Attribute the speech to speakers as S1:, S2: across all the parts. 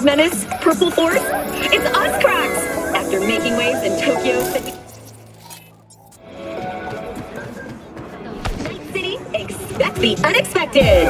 S1: menace, Purple Force? It's us, cracks! After making waves in Tokyo City... Night City, expect the unexpected!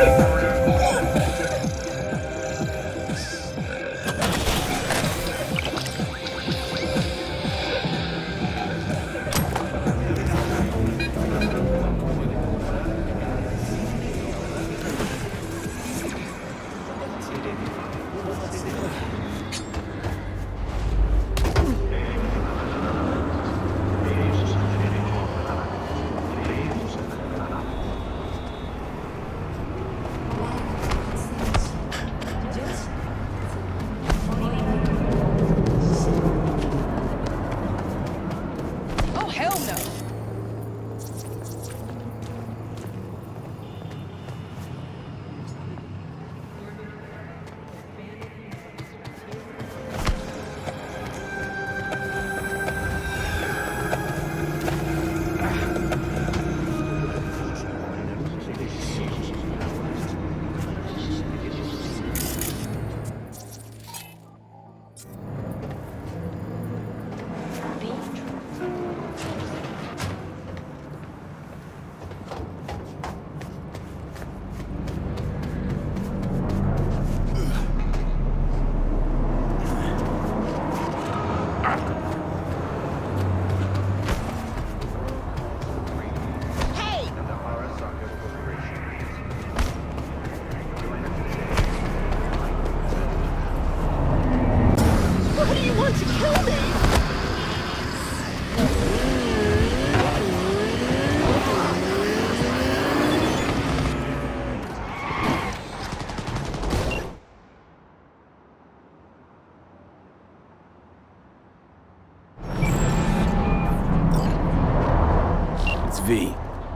S2: V,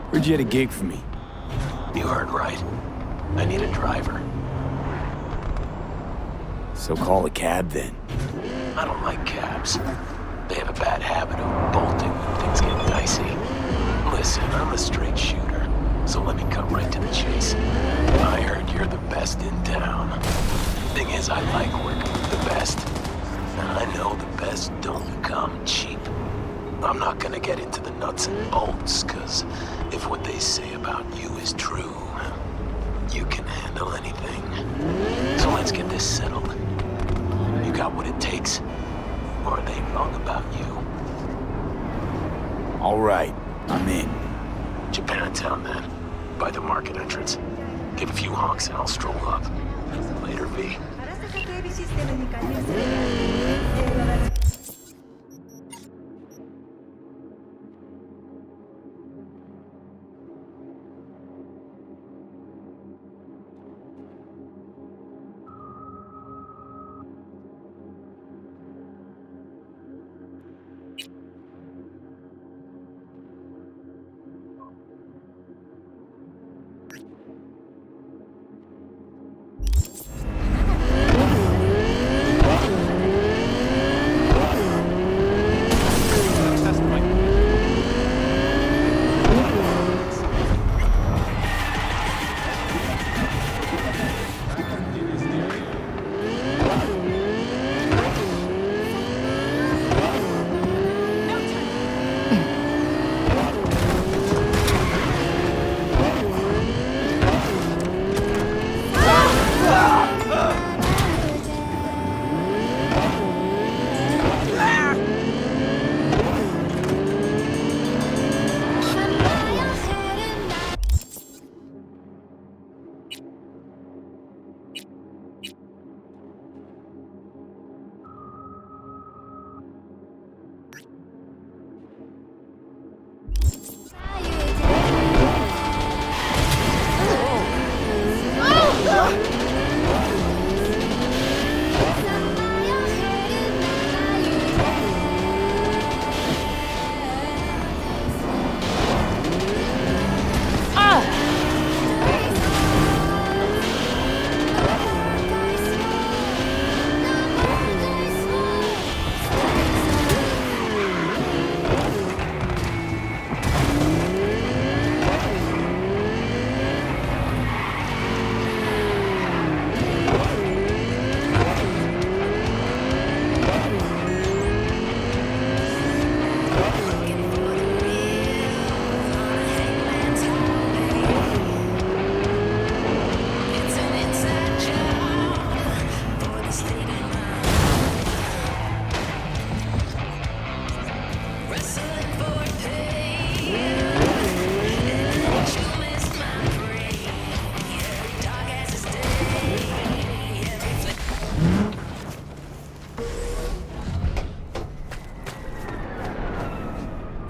S2: where'd you get a gig for me?
S3: You heard right. I need a driver.
S2: So call a cab then.
S3: I don't like cabs. They have a bad habit of bolting when things get dicey. Listen, I'm a straight shooter, so let me cut right to the chase. I heard you're the best in town. Thing is, I like working with the best. And I know the best don't come cheap. I'm not gonna get into the nuts and bolts, cause if what they say about you is true, you can handle anything. So let's get this settled. You got what it takes? Or are they wrong about you?
S2: All right, I'm in.
S3: Japantown then, by the market entrance. Give a few honks and I'll stroll up. Later, V.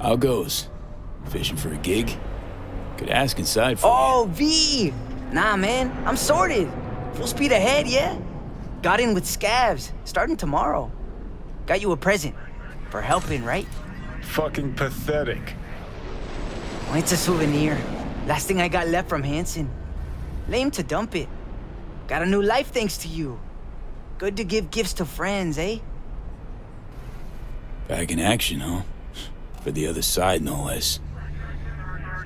S2: How goes? Fishing for a gig? Could ask inside for
S4: Oh, V! Nah, man, I'm sorted. Full speed ahead, yeah? Got in with scavs, starting tomorrow. Got you a present. For helping, right?
S5: Fucking pathetic.
S4: Well, it's a souvenir. Last thing I got left from Hanson. Lame to dump it. Got a new life thanks to you. Good to give gifts to friends, eh?
S2: you. Back in action, huh? For the other side, no less.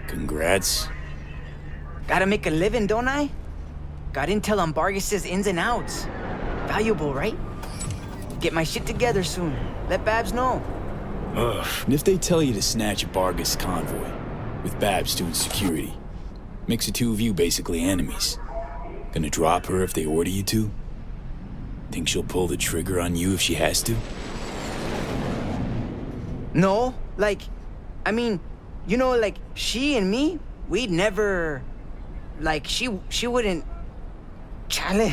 S2: Congrats.
S4: Gotta make a living, don't I? Got intel on Vargas's ins and outs. Valuable, right? Get my shit together soon. Let Babs know.
S5: Ugh.
S2: And if they tell you to snatch a Bargus convoy, with Babs doing security, makes the two of you basically enemies. Gonna drop her if they order you to? Think she'll pull the trigger on you if she has to?
S4: No, like, I mean, you know, like, she and me, we'd never, like, she wouldn't, chale,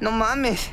S4: no mames.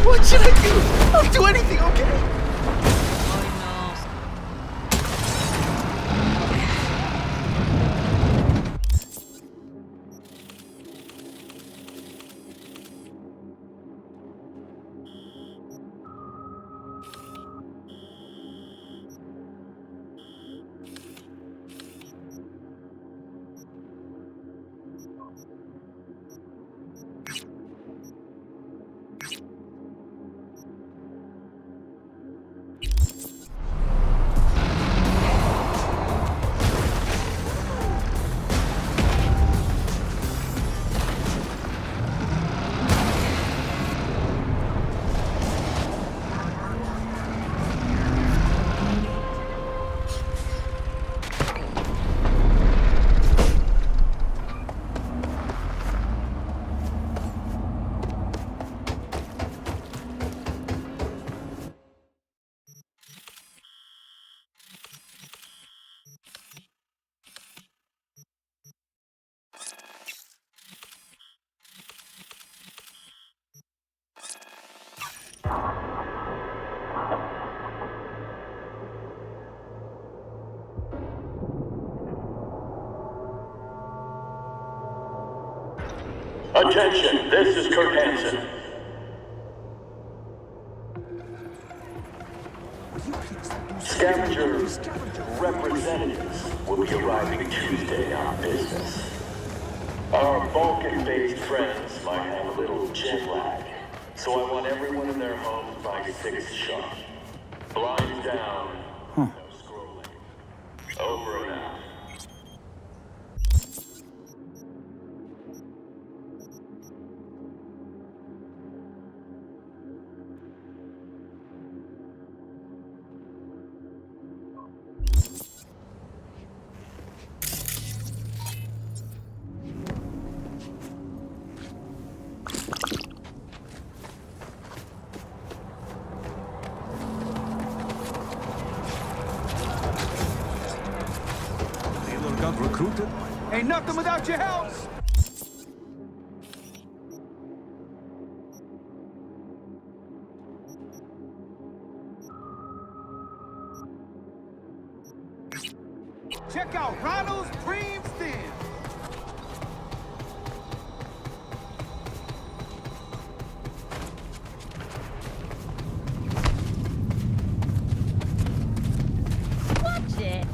S6: What should I do? I'll do anything, okay?
S7: Attention, this is Kurt Hansen. Scavenger representatives will be arriving Tuesday on business. Our Balkan-based friends might have a little jet lag, so I want everyone in their homes by 6 sharp. Blinds down, no scrolling. Over and out.
S6: Recruited? Ain't nothing without your help! Check out Ronald's Cream Stand!
S1: Watch it.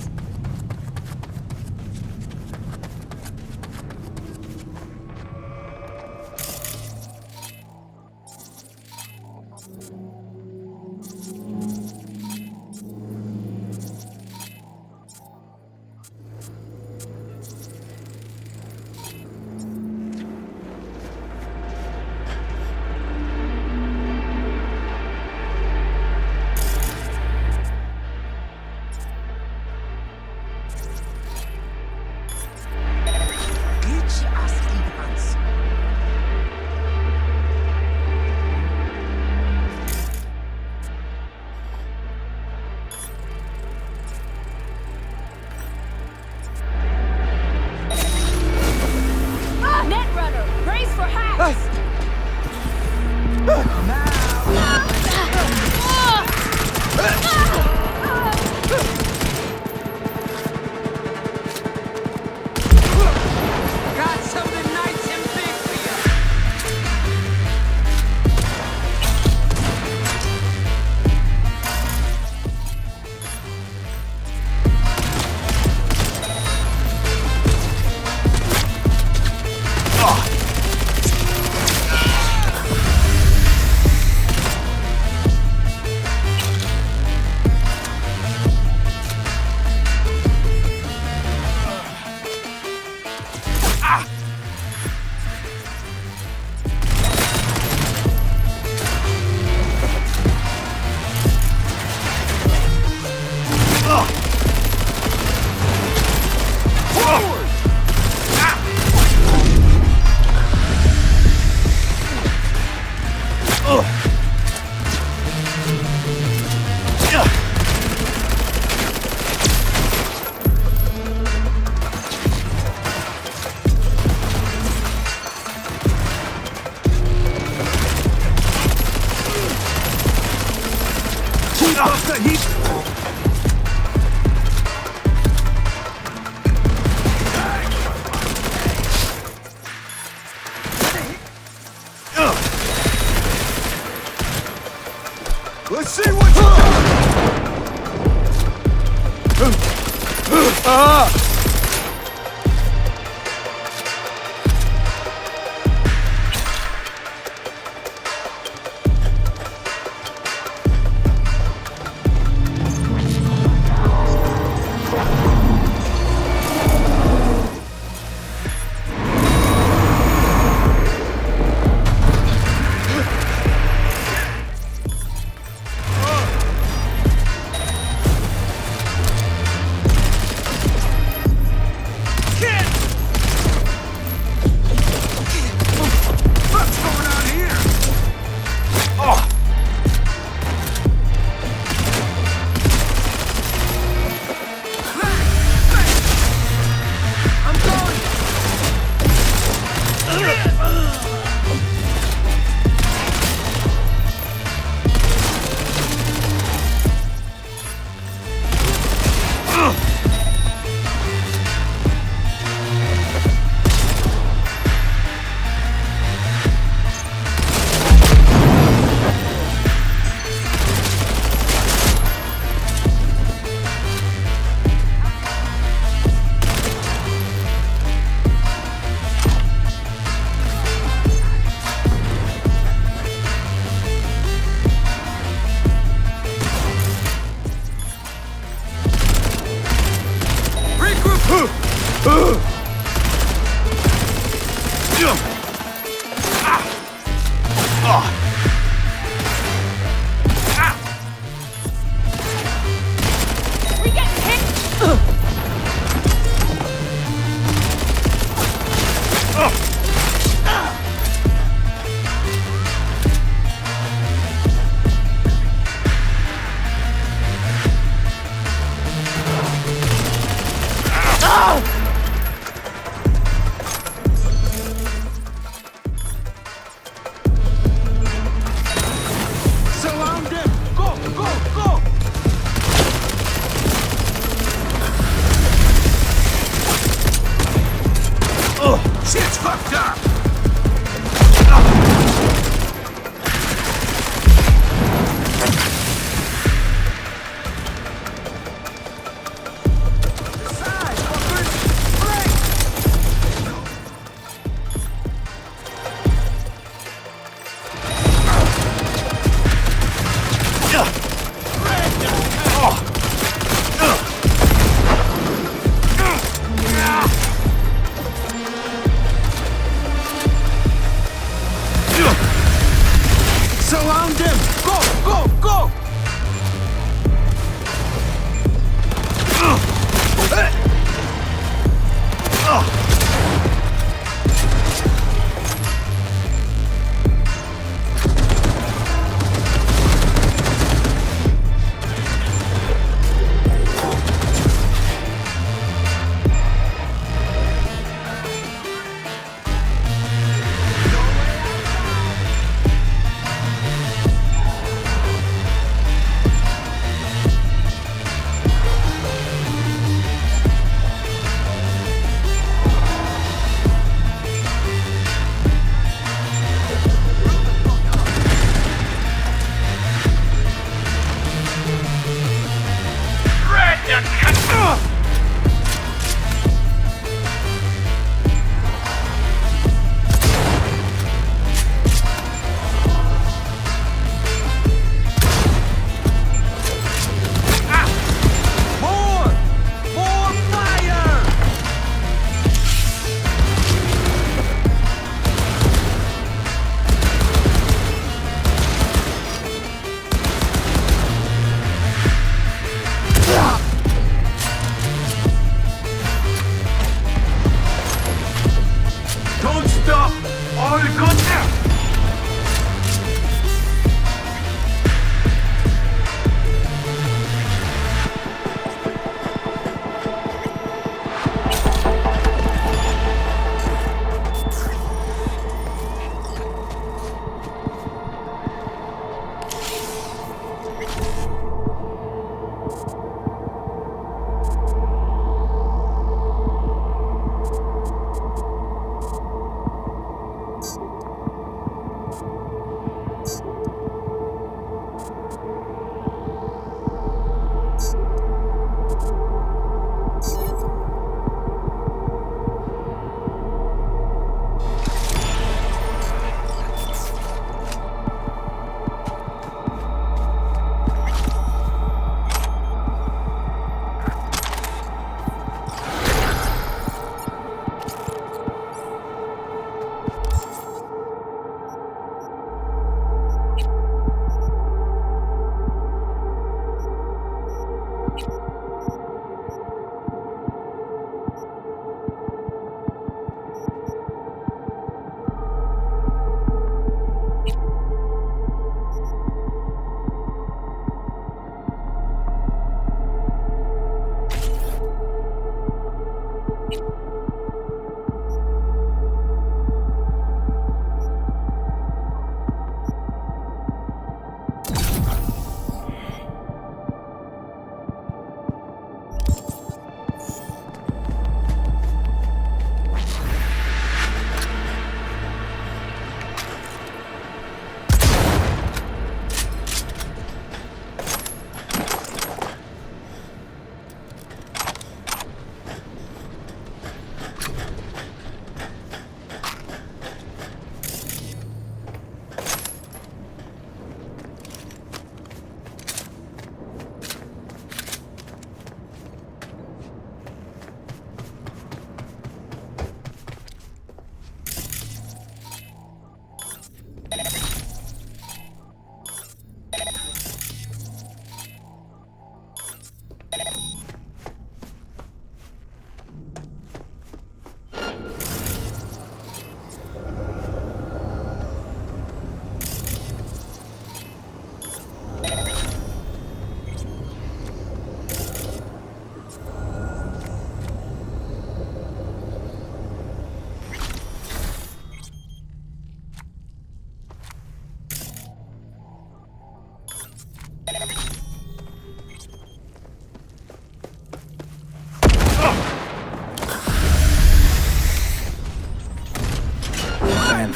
S6: Let's see what you got! Surround them! Go! Go! Go!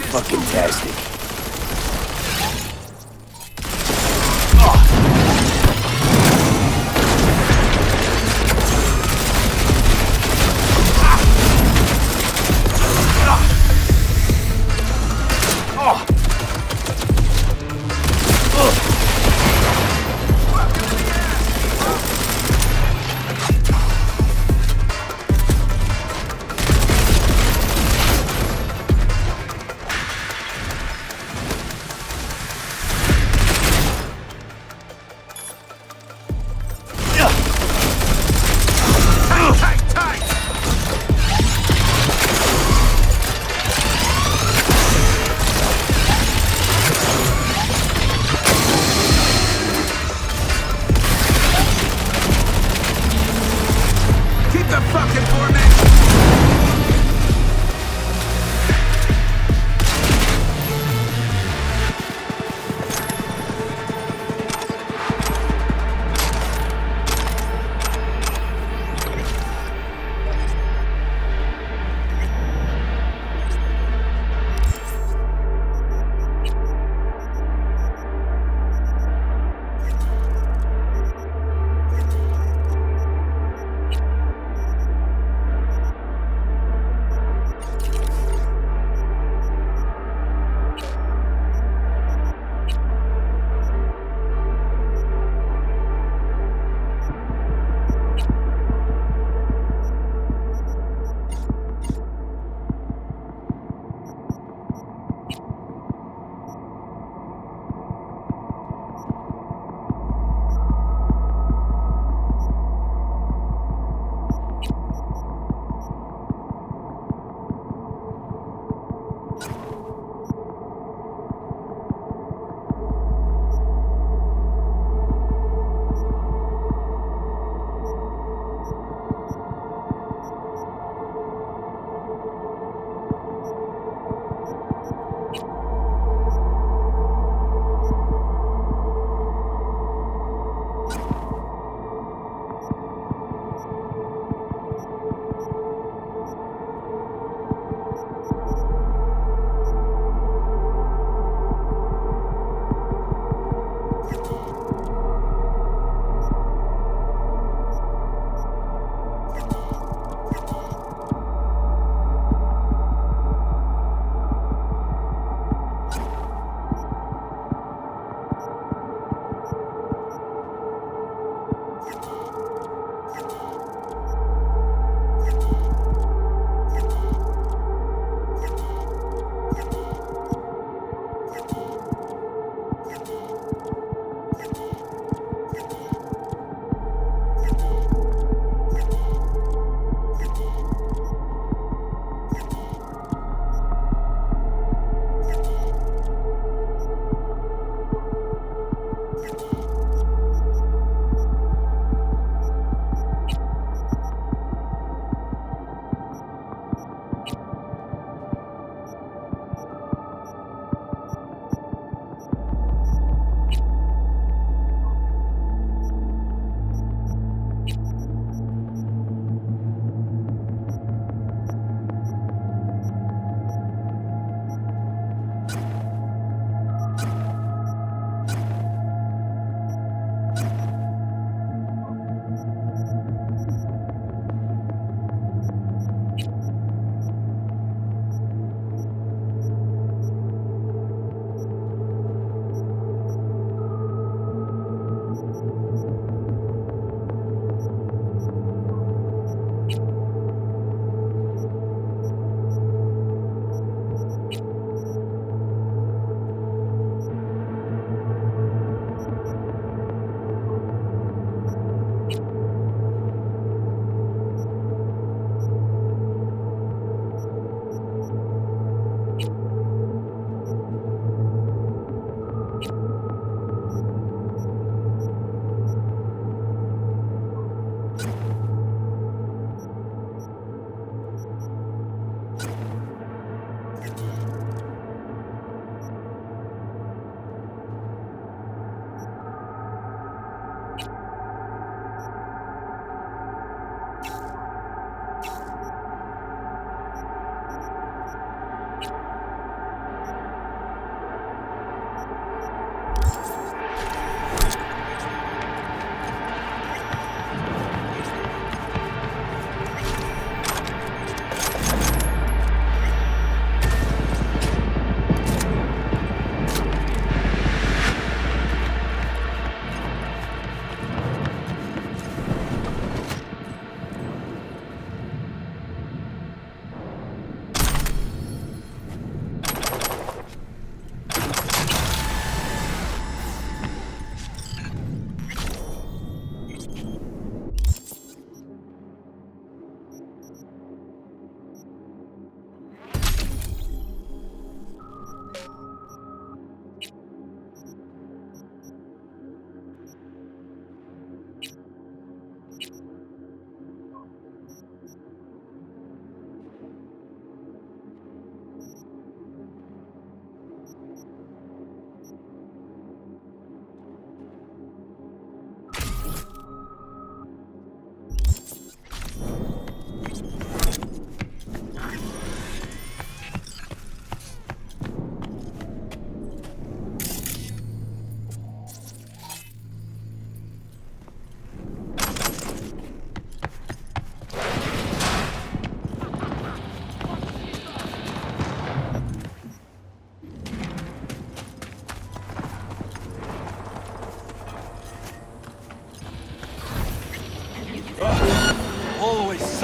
S2: Fucking-tastic.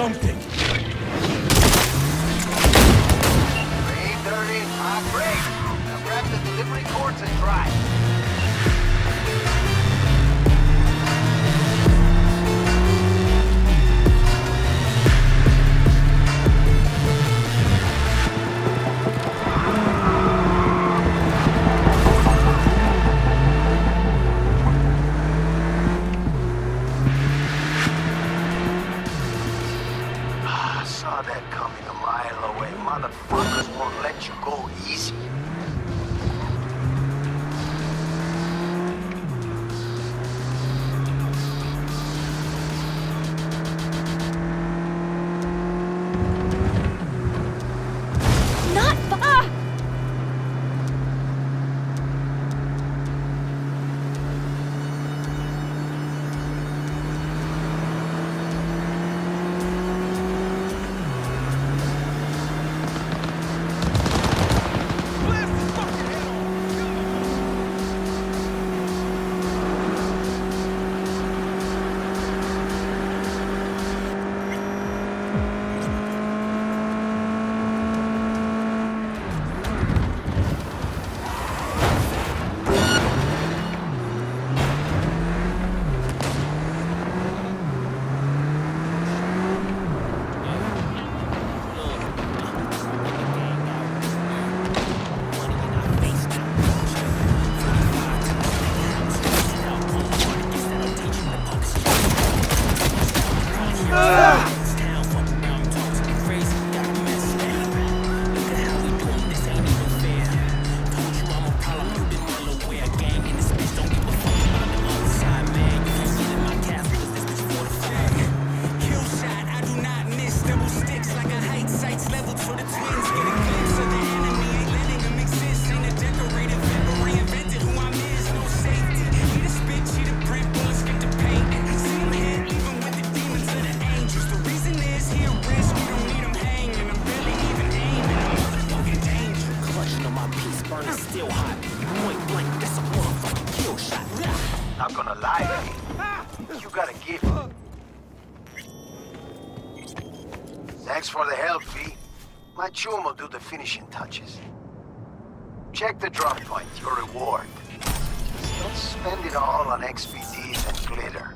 S2: something.
S6: 3:30. Ah, great. Now grab the delivery cords and drive. Saw that coming a mile away. Motherfuckers won't let you go easy.
S1: Not far!
S6: Not gonna lie, you got a gift. Thanks for the help, V. My chum will do the finishing touches. Check the drop point, your reward. Just don't spend it all on XPDs and glitter.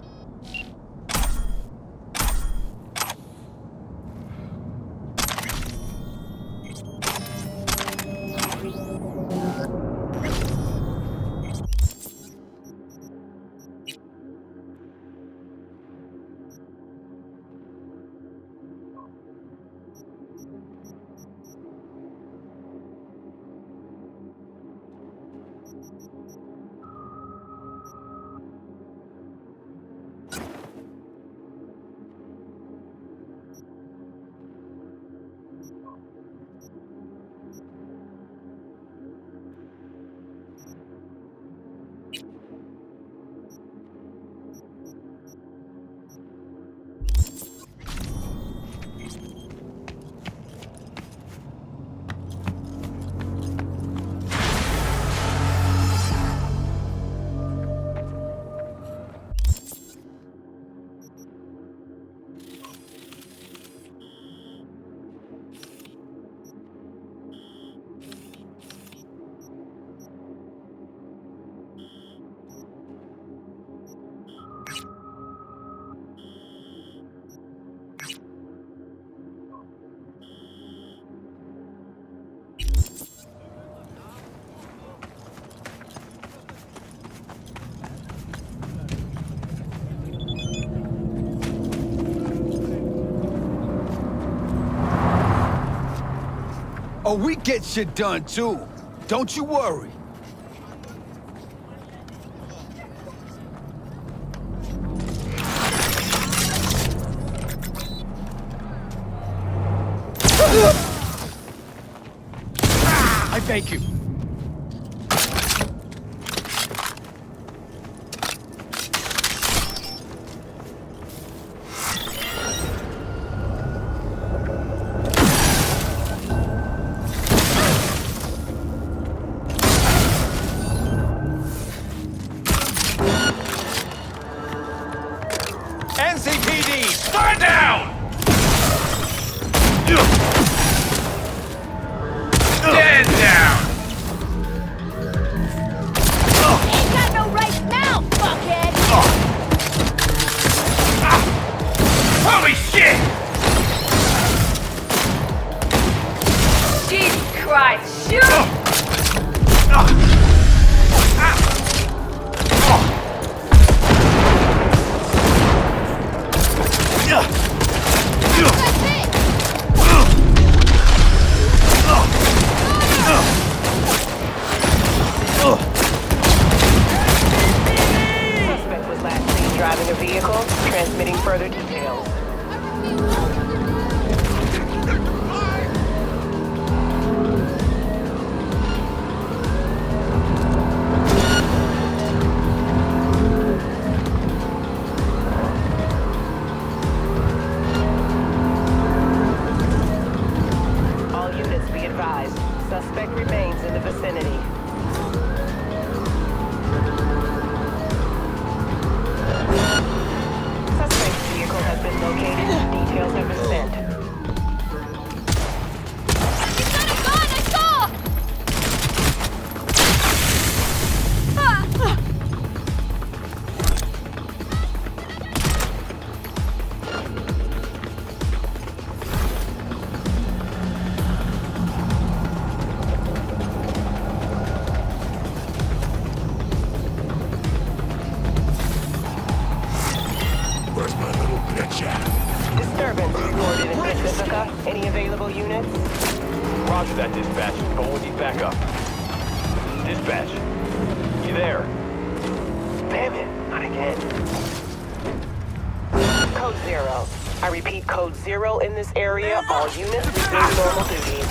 S8: Oh, we get shit done too. Don't you worry. I thank you.
S5: NCPD, stand down!
S9: Stand down!
S10: Ain't got no right now, fuckhead!
S9: Holy shit!
S10: Jesus Christ, shoot!
S11: Suspect was last seen driving a vehicle, transmitting further details. All units be advised. Suspect remains in the vicinity. Suspect's vehicle has been located. Details have been sent.
S10: He's got a gun! I saw!
S7: Where's my little bitch at?
S11: Disturbance reported in Pacifica. Any available units?
S3: Roger that, dispatch. But we need backup. Dispatch. You there? Damn it, not again.
S11: Code 0. I repeat, Code 0 in this area. All units resume normal duties.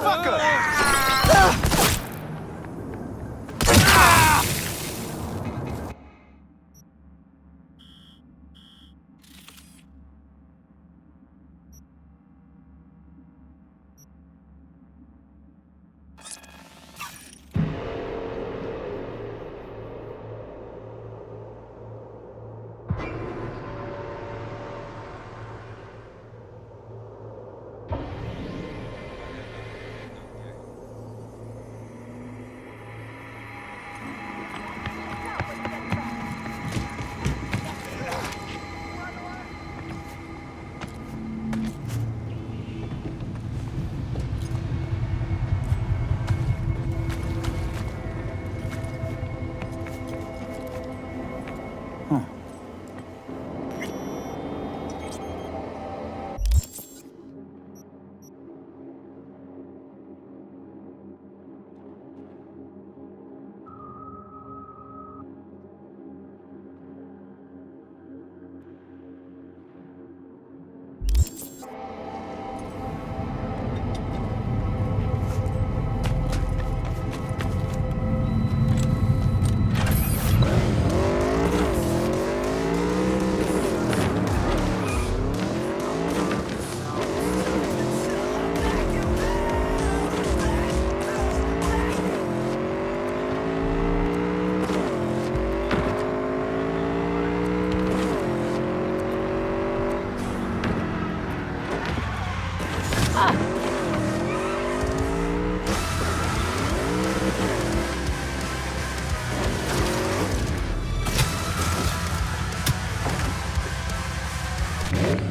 S8: motherfucker!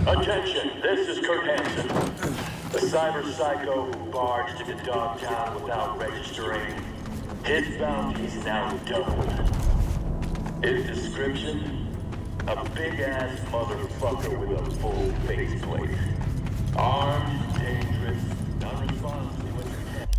S7: Attention, this is Kurt Hansen, the cyber psycho who barged into Dogtown without registering. His bounty's now doubled. His description? A big-ass motherfucker with a full faceplate. Armed, dangerous, non-responsive to entertainment.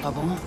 S4: Pas bon?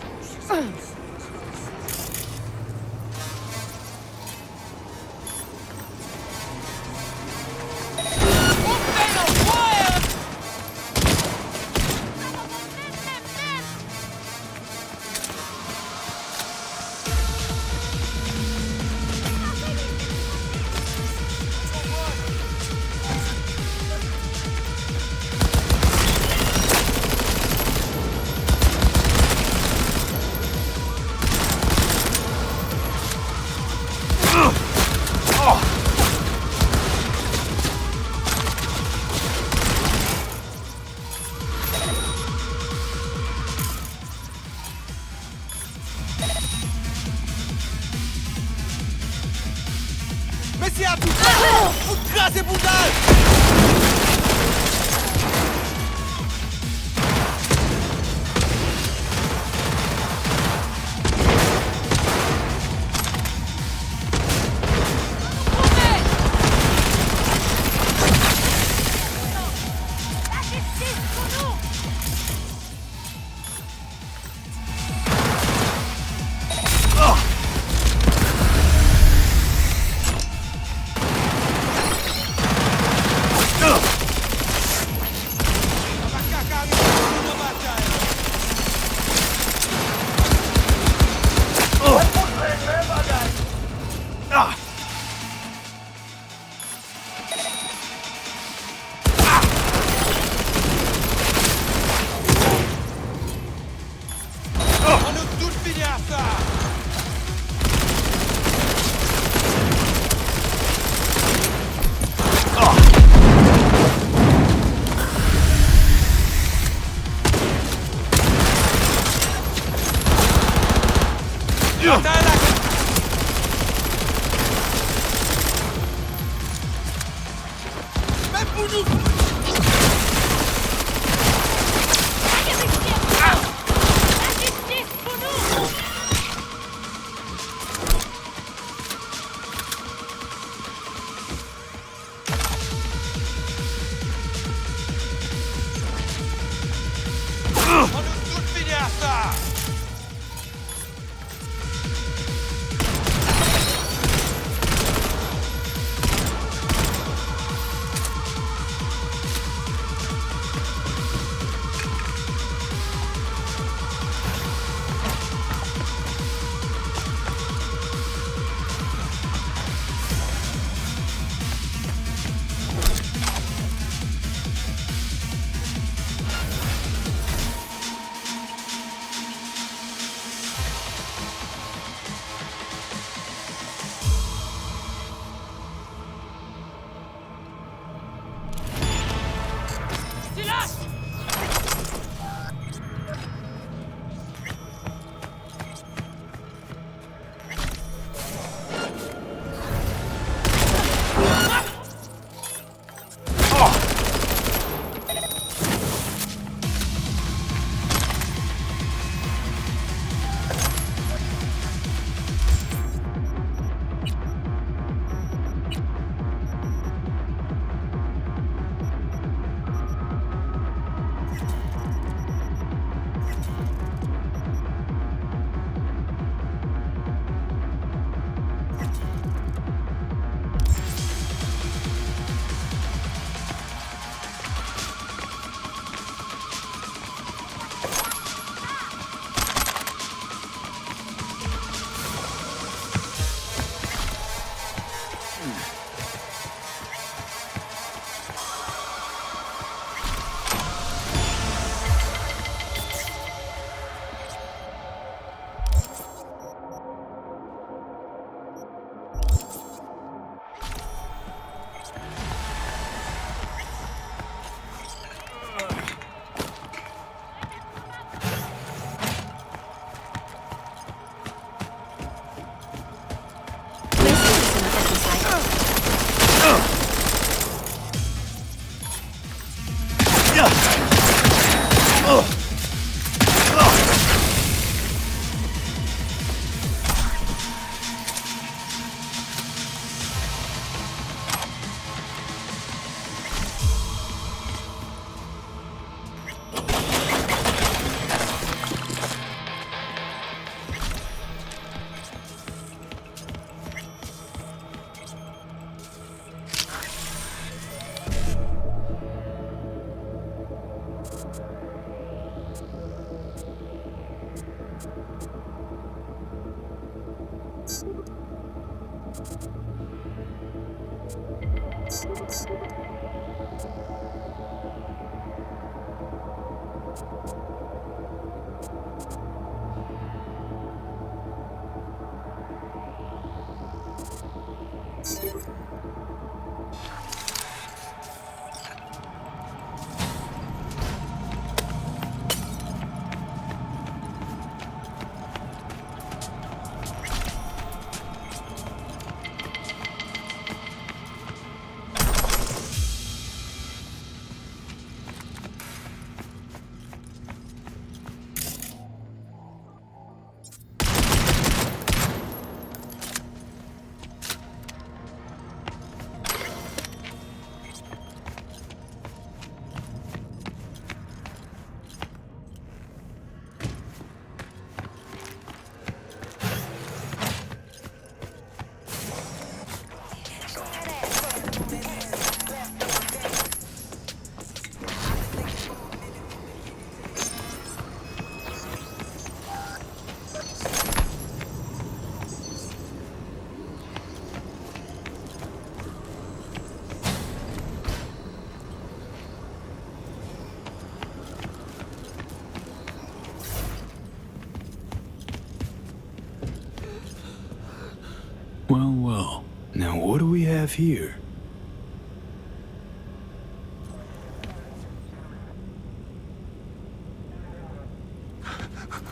S2: have here?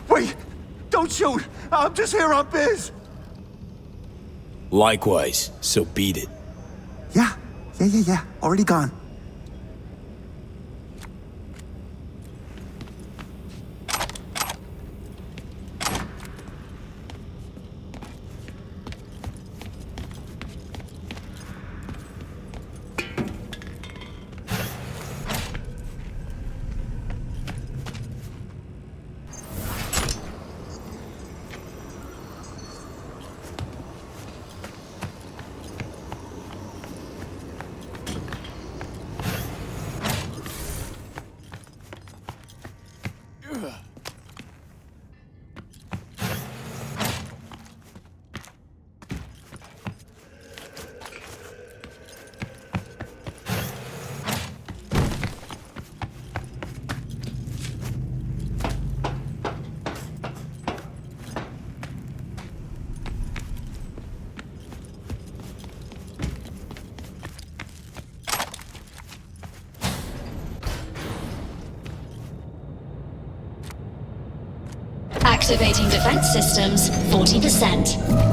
S8: Wait! Don't shoot! I'm just here on biz!
S2: Likewise, so beat it.
S8: Yeah. Already gone.
S12: Activating defense systems, 40%. Activating defense systems, 100%.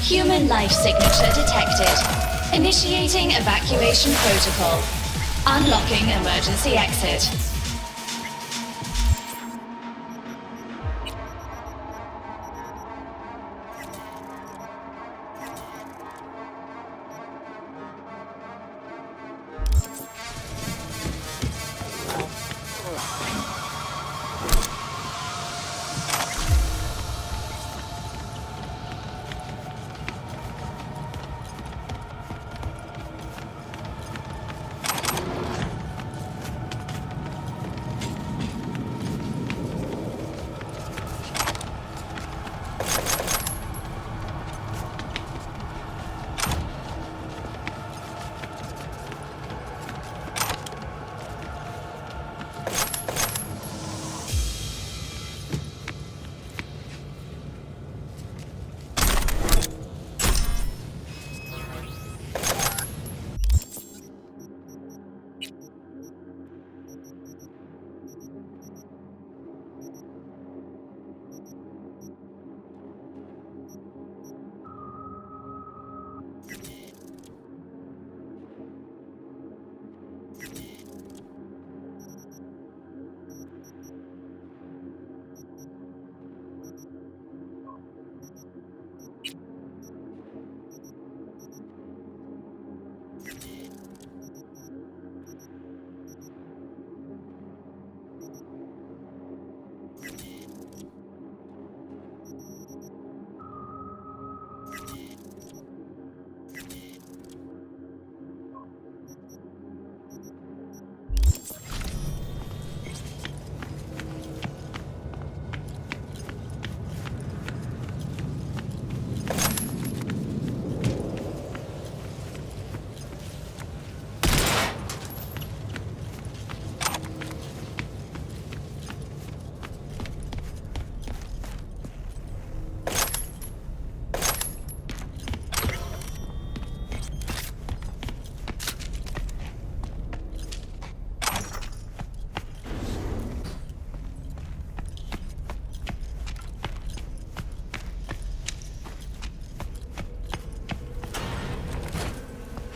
S12: Human life signature detected. Initiating evacuation protocol. Unlocking emergency exit.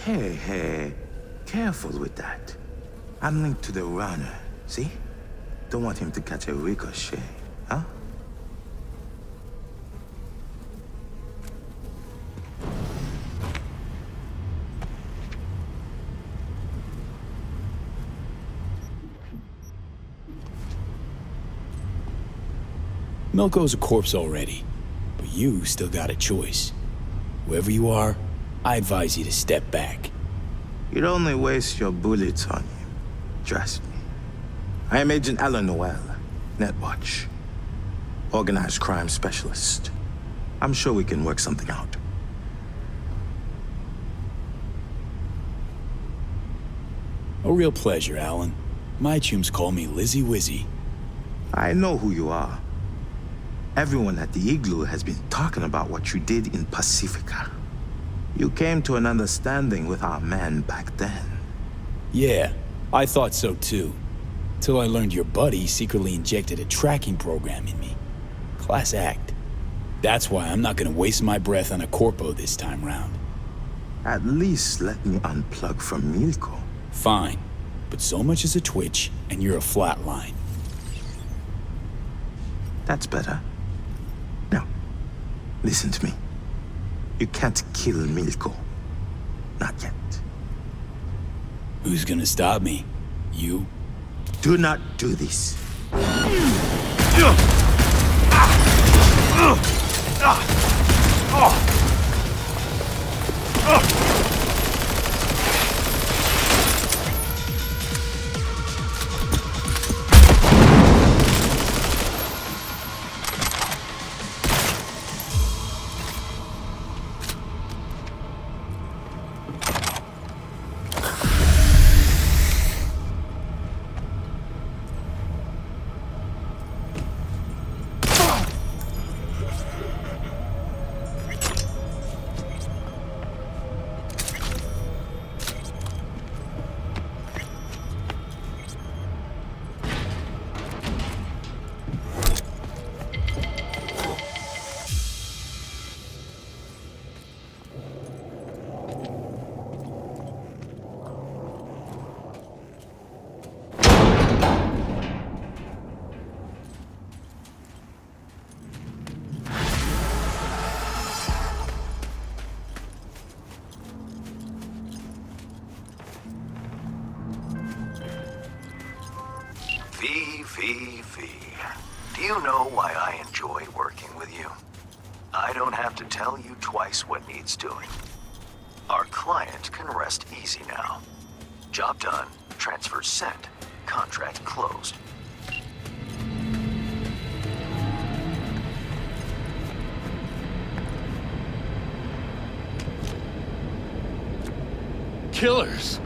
S13: Hey, careful with that. I'm linked to the runner, see? Don't want him to catch a ricochet, huh?
S2: Milko's a corpse already, but you still got a choice. Whoever you are, I advise you to step back.
S13: You'd only waste your bullets on him. Trust me. I am Agent Alan Noel, Netwatch. Organized crime specialist. I'm sure we can work something out.
S2: A real pleasure, Alan. My chums call me Lizzie Wizzy.
S13: I know who you are. Everyone at the Igloo has been talking about what you did in Pacifica. You came to an understanding with our man back then.
S2: Yeah, I thought so too. Till I learned your buddy secretly injected a tracking program in me. Class act. That's why I'm not gonna waste my breath on a corpo this time round.
S13: At least let me unplug from Milko.
S2: Fine, but so much as a twitch, and you're a flatline.
S13: That's better. Now, listen to me. You can't kill Milko. Not yet.
S2: Who's gonna stop me? You?
S13: Do not do this.
S6: Do you know why I enjoy working with you? I don't have to tell you twice what needs doing. Our client can rest easy now. Job done, transfer sent, contract closed.
S9: Killers!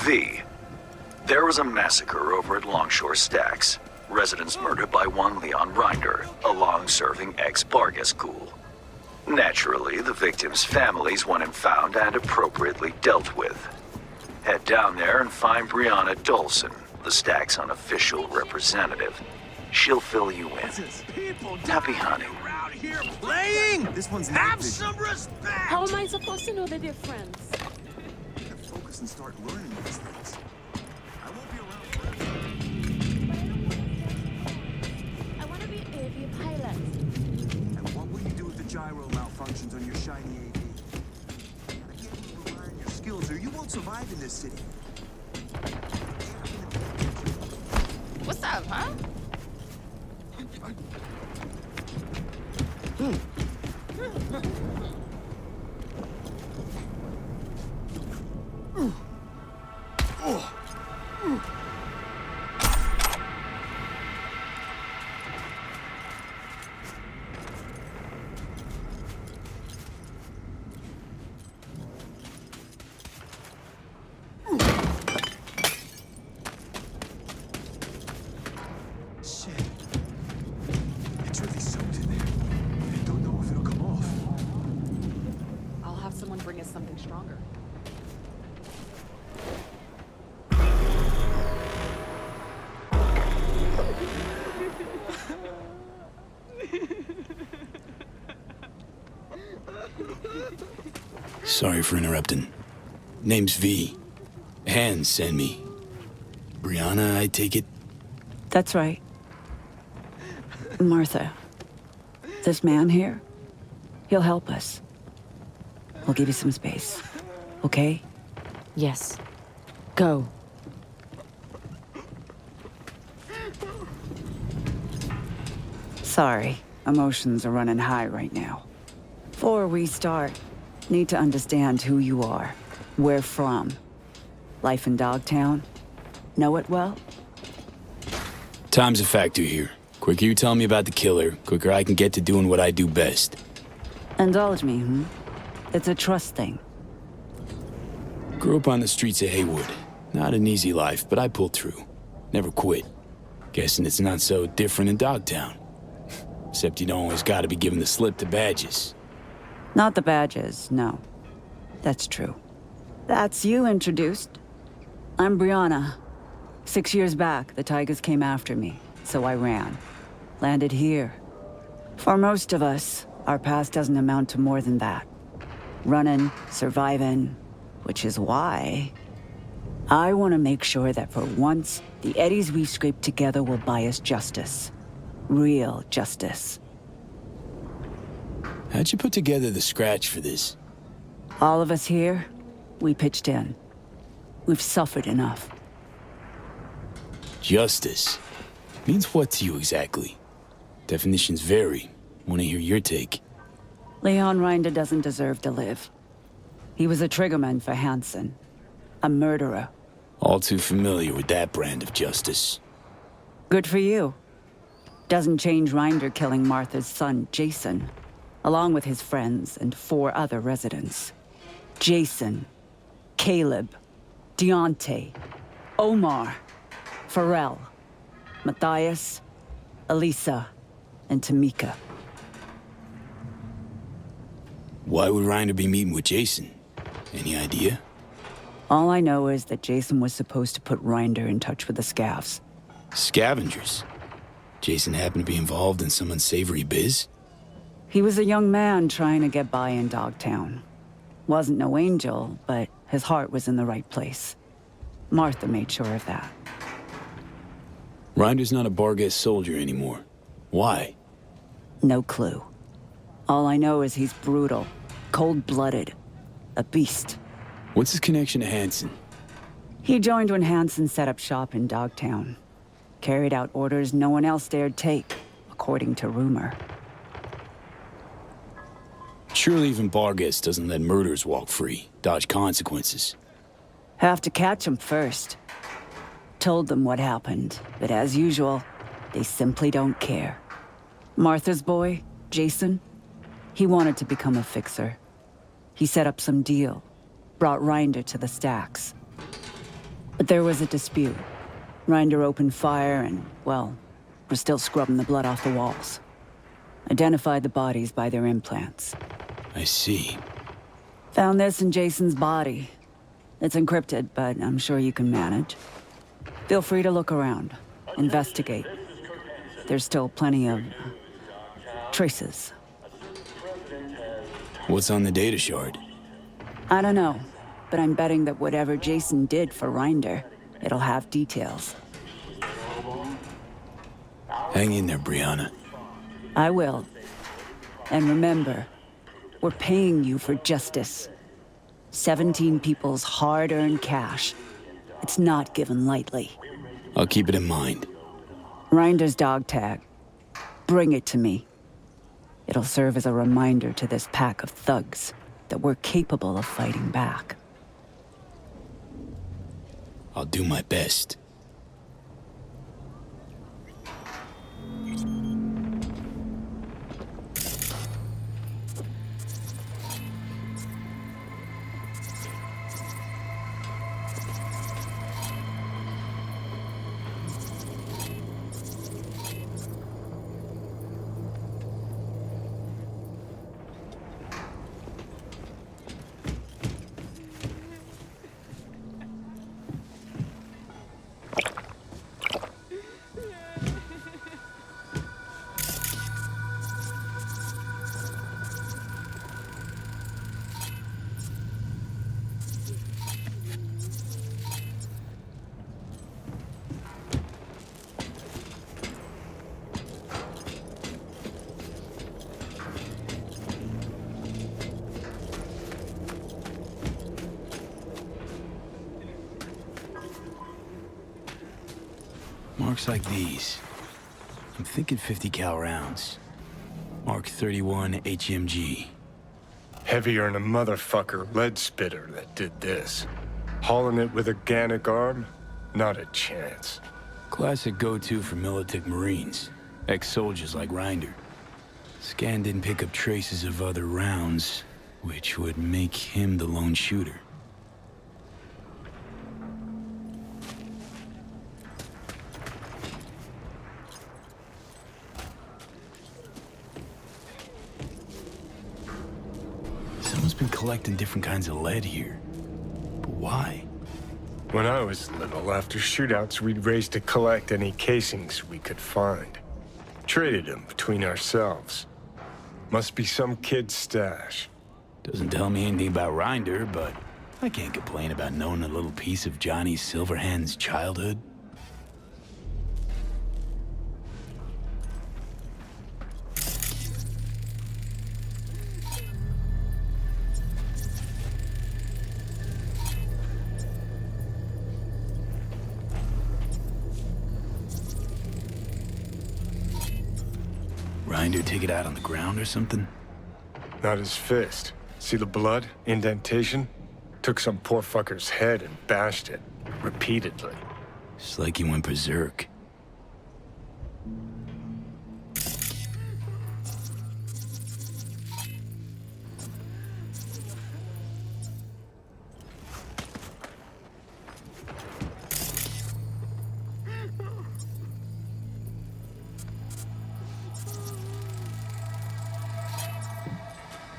S14: V. There was a massacre over at Longshore Stacks. Residents murdered by one Leon Rinder, a long-serving ex-Bargas ghoul. Naturally, the victims' families went and found and appropriately dealt with. Head down there and find Brianna Dolson, the Stacks' unofficial representative. She'll fill you in. Happy hunting.
S15: Here playing?
S16: This one's
S15: Have some respect!
S10: How am I supposed to know that they're friends?
S16: Focus and start learning these things. I won't be around forever.
S10: I want to be a pilot.
S16: And what will you do if the gyro malfunctions on your shiny AV? You gotta get you to learn your skills or you won't survive in this city.
S10: What's up, huh? Bring us something stronger.
S2: Sorry for interrupting. Name's V. Hands send me. Brianna, I take it?
S17: That's right. Martha. This man here, he'll help us. We'll give you some space. Okay?
S10: Yes. Go.
S17: Sorry. Emotions are running high right now. Before we start, need to understand who you are. Where from. Life in Dogtown? Know it well?
S2: Time's a factor here. Quicker you tell me about the killer, quicker I can get to doing what I do best.
S17: Indulge me, hmm? It's a trust thing.
S2: Grew up on the streets of Haywood. Not an easy life, but I pulled through. Never quit. Guessing it's not so different in Dogtown. Except you don't always gotta be given the slip to badges.
S17: Not the badges, no. That's true. That's you introduced. I'm Brianna. 6 years back, the Tigers came after me, so I ran. Landed here. For most of us, our past doesn't amount to more than that. Running, surviving, which is why I want to make sure that for once, the eddies we've scraped together will buy us justice. Real justice.
S2: How'd you put together the scratch for this?
S17: All of us here, we pitched in. We've suffered enough.
S2: Justice? Means what to you exactly? Definitions vary. Want to hear your take.
S17: Leon Rinder doesn't deserve to live. He was a triggerman for Hansen. A murderer.
S2: All too familiar with that brand of justice.
S17: Good for you. Doesn't change Rinder killing Martha's son, Jason, along with his friends and 4 other residents. Jason, Caleb, Deontay, Omar, Pharrell, Matthias, Elisa, and Tamika.
S2: Why would Rinder be meeting with Jason? Any idea?
S17: All I know is that Jason was supposed to put Rinder in touch with the scavs.
S2: Scavengers? Jason happened to be involved in some unsavory biz?
S17: He was a young man trying to get by in Dogtown. Wasn't no angel, but his heart was in the right place. Martha made sure of that.
S2: Rinder's not a Bargas soldier anymore. Why?
S17: No clue. All I know is he's brutal, cold-blooded, a beast.
S2: What's his connection to Hansen?
S17: He joined when Hansen set up shop in Dogtown. Carried out orders no one else dared take, according to rumor.
S2: Surely even Bargas doesn't let murderers walk free, dodge consequences.
S17: Have to catch them first. Told them what happened, but as usual, they simply don't care. Martha's boy, Jason, he wanted to become a fixer. He set up some deal, brought Rinder to the Stacks. But there was a dispute. Reinder opened fire and, well, we're still scrubbing the blood off the walls. Identified the bodies by their implants.
S2: I see.
S17: Found this in Jason's body. It's encrypted, but I'm sure you can manage. Feel free to look around. Investigate. There's still plenty of traces.
S2: What's on the data shard?
S17: I don't know, but I'm betting that whatever Jason did for Reinder, it'll have details.
S2: Hang in there, Brianna.
S17: I will. And remember, we're paying you for justice. 17 people's hard-earned cash. It's not given lightly.
S2: I'll keep it in mind.
S17: Reinder's dog tag. Bring it to me. It'll serve as a reminder to this pack of thugs that we're capable of fighting back.
S2: I'll do my best. Marks like these. I'm thinking 50 cal rounds. Mark 31 HMG.
S5: Heavier than a motherfucker lead spitter that did this. Hauling it with a Gannic arm? Not a chance.
S2: Classic go-to for Militic Marines. Ex-soldiers like Reinder. Scan didn't pick up traces of other rounds, which would make him the lone shooter. Someone's been collecting different kinds of lead here. But why?
S5: When I was little, after shootouts, we'd race to collect any casings we could find. Traded them between ourselves. Must be some kid's stash.
S2: Doesn't tell me anything about Reinder, but I can't complain about knowing a little piece of Johnny Silverhand's childhood. Reinder take it out on the ground or something?
S5: Not his fist. See the blood? Indentation? Took some poor fucker's head and bashed it. Repeatedly.
S2: It's like he went berserk.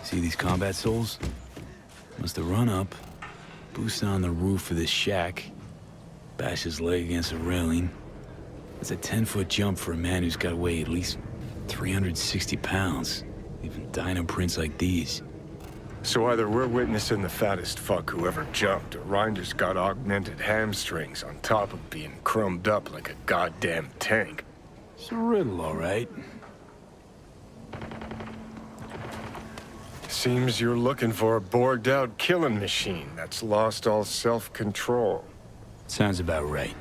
S2: See these combat souls? Must have run up, boosted on the roof of this shack, bash his leg against a railing. It's a 10-foot jump for a man who's got to weigh at least 360 pounds. Even dino prints like these.
S5: So either we're witnessing the fattest fuck who ever jumped, or Reinder's got augmented hamstrings on top of being chromed up like a goddamn tank.
S2: It's a riddle, all right.
S5: Seems you're looking for a bored-out killing machine that's lost all self-control.
S2: Sounds about right.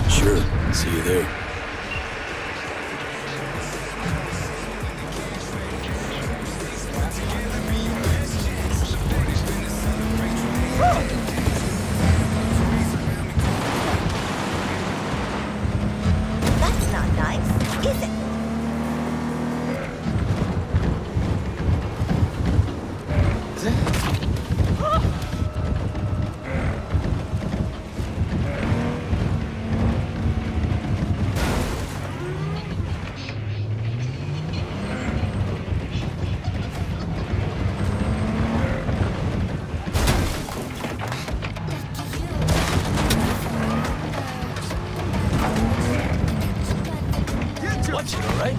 S2: Sure. See you there.
S10: That's not nice, is it?
S3: Watch it, all right?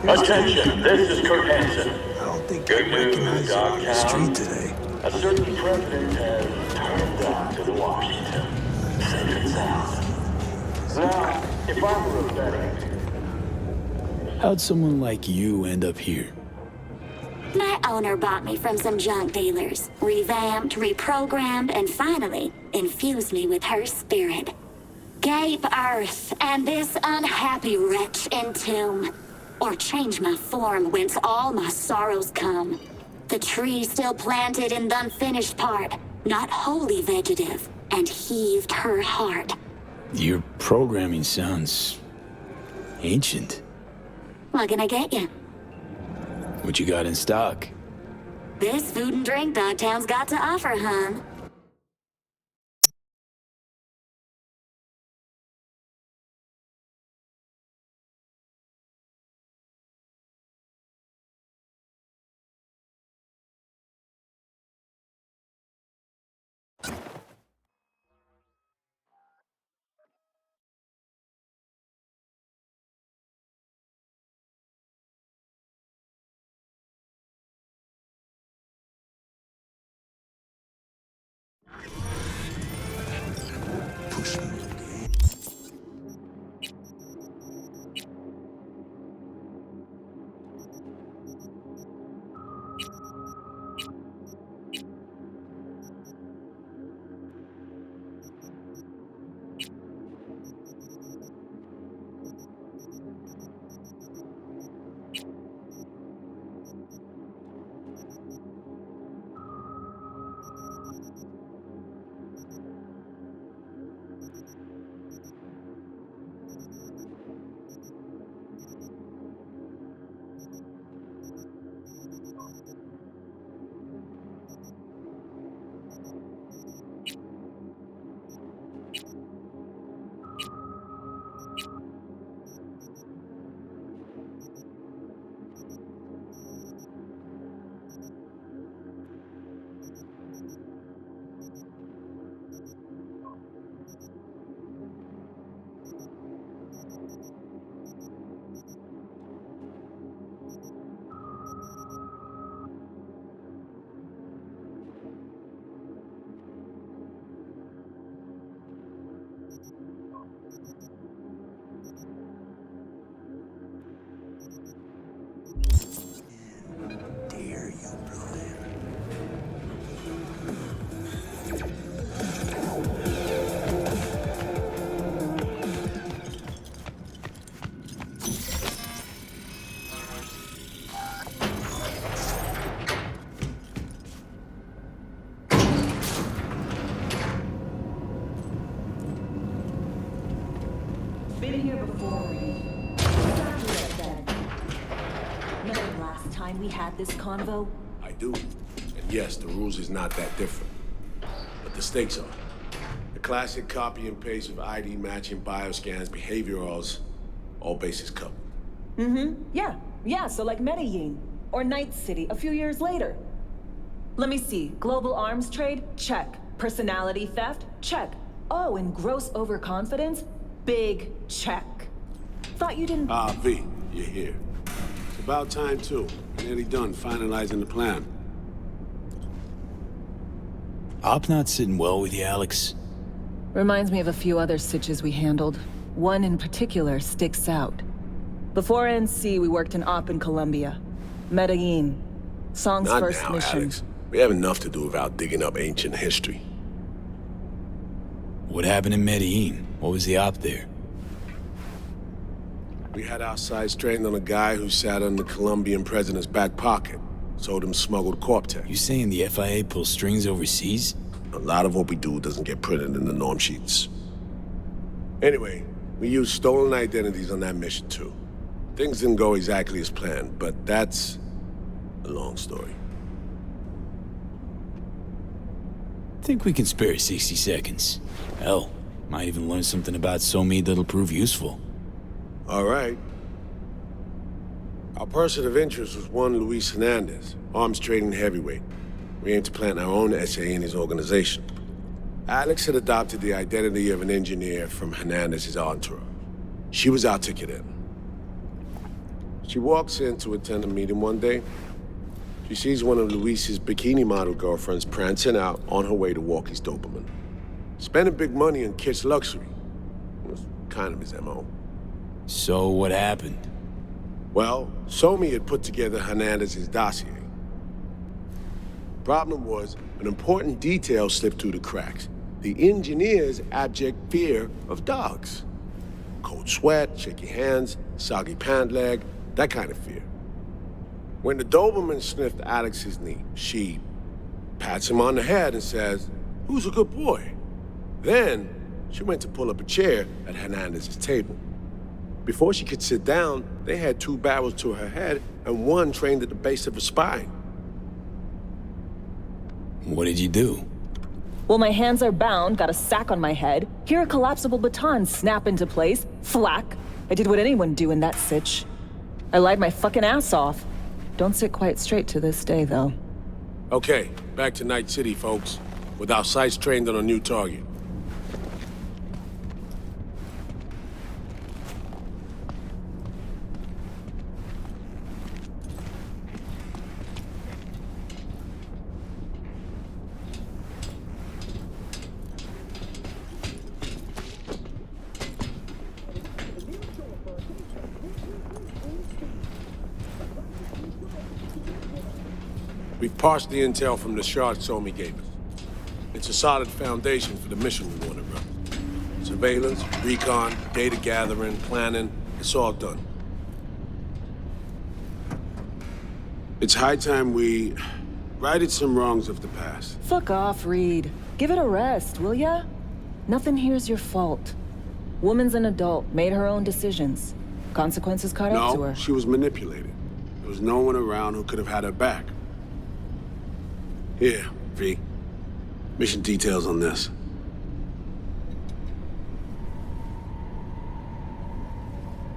S7: Attention, this is Kurt Hansen.
S13: I don't think
S7: Good
S13: I
S7: news,
S13: recognize you on the
S7: Dogtown.
S13: street today.
S7: A certain president has turned down to the Washington. Safe and sound. Now, if I were a betting,
S2: How'd someone like you end up here?
S18: My owner bought me from some junk dealers, revamped, reprogrammed, and finally infused me with her spirit. Gape earth and this unhappy wretch entomb, or change my form whence all my sorrows come. The tree still planted in the unfinished part, not wholly vegetative, and heaved her heart.
S2: Your programming sounds ancient.
S18: What can I get you?
S2: What you got in stock?
S18: This food and drink Dogtown's got to offer, hun.
S19: been here before, Reed. Remember last time we had this convo?
S20: I do. And yes, the rules is not that different. But the stakes are. The classic copy and paste of ID matching, bioscans, behaviorals, all bases covered.
S19: Yeah, so like Medellin. Or Night City a few years later. Let me see. Global arms trade? Check. Personality theft? Check. Oh, and gross overconfidence? Big check. Thought you didn't...
S20: V, you're here. It's about time, too. We're nearly done finalizing the plan.
S2: Op not sitting well with you, Alex?
S19: Reminds me of a few other sitches we handled. One in particular sticks out. Before NC, we worked in Op in Colombia. Medellin. Song's
S20: Not
S19: first
S20: now,
S19: mission.
S20: Alex. We have enough to do without digging up ancient history.
S2: What happened in Medellin? What was the op there?
S20: We had our sights trained on a guy who sat on the Colombian president's back pocket. Sold him smuggled Corp-Tech.
S2: You saying the FIA pulls strings overseas?
S20: A lot of what we do doesn't get printed in the norm sheets. Anyway, we used stolen identities on that mission too. Things didn't go exactly as planned, but that's a long story.
S2: Think we can spare 60 seconds. Hell, might even learn something about Somi that'll prove useful.
S20: All right. Our person of interest was one Luis Hernandez, arms trading heavyweight. We aim to plant our own SA in his organization. Alex had adopted the identity of an engineer from Hernandez's entourage. She was our ticket in. She walks in to attend a meeting one day. She sees one of Luis's bikini model girlfriends prancing out on her way to walk his Doberman. Spending big money on kitsch luxury. It was kind of his MO.
S2: So what happened?
S20: Well, Somi had put together Hernandez's dossier. Problem was, an important detail slipped through the cracks. The engineer's abject fear of dogs. Cold sweat, shaky hands, soggy pant leg, that kind of fear. When the Doberman sniffed Alex's knee, she pats him on the head and says, "Who's a good boy?" Then, she went to pull up a chair at Hernandez's table. Before she could sit down, they had 2 barrels to her head and one trained at the base of her spine.
S2: What did you do?
S19: Well, my hands are bound, got a sack on my head. Here a collapsible baton snap into place. Thwack. I did what anyone do in that sitch. I lied my fucking ass off. Don't sit quite straight to this day, though.
S20: Okay, back to Night City, folks. With our sights trained on a new target. We've parsed the intel from the shards Somi gave us. It's a solid foundation for the mission we want to run. Surveillance, recon, data gathering, planning, it's all done. It's high time we righted some wrongs of the past.
S19: Fuck off, Reed. Give it a rest, will ya? Nothing here's your fault. Woman's an adult, made her own decisions. Consequences caught up to her.
S20: No, she was manipulated. There was no one around who could have had her back. Here, V. Mission details on this.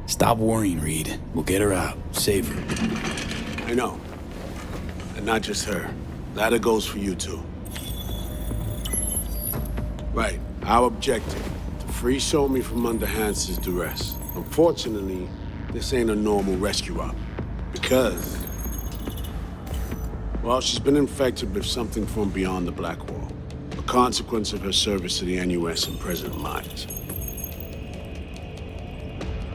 S2: Stop worrying, Reed. We'll get her out. Save her.
S20: I know. And not just her. Ladder goes for you, too. Right. Our objective. To free Somi from under Hansen's duress. Unfortunately, this ain't a normal rescue op. Because... well, she's been infected with something from beyond the Black Wall. A consequence of her service to the NUS and President Myers.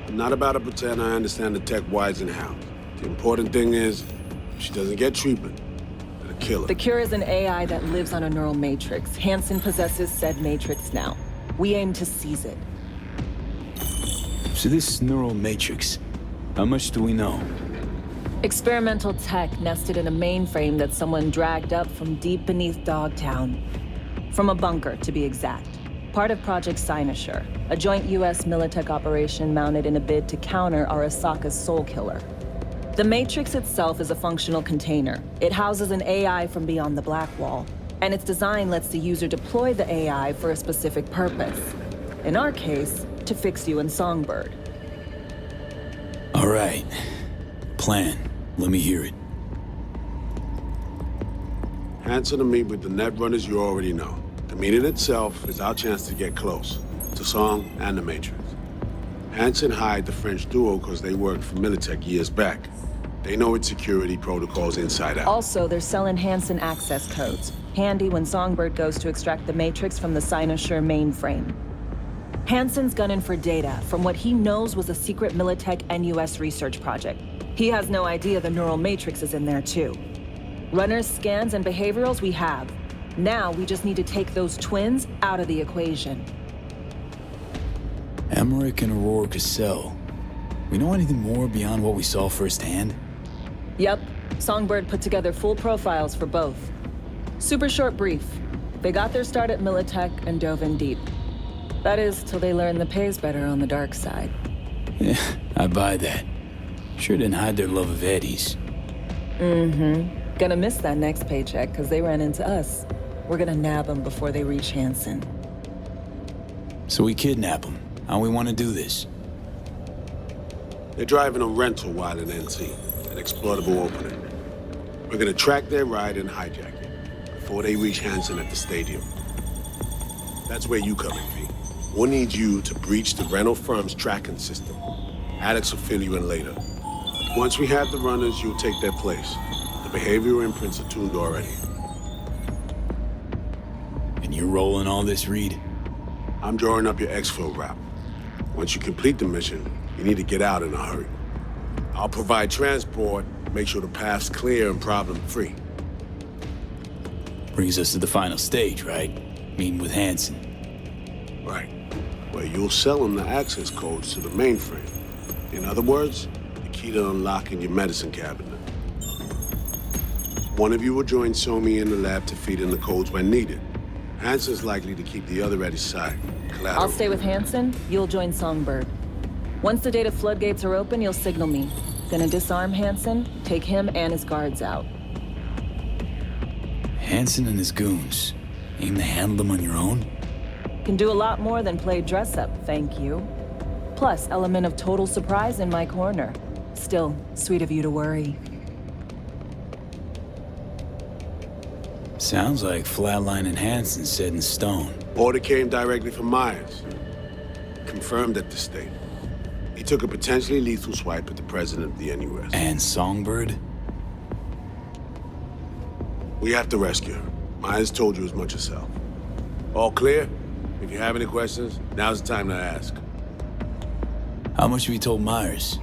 S20: I'm not about to pretend I understand the tech whys and hows. The important thing is, if she doesn't get treatment, it'll kill her.
S19: The cure is an AI that lives on a neural matrix. Hansen possesses said matrix now. We aim to seize it.
S2: So this neural matrix, how much do we know?
S19: Experimental tech nested in a mainframe that someone dragged up from deep beneath Dogtown. From a bunker, to be exact. Part of Project Sinister, a joint US Militech operation mounted in a bid to counter Arasaka's soul killer. The Matrix itself is a functional container. It houses an AI from beyond the Black Wall, and its design lets the user deploy the AI for a specific purpose. In our case, to fix you and Songbird.
S2: All right. Plan. Let me hear it.
S20: Hansen to meet with the Netrunners you already know. The meeting itself is our chance to get close to Song and the Matrix. Hansen hired the French duo because they worked for Militech years back. They know its security protocols inside out.
S19: Also, they're selling Hansen access codes. Handy when Songbird goes to extract the Matrix from the Sinister mainframe. Hansen's gunning for data from what he knows was a secret Militech NUS research project. He has no idea the neural matrix is in there too. Runners, scans, and behaviorals we have. Now we just need to take those twins out of the equation.
S2: Emmerich and Aurora Cassell. We know anything more beyond what we saw firsthand?
S19: Yep. Songbird put together full profiles for both. Super short brief. They got their start at Militech and dove in deep. That is, till they learned the pay's better on the dark side.
S2: Yeah, I buy that. Sure didn't hide their love of Eddie's.
S19: Mm-hmm. Gonna miss that next paycheck, because they ran into us. We're gonna nab them before they reach Hansen.
S2: So we kidnap them. How we want to do this?
S20: They're driving a rental while in NC, an exploitable opening. We're gonna track their ride and hijack it before they reach Hansen at the stadium. That's where you come in, V. We'll need you to breach the rental firm's tracking system. Alex will fill you in later. Once we have the runners, you'll take their place. The behavioral imprints are tuned already.
S2: And you're rolling all this, Reed?
S20: I'm drawing up your exfil route. Once you complete the mission, you need to get out in a hurry. I'll provide transport, make sure the path's clear and problem-free.
S2: Brings us to the final stage, right? Meeting with Hansen.
S20: Right. Where you'll sell him the access codes to the mainframe. In other words, the key to unlocking your medicine cabinet. One of you will join Somi in the lab to feed in the codes when needed. Hansen's likely to keep the other at his side. Collateral.
S19: I'll stay with Hansen, you'll join Songbird. Once the data floodgates are open, you'll signal me. Gonna disarm Hansen, take him and his guards out.
S2: Hansen and his goons. Aim to handle them on your own?
S19: Can do a lot more than play dress-up, thank you. Plus, element of total surprise in my corner. Still, sweet of you to worry.
S2: Sounds like Flatline and Hansen set in stone.
S20: Order came directly from Myers. Confirmed at the state. He took a potentially lethal swipe at the president of the NUS.
S2: And Songbird?
S20: We have to rescue her. Myers told you as much herself. All clear? If you have any questions, now's the time to ask.
S2: How much have you told Myers?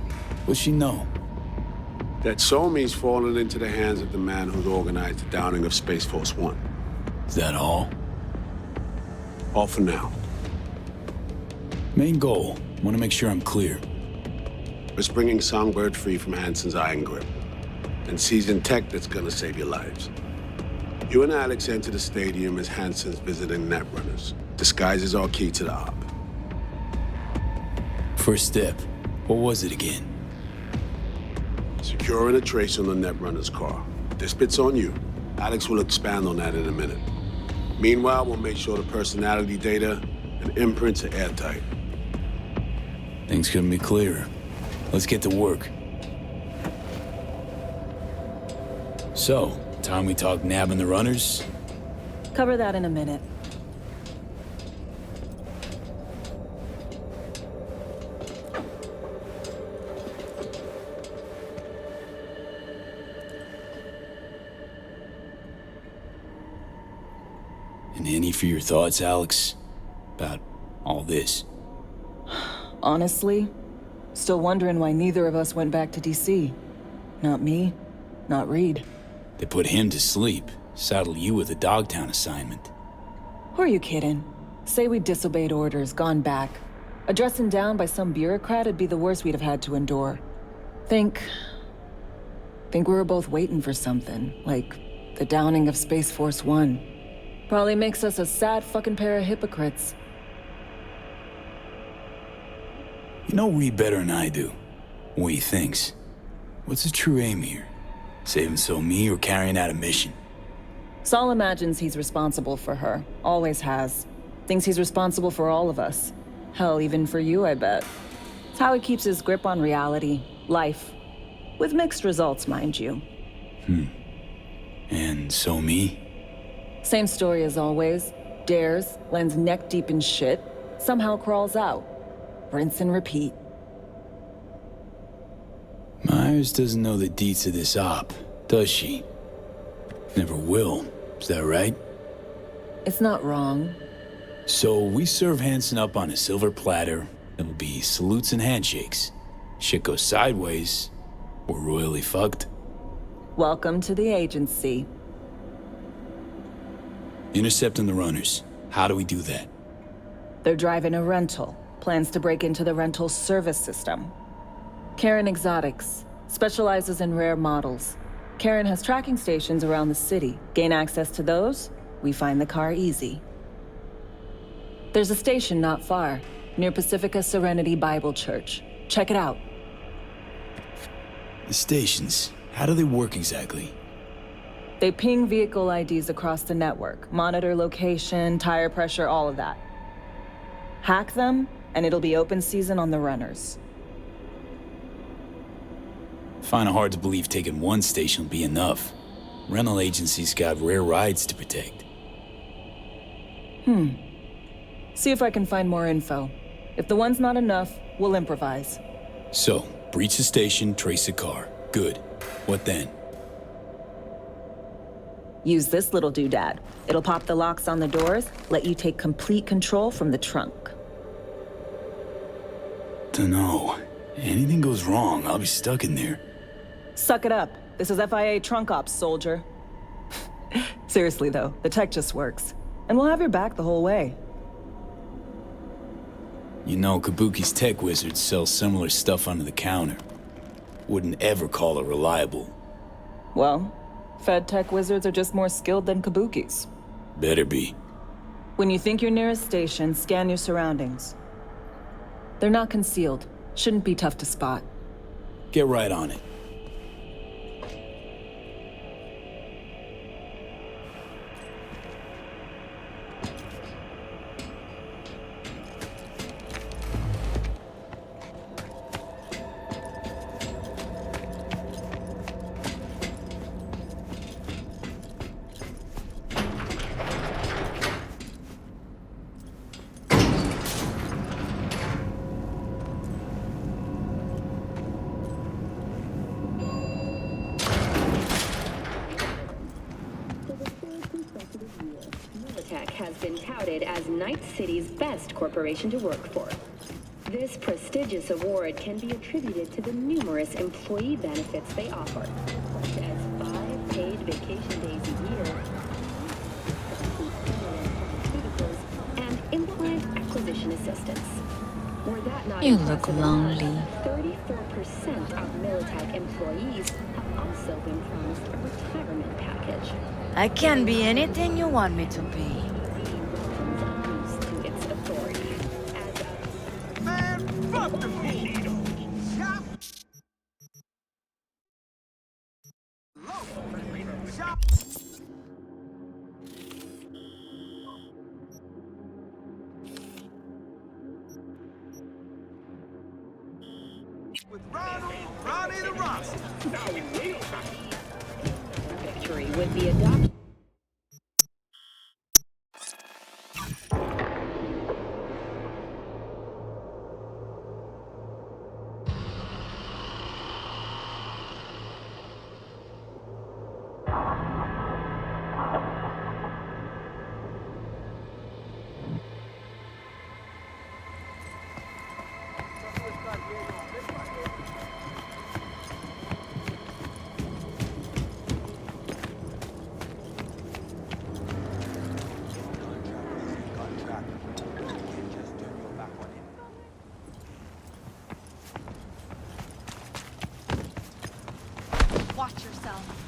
S2: What's she know?
S20: That Somi's fallen into the hands of the man who's organized the downing of Space Force One.
S2: Is that all?
S20: All for now.
S2: Main goal. Want to make sure I'm clear.
S20: We're springing Songbird free from Hansen's iron grip. And seizing tech that's gonna save your lives. You and Alex enter the stadium as Hansen's visiting Netrunners. Disguise is our key to the op.
S2: First step. What was it again?
S20: Securing a trace on the Netrunner's car. This bit's on you. Alex will expand on that in a minute. Meanwhile, we'll make sure the personality data and imprints are airtight.
S2: Things couldn't be clearer. Let's get to work. So, time we talk nabbing the runners?
S19: Cover that in a minute.
S2: And any for your thoughts, Alex? About all this?
S19: Honestly, still wondering why neither of us went back to DC. Not me, not Reed.
S2: They put him to sleep, saddle you with a Dogtown assignment.
S19: Who are you kidding? Say we disobeyed orders, gone back. Addressing down by some bureaucrat would be the worst we'd have had to endure. Think we were both waiting for something, like the downing of Space Force One. Probably makes us a sad fucking pair of hypocrites.
S2: You know Reed better than I do. What he thinks. What's his true aim here? Saving me or carrying out a mission?
S19: Saul imagines he's responsible for her. Always has. Thinks he's responsible for all of us. Hell, even for you, I bet. It's how he keeps his grip on reality. Life. With mixed results, mind you.
S2: And me?
S19: Same story as always. Dares, lands neck deep in shit, somehow crawls out. Rinse and repeat.
S2: Myers doesn't know the deets of this op, does she? Never will, is that right?
S19: It's not wrong.
S2: So we serve Hansen up on a silver platter. It'll be salutes and handshakes. Shit goes sideways, we're royally fucked.
S19: Welcome to the agency.
S2: Intercepting the runners. How do we do that?
S19: They're driving a rental. Plans to break into the rental service system. Karen Exotics. Specializes in rare models. Karen has tracking stations around the city. Gain access to those, we find the car easy. There's a station not far, near Pacifica Serenity Bible Church. Check it out.
S2: The stations, how do they work exactly?
S19: They ping vehicle IDs across the network, monitor location, tire pressure, all of that. Hack them, and it'll be open season on the runners.
S2: Find it hard to believe taking one station will be enough. Rental agencies got rare rides to protect.
S19: See if I can find more info. If the one's not enough, we'll improvise.
S2: So, breach the station, trace the car. Good. What then?
S19: Use this little doodad. It'll pop the locks on the doors, let you take complete control from the trunk.
S2: Dunno. Anything goes wrong, I'll be stuck in there.
S19: Suck it up. This is FIA trunk ops, soldier. Seriously though, the tech just works. And we'll have your back the whole way.
S2: You know, Kabuki's tech wizards sell similar stuff under the counter. Wouldn't ever call it reliable.
S19: Well, Fed tech wizards are just more skilled than Kabuki's.
S2: Better be.
S19: When you think you're near a station, scan your surroundings. They're not concealed. Shouldn't be tough to spot.
S2: Get right on it.
S1: Has been touted as Night City's best corporation to work for. This prestigious award can be attributed to the numerous employee benefits they offer, such as 5 paid vacation days a year, and implant acquisition assistance. Were that not
S21: You look lonely.
S1: 34% of Militech employees have also been promised a retirement package.
S10: I can be anything you want me to be.
S15: With Ronnie the Ross.
S1: Victory with the adoption.
S10: Watch yourself.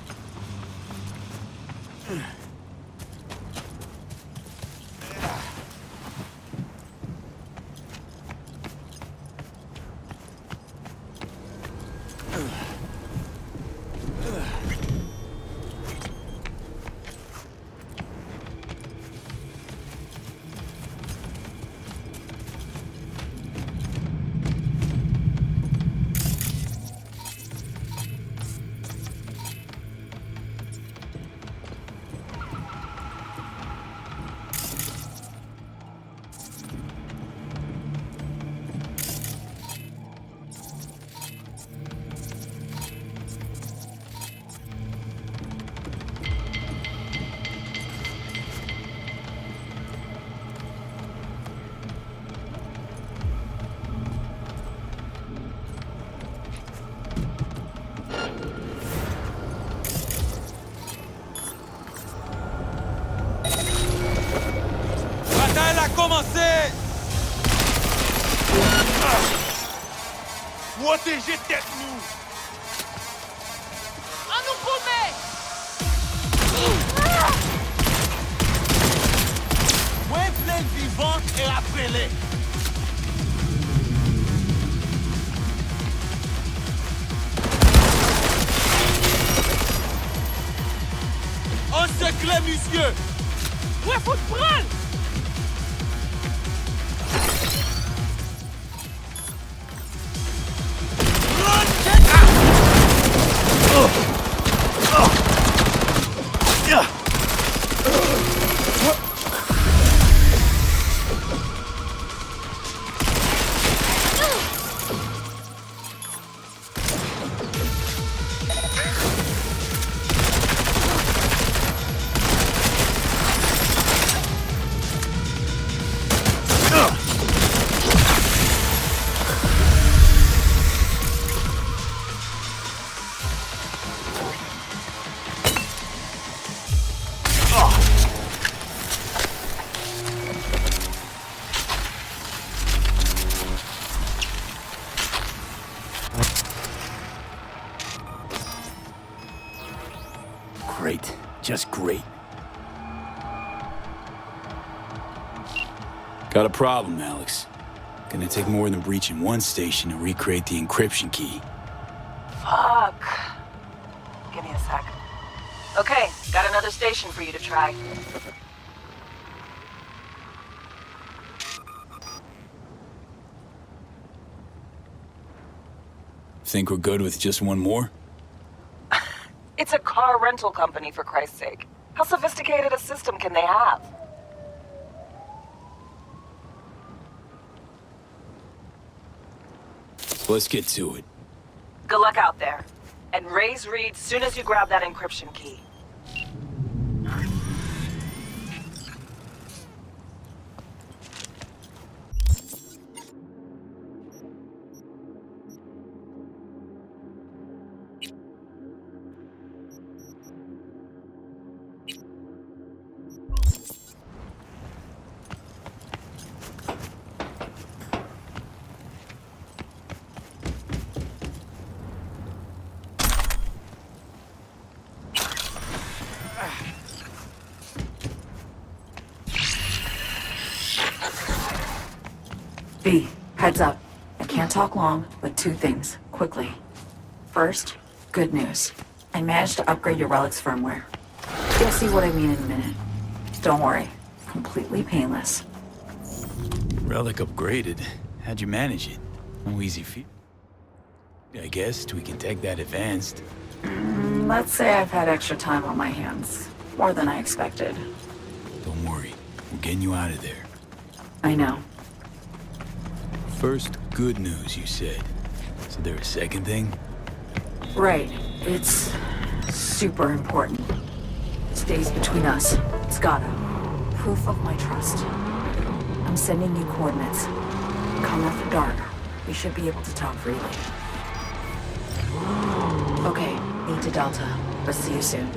S9: Protégez tête-nous!
S10: À nous couper!
S9: Moins plein de vivants et après-les! Un secret, monsieur!
S10: Ouais, faut te prendre!
S2: Great. Just great. Got a problem, Alex. Gonna take more than breaching one station to recreate the encryption key.
S11: Fuck. Give me a sec. Okay, got another station for you to try.
S2: Think we're good with just one more?
S11: It's a car rental company, for Christ's sake. How sophisticated a system can they have?
S2: Let's get to it.
S11: Good luck out there. And raise Reed soon as you grab that encryption key.
S21: B, heads up. I can't talk long, but two things, quickly. First, good news. I managed to upgrade your relic's firmware. You'll see what I mean in a minute. Don't worry, completely painless.
S2: Relic upgraded. How'd you manage it? No easy feat. I guess we can take that advanced.
S21: Let's say I've had extra time on my hands. More than I expected.
S2: Don't worry. We're getting you out of there.
S21: I know.
S2: First, good news, you said. Is there a second thing?
S21: Right. It's super important. Stays between us. It's gotta. Proof of my trust. I'm sending you coordinates. Come after dark. We should be able to talk freely. Okay, need to Delta. But see you soon.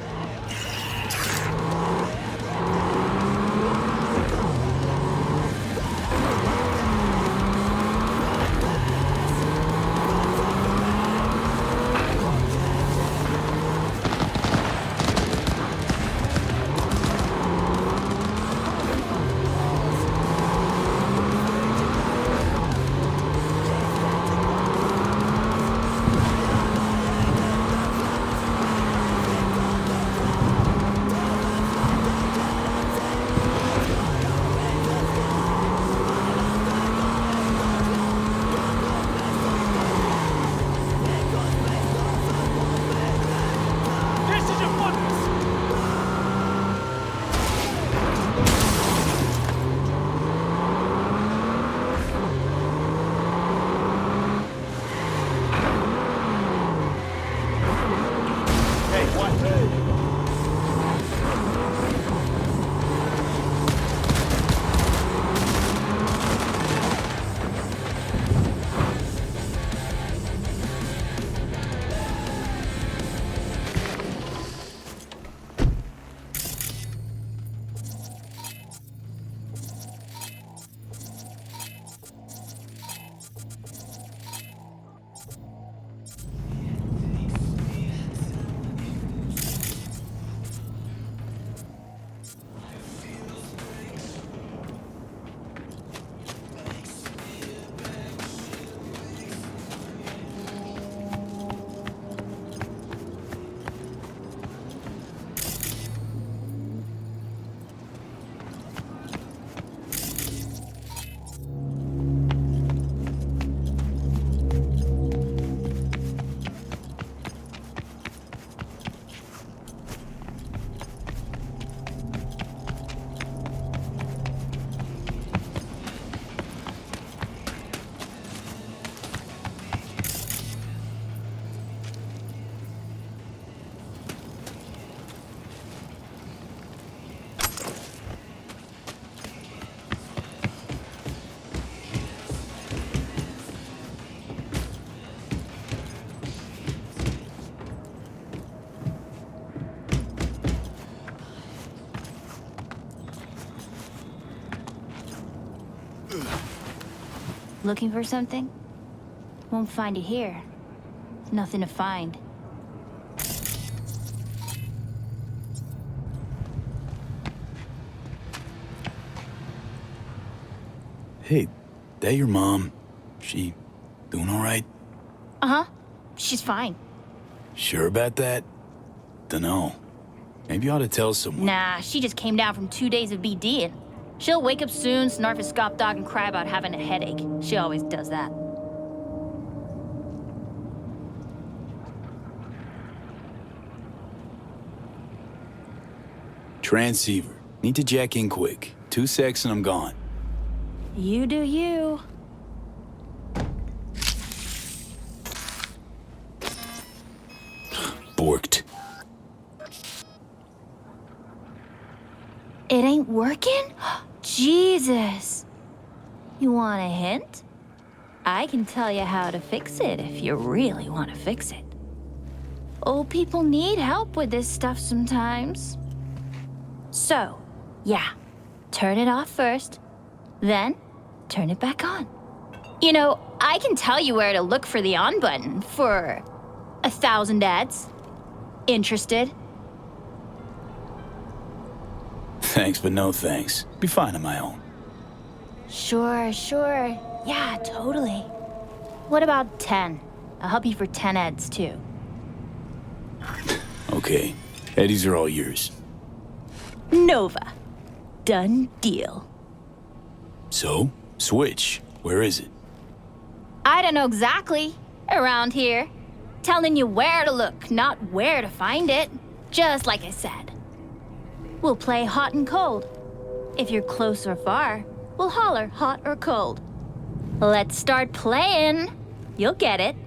S10: Looking for something? Won't find it here. Nothing to find.
S2: Hey, that your mom? She doing all right?
S10: Uh-huh. She's fine.
S2: Sure about that? Dunno. Maybe you ought to tell someone.
S10: Nah, she just came down from 2 days of BDing. She'll wake up soon, snarf a scop dog, and cry about having a headache. She always does that.
S2: Transceiver. Need to jack in quick. 2 secs and I'm gone.
S10: You do you.
S2: Borked.
S10: It ain't working? Jesus. You want a hint? I can tell you how to fix it if you really want to fix it. Old people need help with this stuff sometimes. So, yeah, turn it off first, then turn it back on. You know, I can tell you where to look for the on button for 1,000 ads. Interested?
S2: Thanks, but no thanks. Be fine on my own.
S10: Sure. Yeah, totally. What about 10? I'll help you for 10 ads, too.
S2: Okay. Eddies are all yours.
S10: Nova. Done deal.
S2: So? Switch. Where is it?
S10: I don't know exactly. Around here. Telling you where to look, not where to find it. Just like I said. We'll play hot and cold. If you're close or far, we'll holler hot or cold. Let's start playing. You'll get it.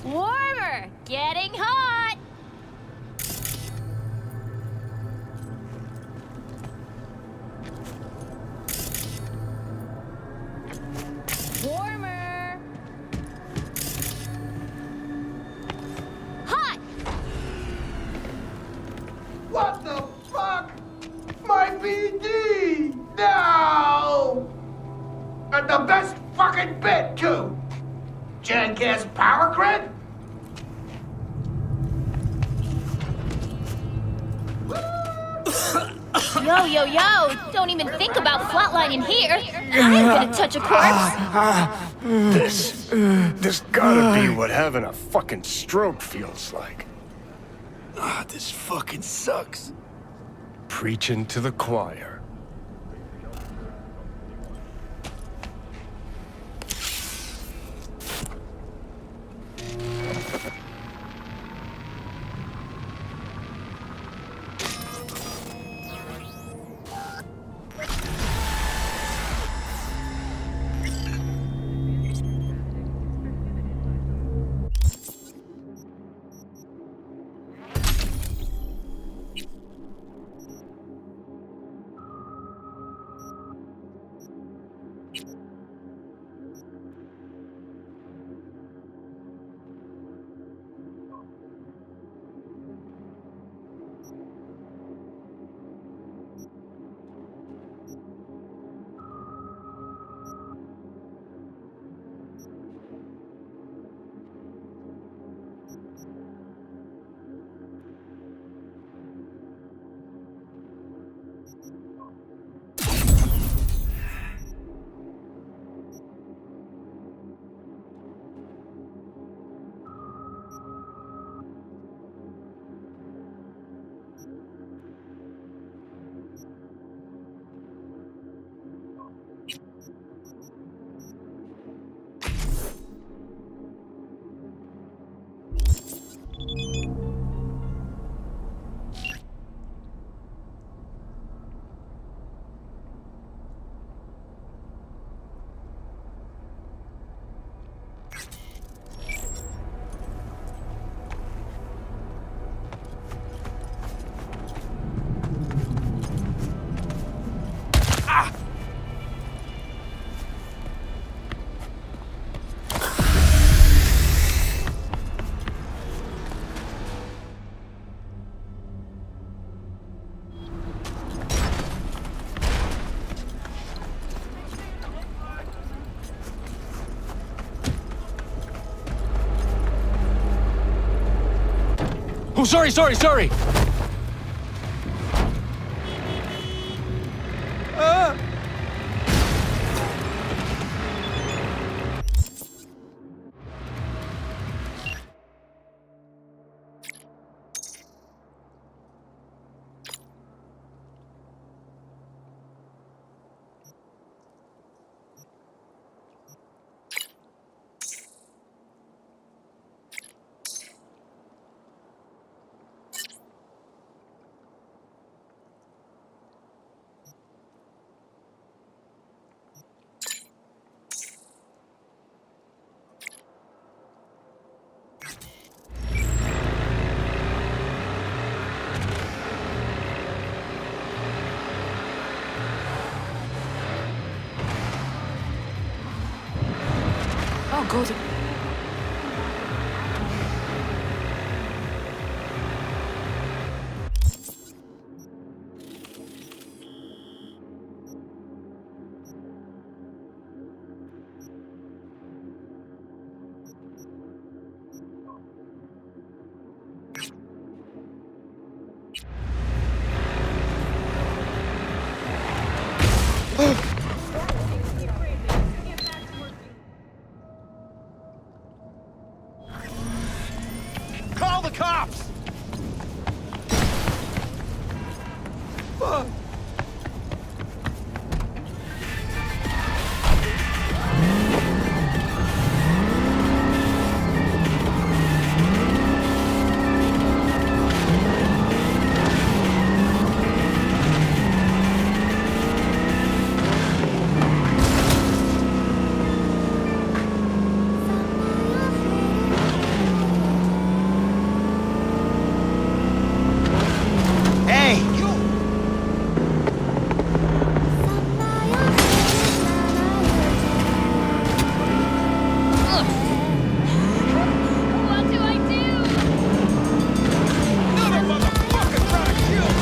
S10: Warmer! Getting hot! Warmer! Hot!
S9: What the fuck? My BD! No! And the best fucking bit, too! Jackass power grid?
S10: Yo! Don't even think about flatlining here. I'm gonna touch a corpse.
S5: This gotta be what having a fucking stroke feels like.
S8: This fucking sucks.
S5: Preaching to the choir.
S8: Oh, sorry!
S21: Oh, go to...
S9: Call the cops!
S8: Fuck!
S9: Hey, you!
S10: What do I do?
S9: Another motherfucker trying to kill me!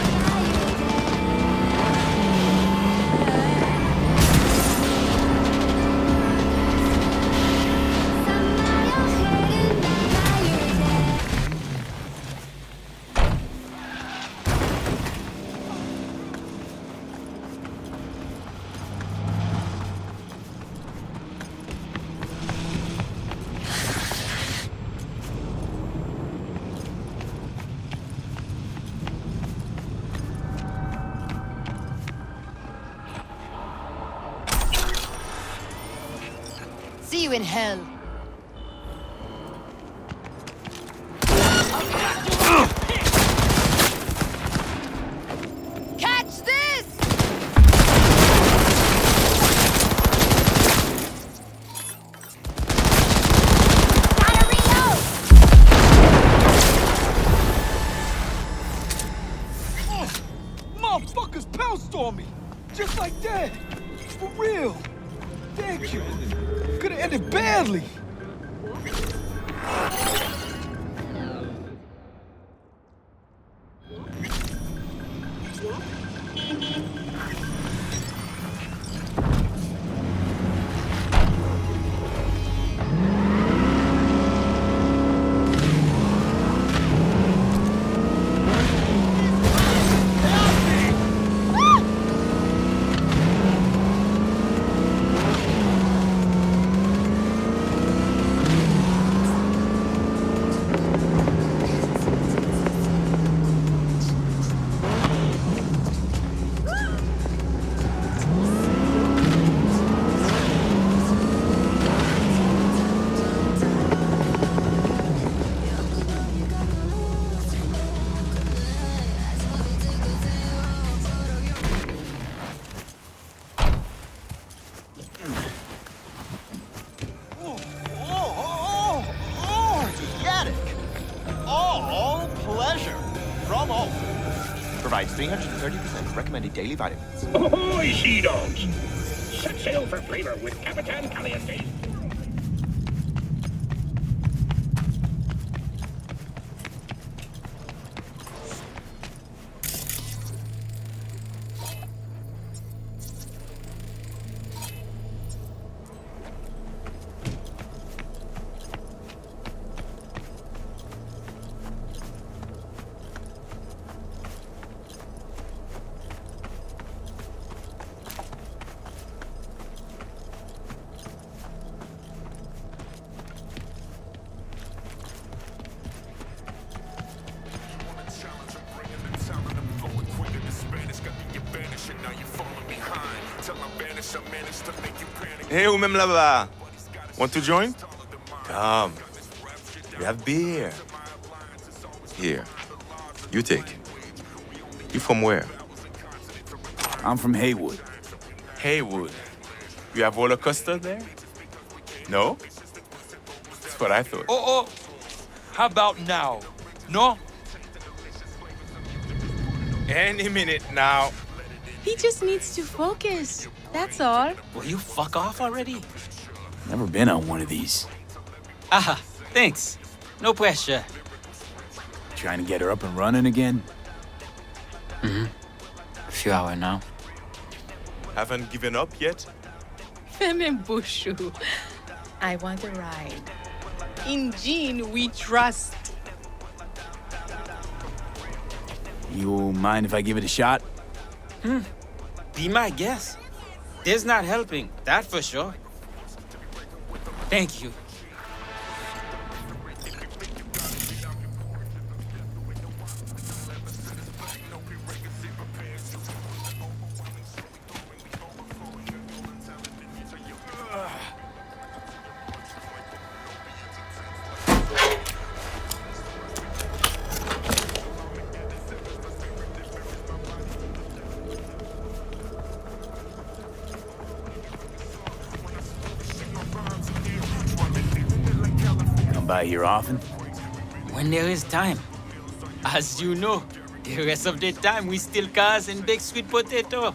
S4: See you in hell. Catch this! Gotta reload!
S8: Motherfuckers pounced on me! Just like that! For real! Thank you! Could've ended badly!
S9: Provides 330% recommended daily vitamins.
S22: Ahoy, sea dogs! Set sail for flavor with Capitan Caliente.
S13: Hey, ou même là-bas. Want to join? Come. We have beer. Here. You take. You from where?
S2: I'm from Haywood.
S13: Haywood. You have roller coaster there? No? That's what I thought.
S8: Oh, how about now? No?
S13: Any minute now.
S6: He just needs to focus. That's all.
S8: Will you fuck off already?
S2: Never been on one of these.
S8: Ah, thanks. No pressure.
S2: Trying to get her up and running again?
S8: Mm-hmm. A few hours now.
S13: Haven't given up yet?
S6: Bushu. I want a ride. In Jean, we trust.
S2: You mind if I give it a shot?
S8: Be my guest. There's not helping, that for sure. Thank you.
S2: By here often?
S8: When there is time. As you know, the rest of the time we steal cars and bake sweet potato.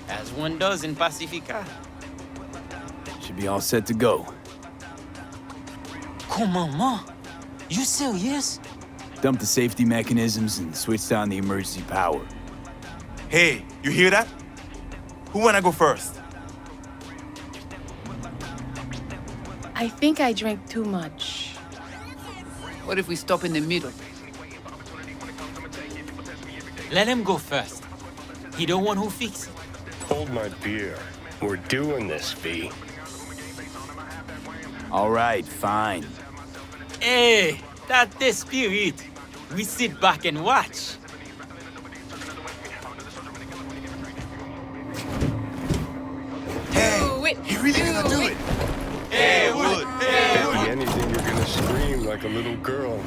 S8: As one does in Pacifica.
S2: Should be all set to go.
S8: Come on, Ma. You serious?
S2: Dump the safety mechanisms and switch on the emergency power.
S13: Hey, you hear that? Who wanna go first?
S6: I think I drank too much.
S12: What if we stop in the middle?
S8: Let him go first. He the one who fixed it.
S5: Hold my beer. We're doing this, V.
S2: All right, fine.
S8: Hey, that's the spirit. We sit back and watch.
S13: Hey, you really gonna do it? Hey, Wood!
S5: Hey, Wood! Anything you're gonna scream like a little girl.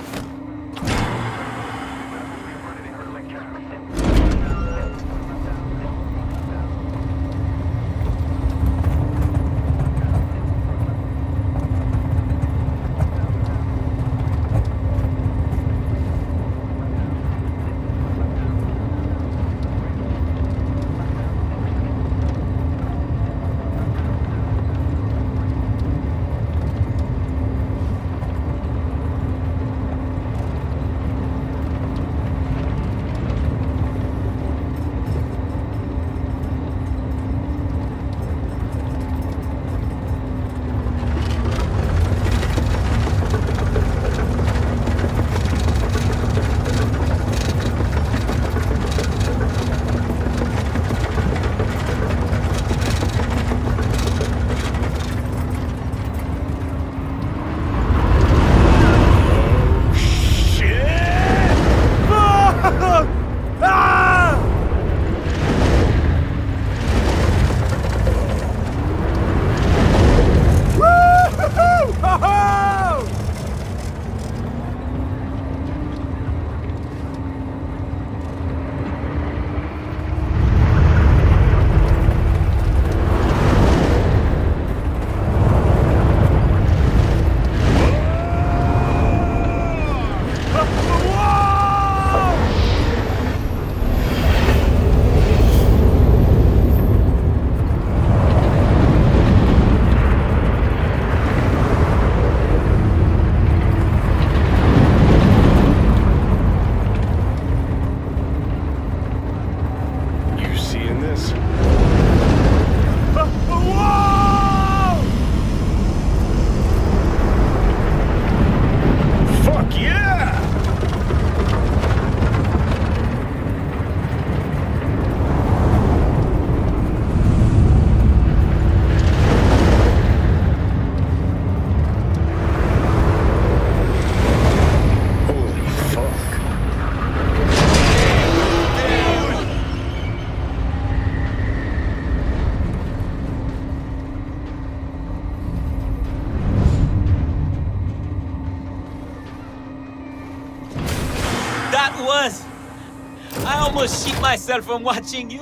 S8: almost shit myself from watching you.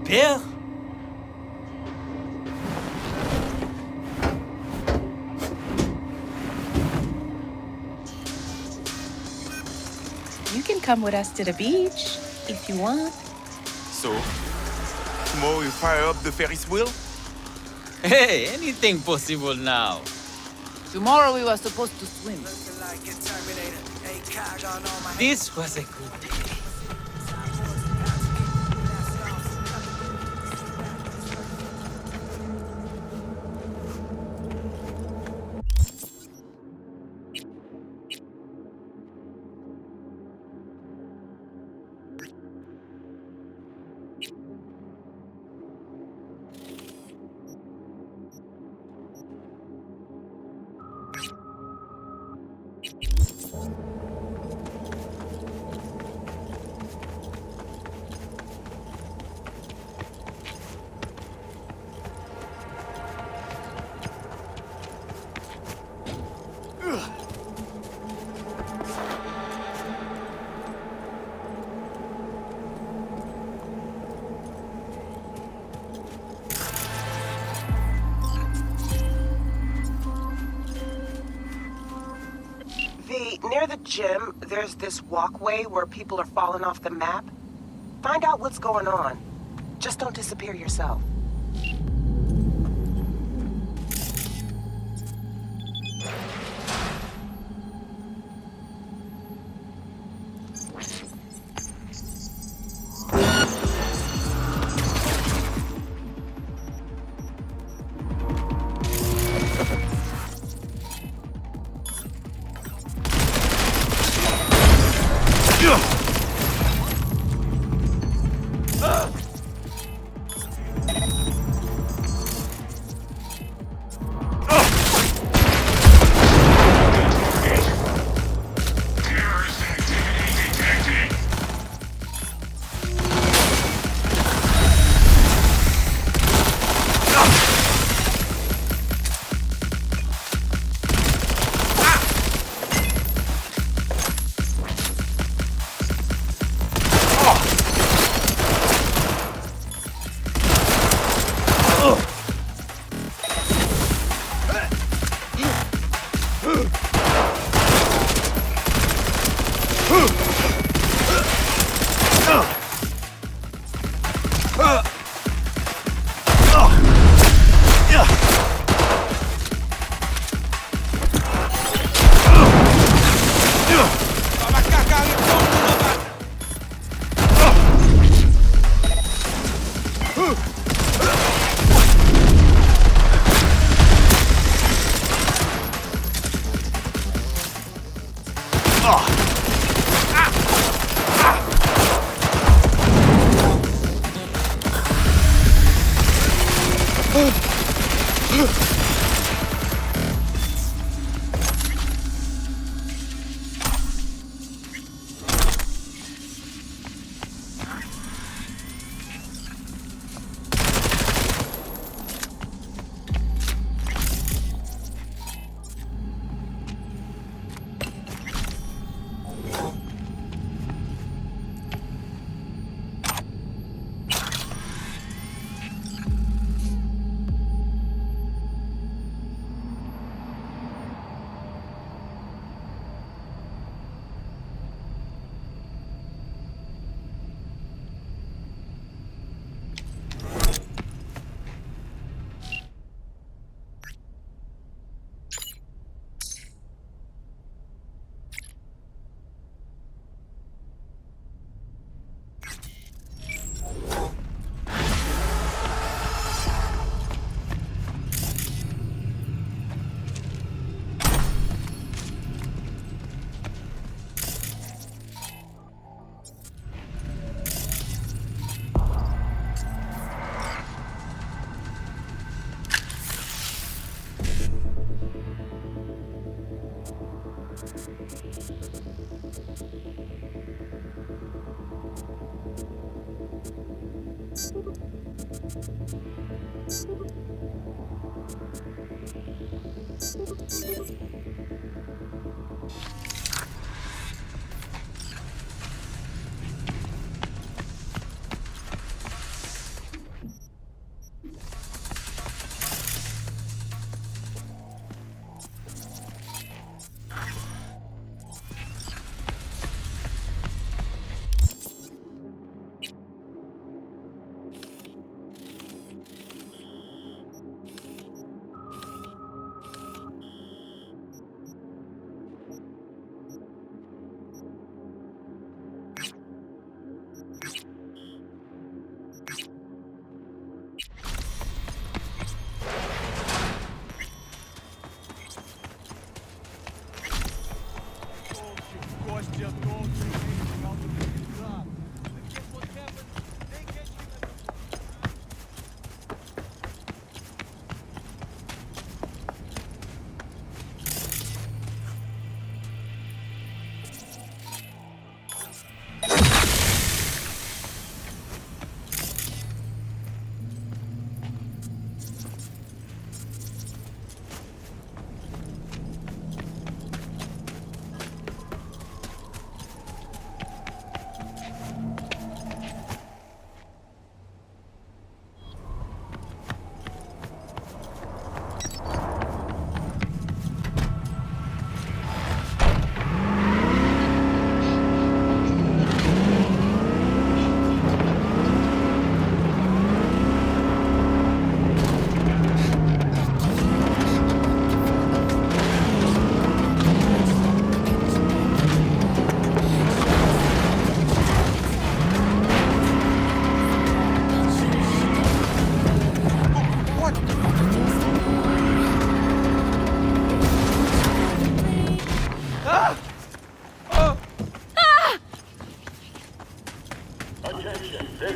S8: Bill?
S6: You can come with us to the beach if you want.
S9: So, tomorrow we fire up the Ferris wheel?
S8: Hey, anything possible now.
S12: Tomorrow we were supposed to swim.
S8: This was a good day.
S11: Near the gym, there's this walkway where people are falling off the map. Find out what's going on. Just don't disappear yourself.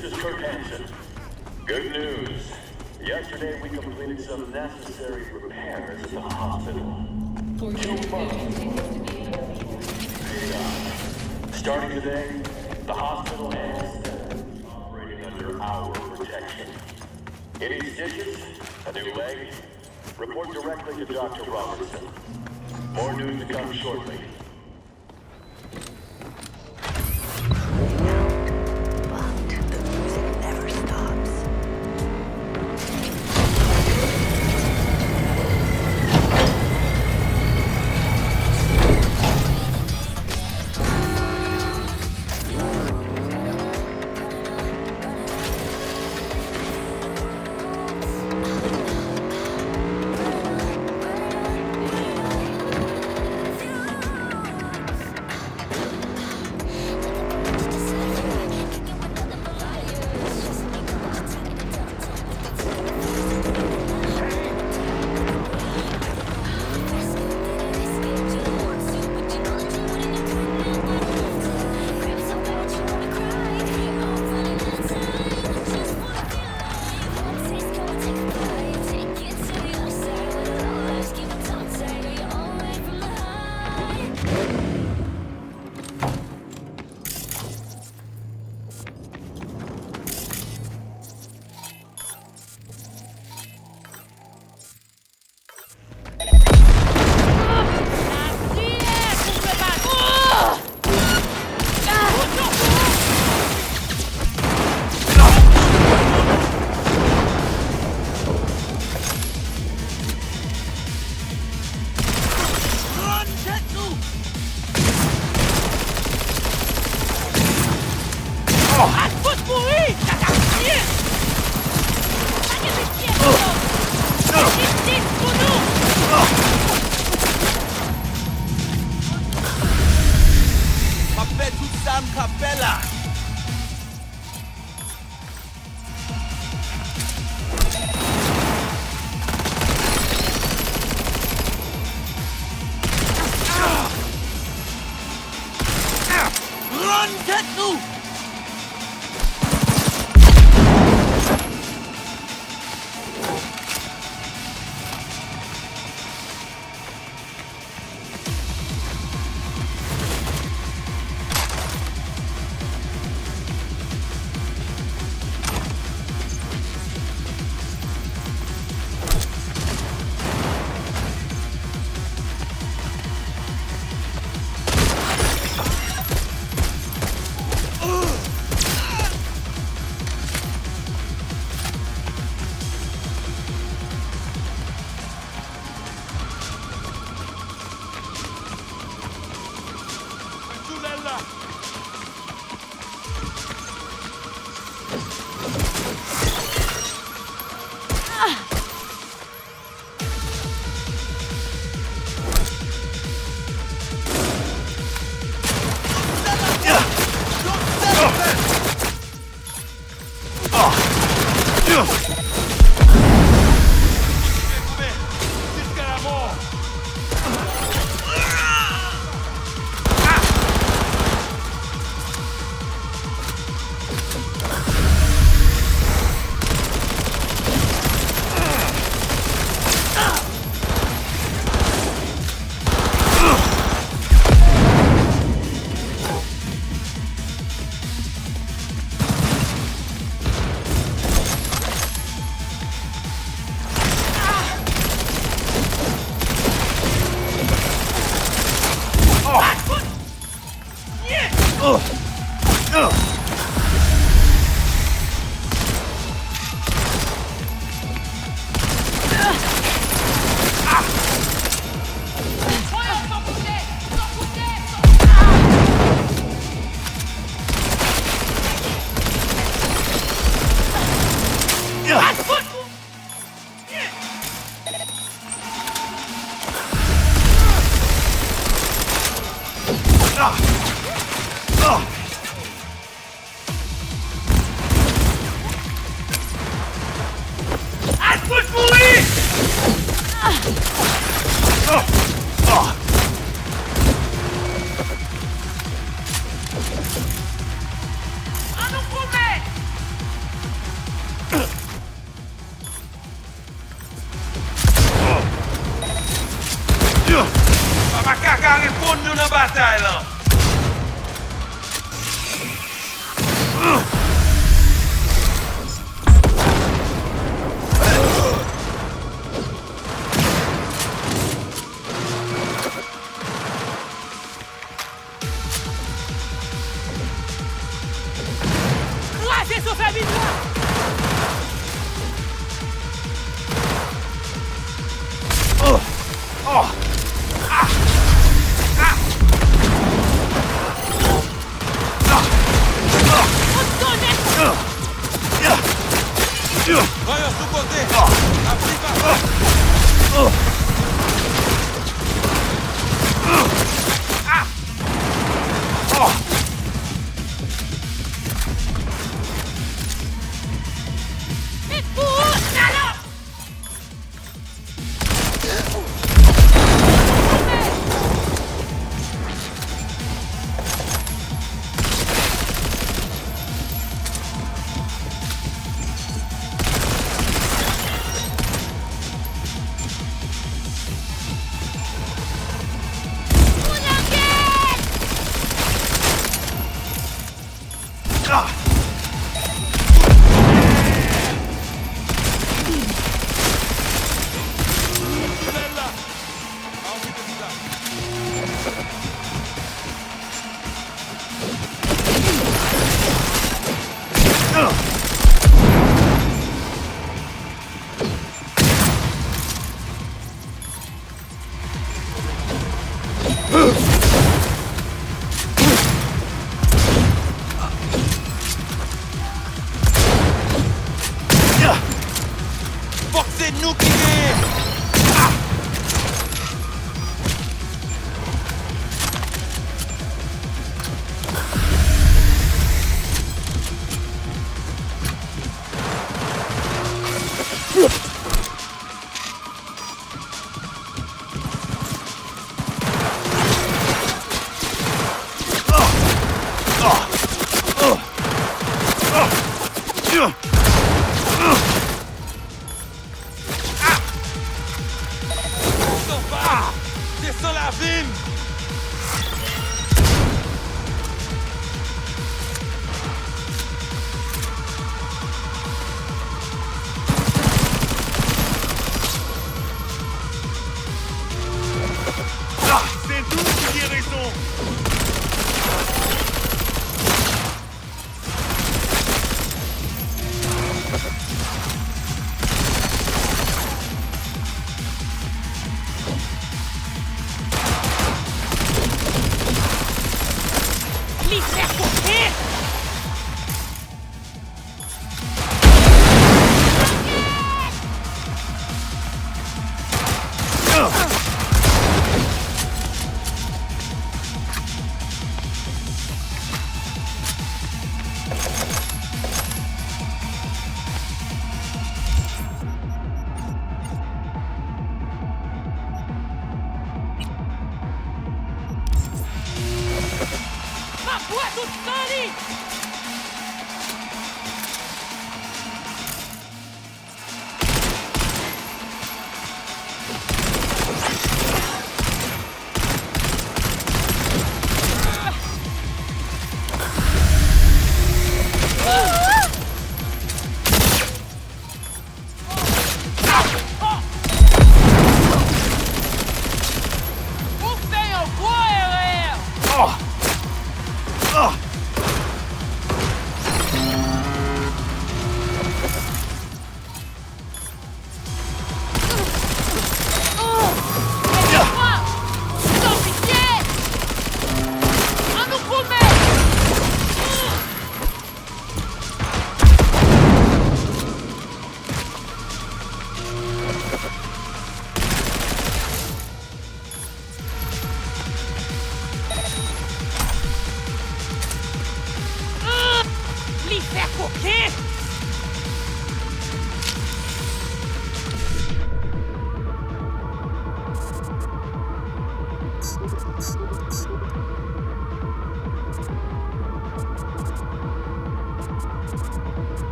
S7: this is Kirk Hansen. Good news. Yesterday we completed some necessary repairs at the hospital. Starting today, the hospital is operating under our protection. Any stitches? A new leg? Report directly to Dr. Robertson. More news to come shortly.
S9: bataille là.
S4: Crachez sur famille là.
S9: Voyons sous côté. C'est nous qui descends la ville. C'est nous qui avons raison.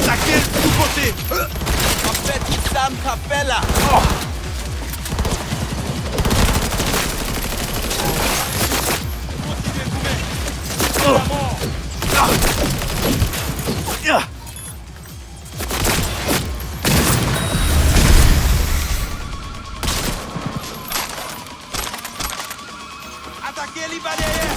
S9: Attaquez de tous côtés. En fait, Sam Capella. Attaquez les barrières.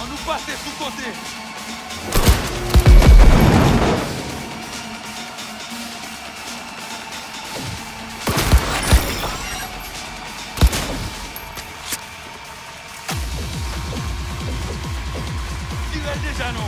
S9: On nous passe des sous-côtés. Tirez déjà non.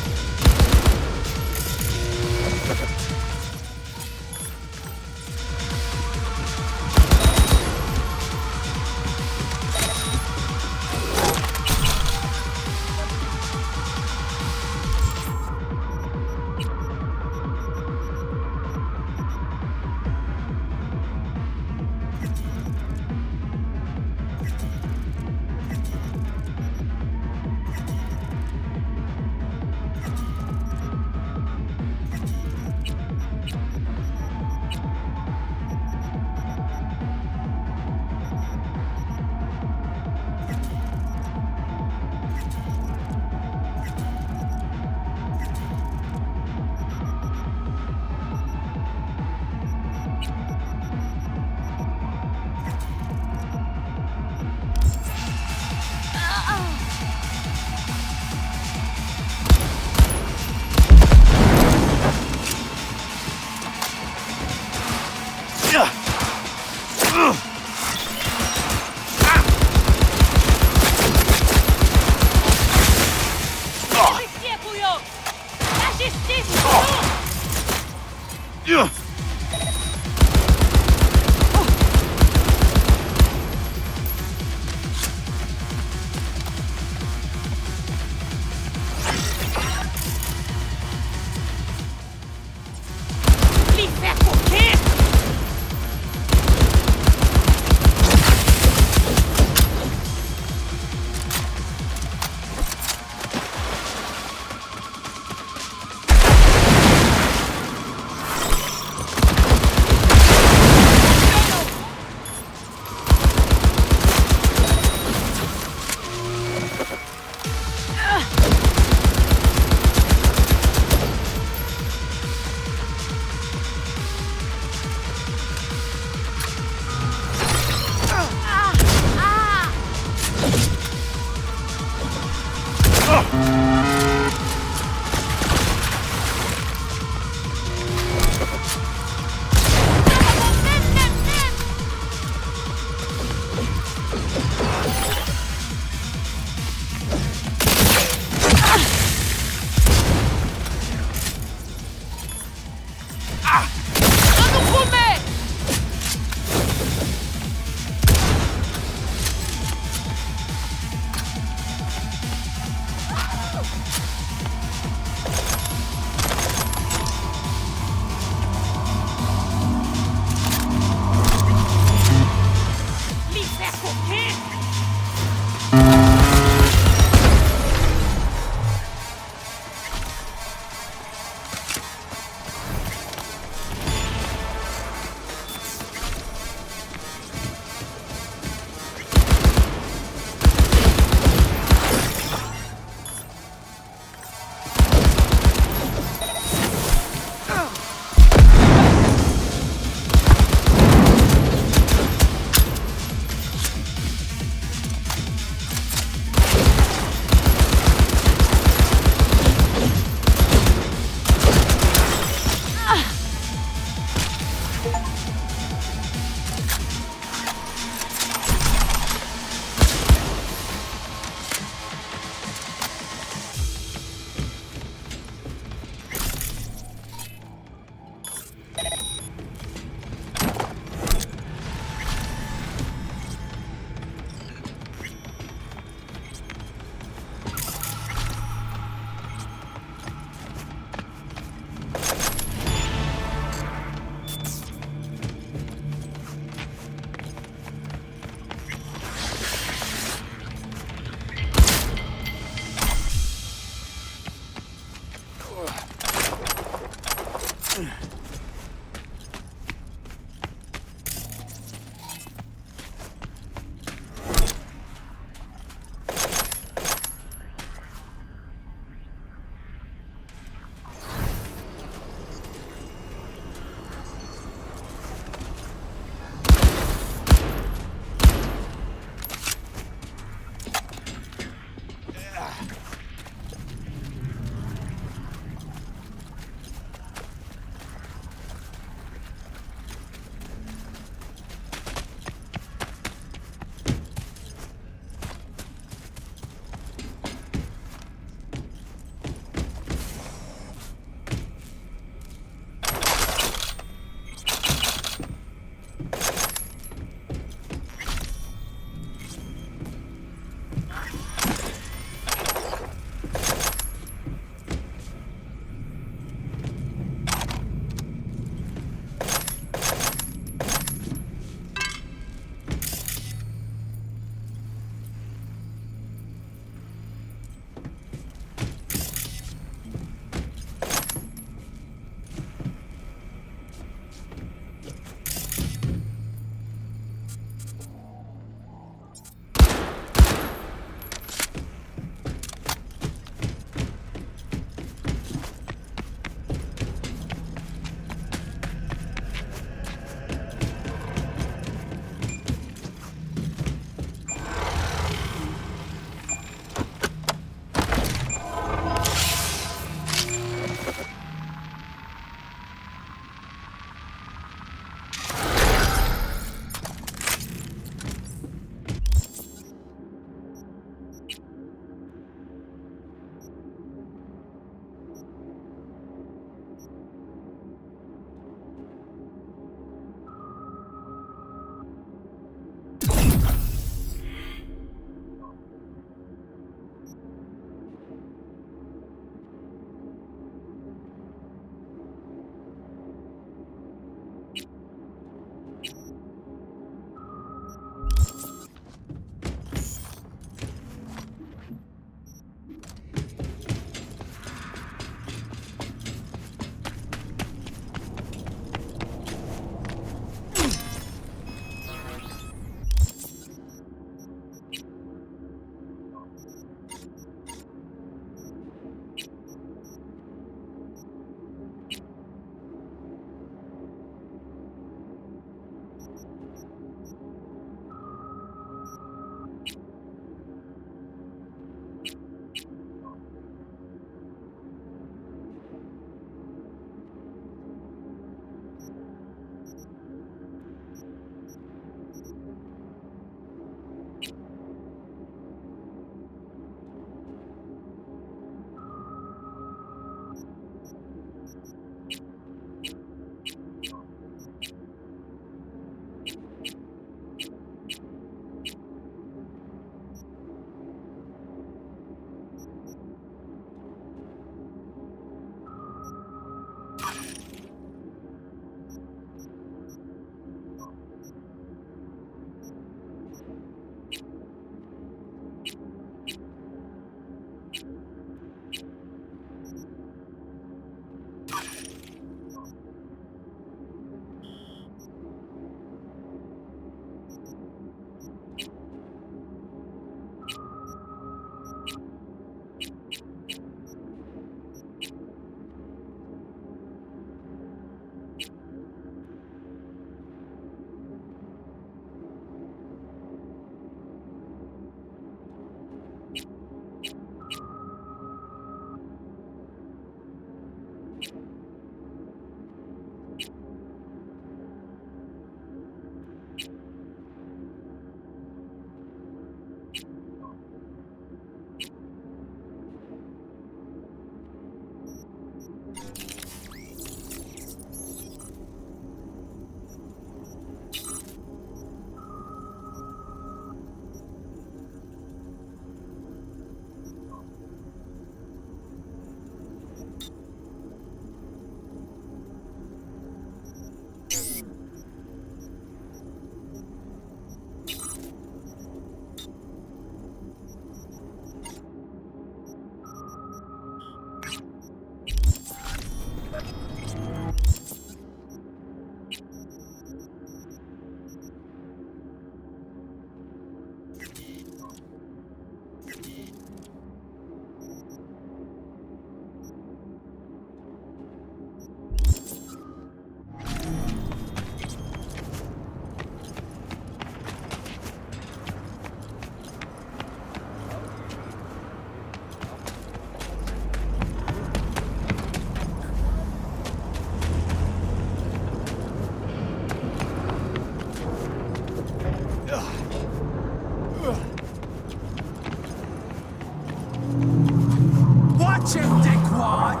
S9: Watch him, dickwad!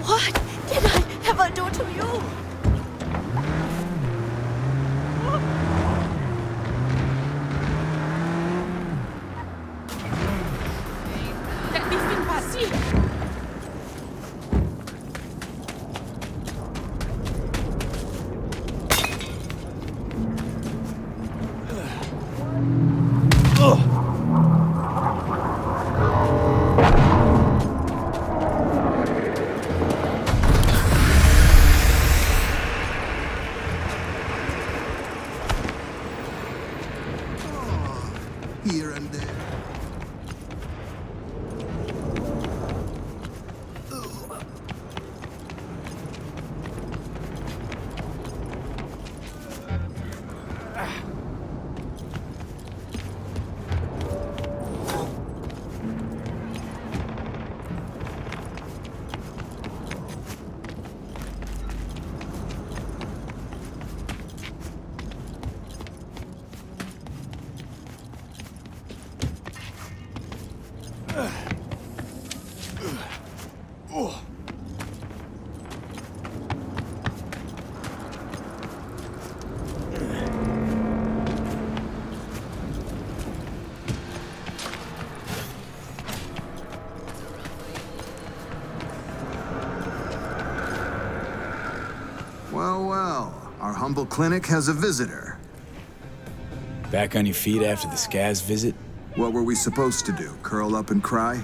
S10: What did I ever do to you?
S6: That this thing passé.
S14: Here and there.
S16: Well, well, our humble clinic has a visitor.
S2: Back on your feet after the Scaz visit?
S16: What were we supposed to do, curl up and cry?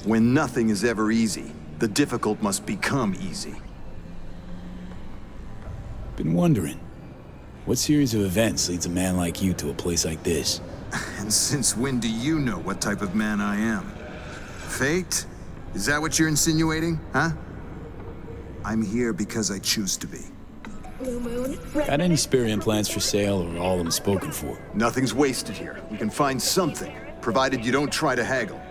S16: When nothing is ever easy, the difficult must become easy.
S2: Been wondering, what series of events leads a man like you to a place like this?
S16: And since when do you know what type of man I am? Fate? Is that what you're insinuating, huh? I'm here because I choose to be.
S1: Blue Moon.
S2: Got any spare implants for sale, or all of them spoken for?
S16: Nothing's wasted here. We can find something, provided you don't try to haggle.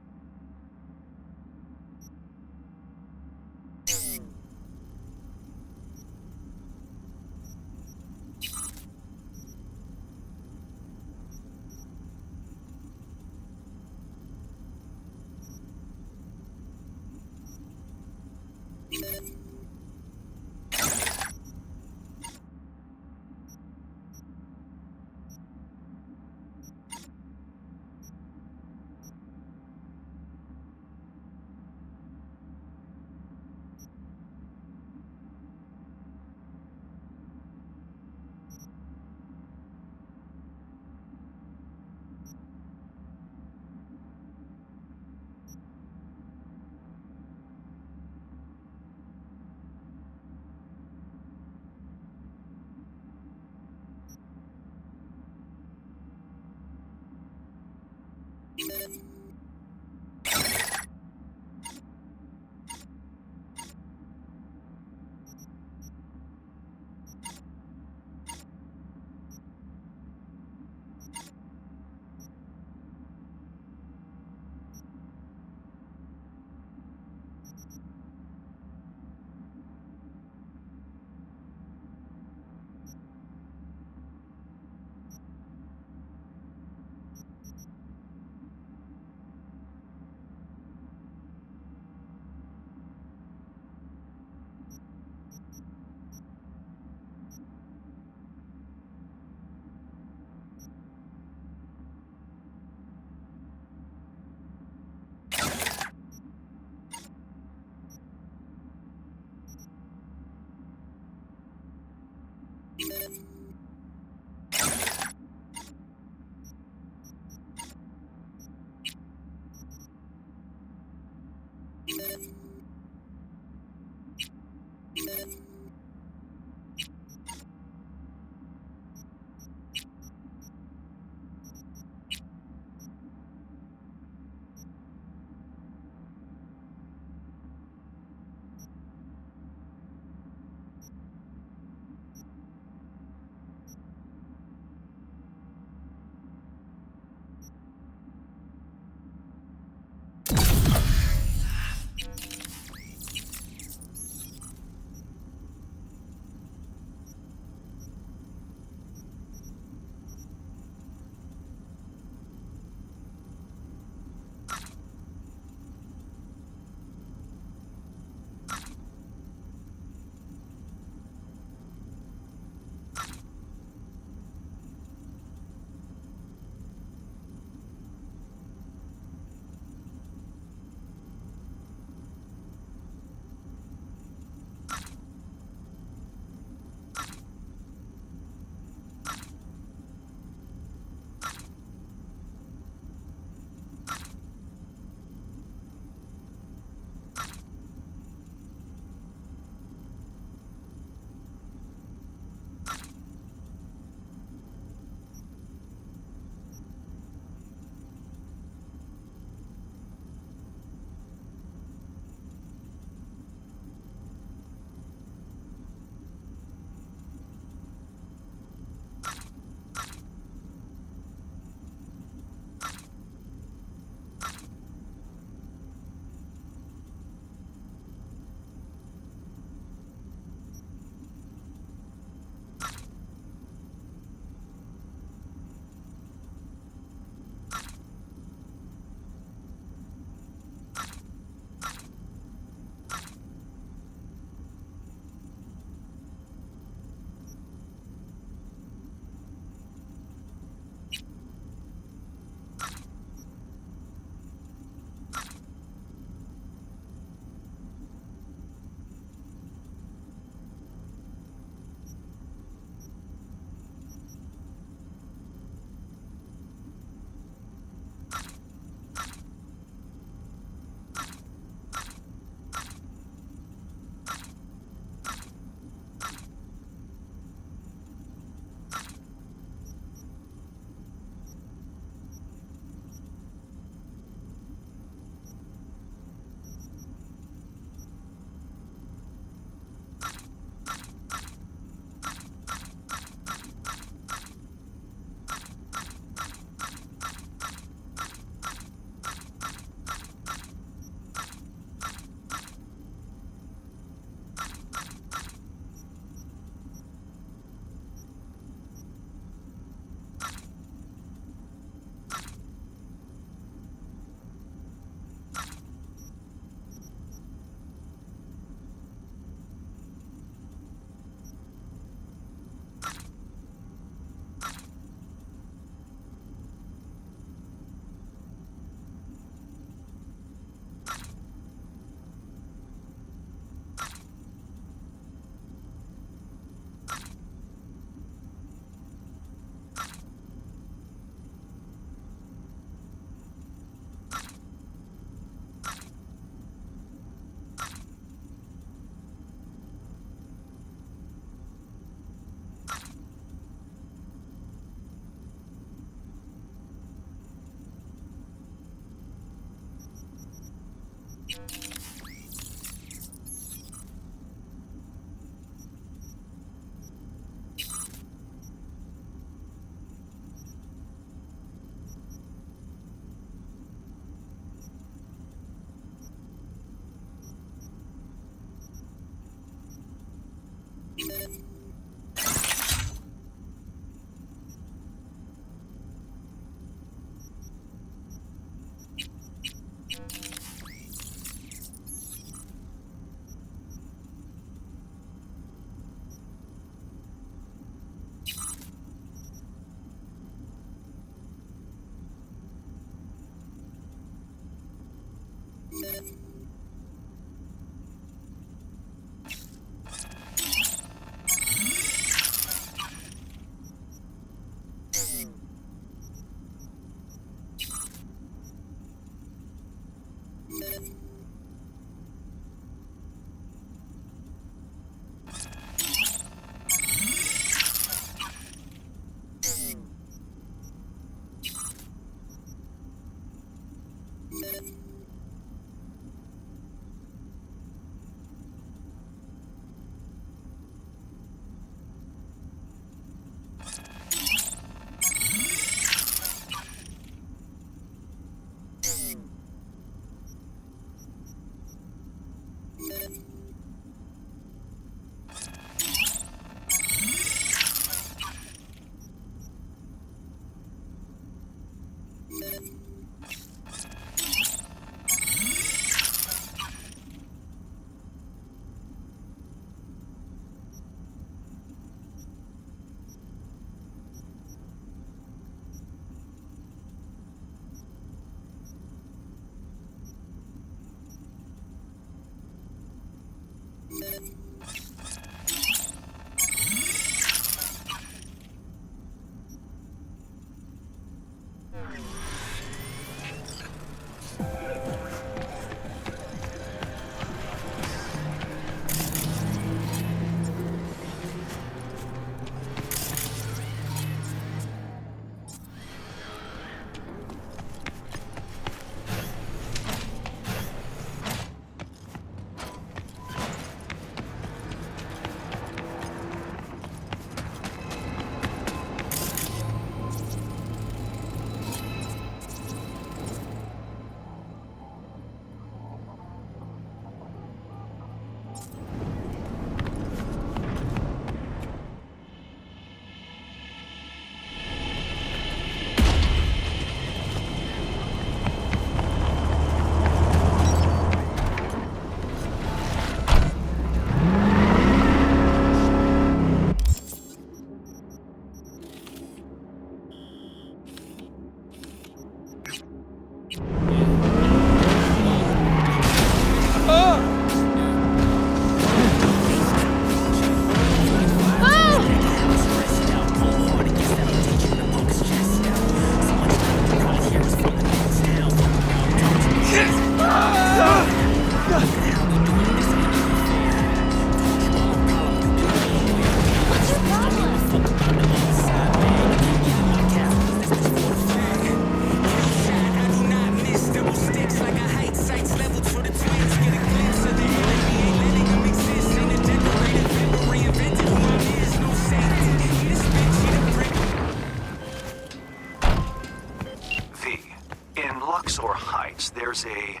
S3: There's a,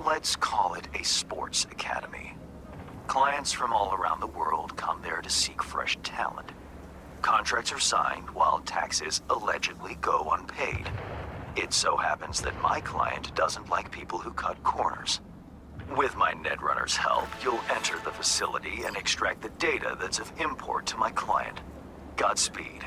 S3: let's call it a sports academy. Clients from all around the world come there to seek fresh talent. Contracts are signed while taxes allegedly go unpaid. It so happens that my client doesn't like people who cut corners. With my Netrunner's help, you'll enter the facility and extract the data that's of import to my client. Godspeed.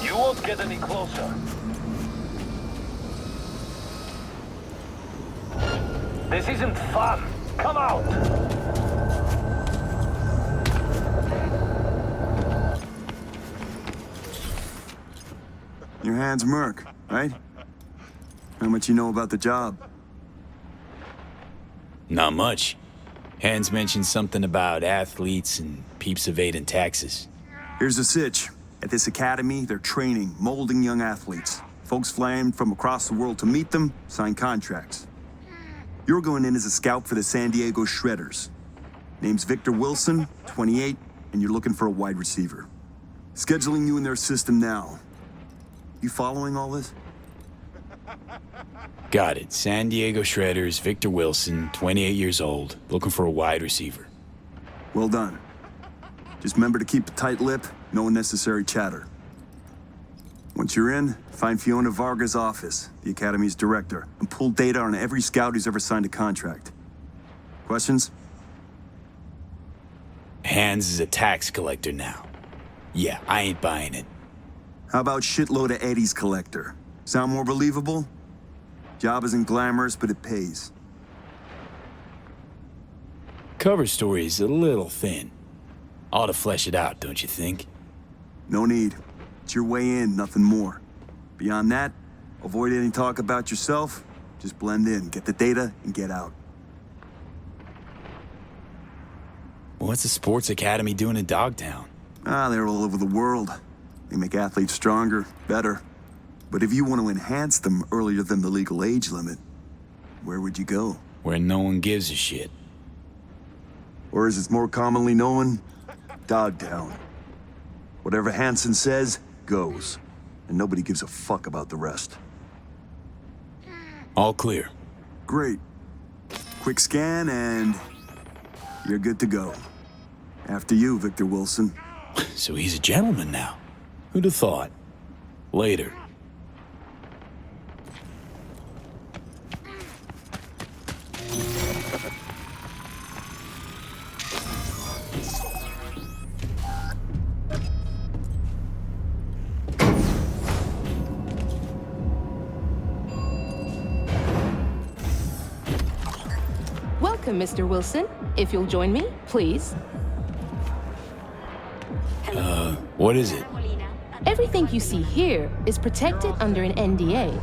S22: You won't get any closer. This isn't fun. Come out!
S14: Your hand's Merc, right? How much you know about the job?
S2: Not much. Hans mentioned something about athletes and peeps evading taxes.
S14: Here's the sitch. At this academy, they're training, molding young athletes. Folks flying from across the world to meet them, sign contracts. You're going in as a scout for the San Diego Shredders. Name's Victor Wilson, 28, and you're looking for a wide receiver. Scheduling you in their system now. You following all this?
S2: Got it. San Diego Shredders, Victor Wilson, 28 years old, looking for a wide receiver.
S14: Well done. Just remember to keep a tight lip, no unnecessary chatter. Once you're in, find Fiona Varga's office, the Academy's director, and pull data on every scout who's ever signed a contract. Questions?
S2: Hans is a tax collector now. Yeah, I ain't buying it.
S14: How about shitload of Eddie's collector? Sound more believable? Job isn't glamorous, but it pays.
S2: Cover story's a little thin. Ought to flesh it out, don't you think?
S14: No need. It's your way in, nothing more. Beyond that, avoid any talk about yourself. Just blend in, get the data, and get out.
S2: What's the sports academy doing in Dogtown?
S14: They're all over the world. They make athletes stronger, better. But if you want to enhance them earlier than the legal age limit, where would you go?
S2: Where no one gives a shit.
S14: Or as it's more commonly known, Dogtown. Whatever Hansen says, goes. And nobody gives a fuck about the rest.
S2: All clear.
S14: Great. Quick scan and you're good to go. After you, Victor Wilson.
S2: So he's a gentleman now. Who'd have thought? Later.
S17: Welcome, Mr. Wilson. If you'll join me, please.
S2: What is it?
S17: Everything you see here is protected under an NDA.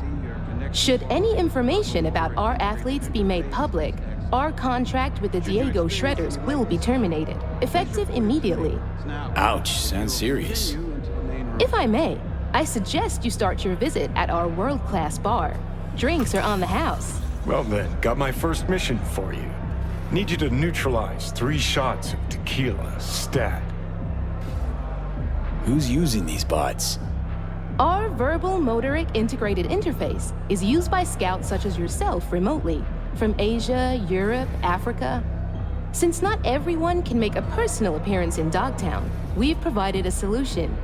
S17: Should any information about our athletes be made public, our contract with the Diego Shredders will be terminated, effective immediately.
S2: Ouch, sounds serious.
S17: If I may, I suggest you start your visit at our world-class bar. Drinks are on the house.
S5: Well then, got my first mission for you. Need you to neutralize 3 shots of tequila, stat.
S2: Who's using these bots?
S17: Our verbal motoric integrated interface is used by scouts such as yourself remotely, from Asia, Europe, Africa. Since not everyone can make a personal appearance in Dogtown, we've provided a solution.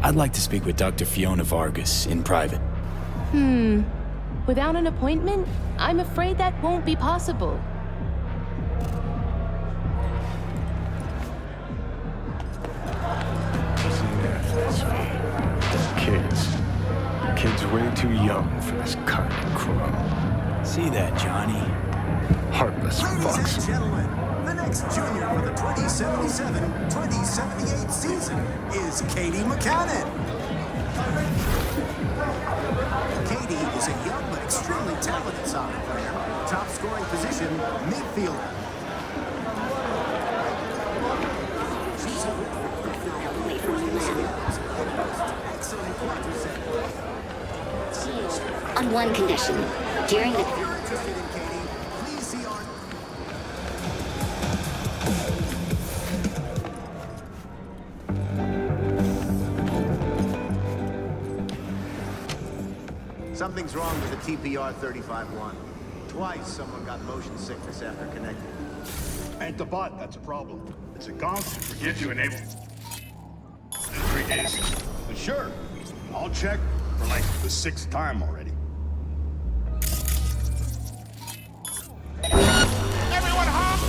S2: I'd like to speak with Dr. Fiona Vargas in private.
S17: Without an appointment, I'm afraid that won't be possible.
S5: Kids way too young for this kind of crime.
S2: See that, Johnny?
S5: Heartless
S23: Ladies
S5: fucks.
S23: and gentlemen, the next junior for the 2077-2078 season is Katie McCannon. Katie is a young but extremely talented soccer player. Top scoring position, midfielder. She's a excellent quadricep.
S18: On one condition. During the...
S23: If you're interested in Katie, please see our...
S24: Something's wrong with the TPR-35-1. Twice someone got motion sickness after connecting.
S25: Ain't the bot, that's a problem. It's a constant. Forget you enable. In 3 days. But sure, I'll check for like the 6th time already.
S4: Everyone home?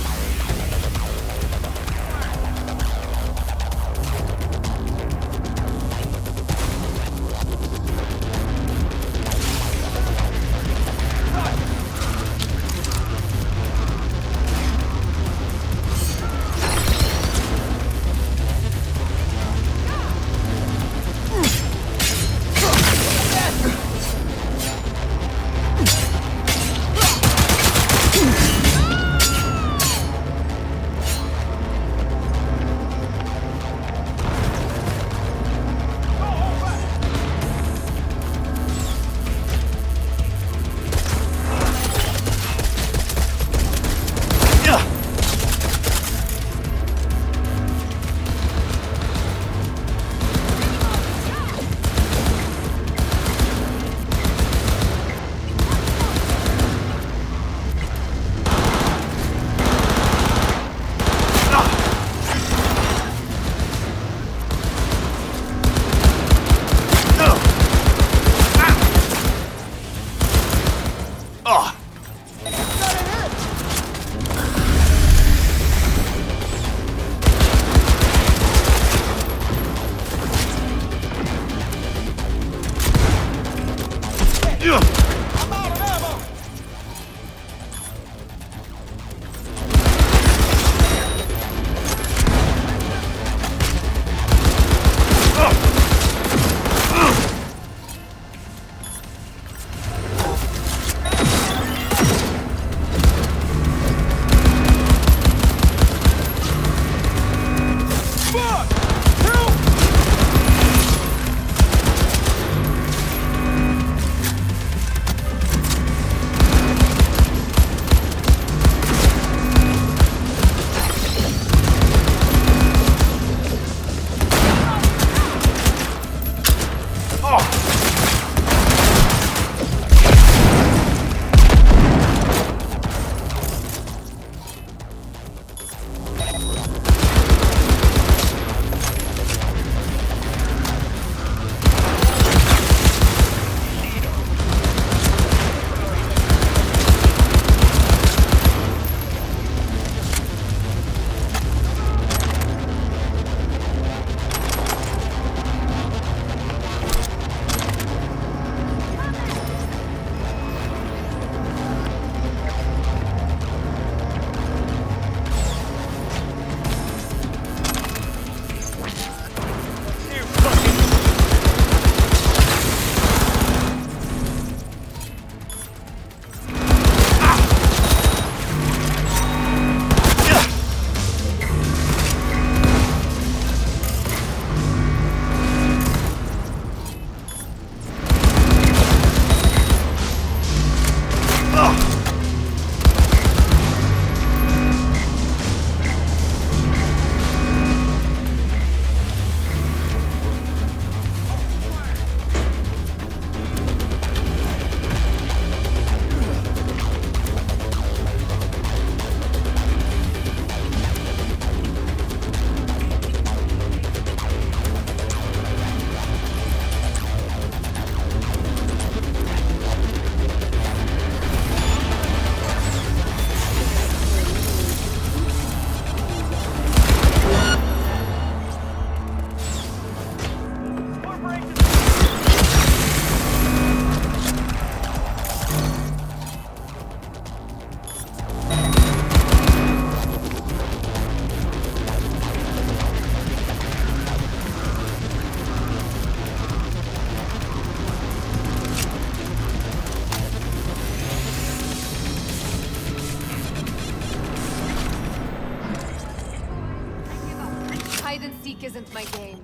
S13: weak isn't my game.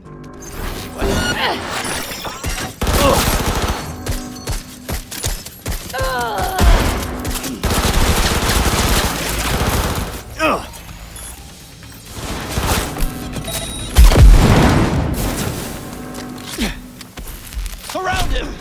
S4: Surround him!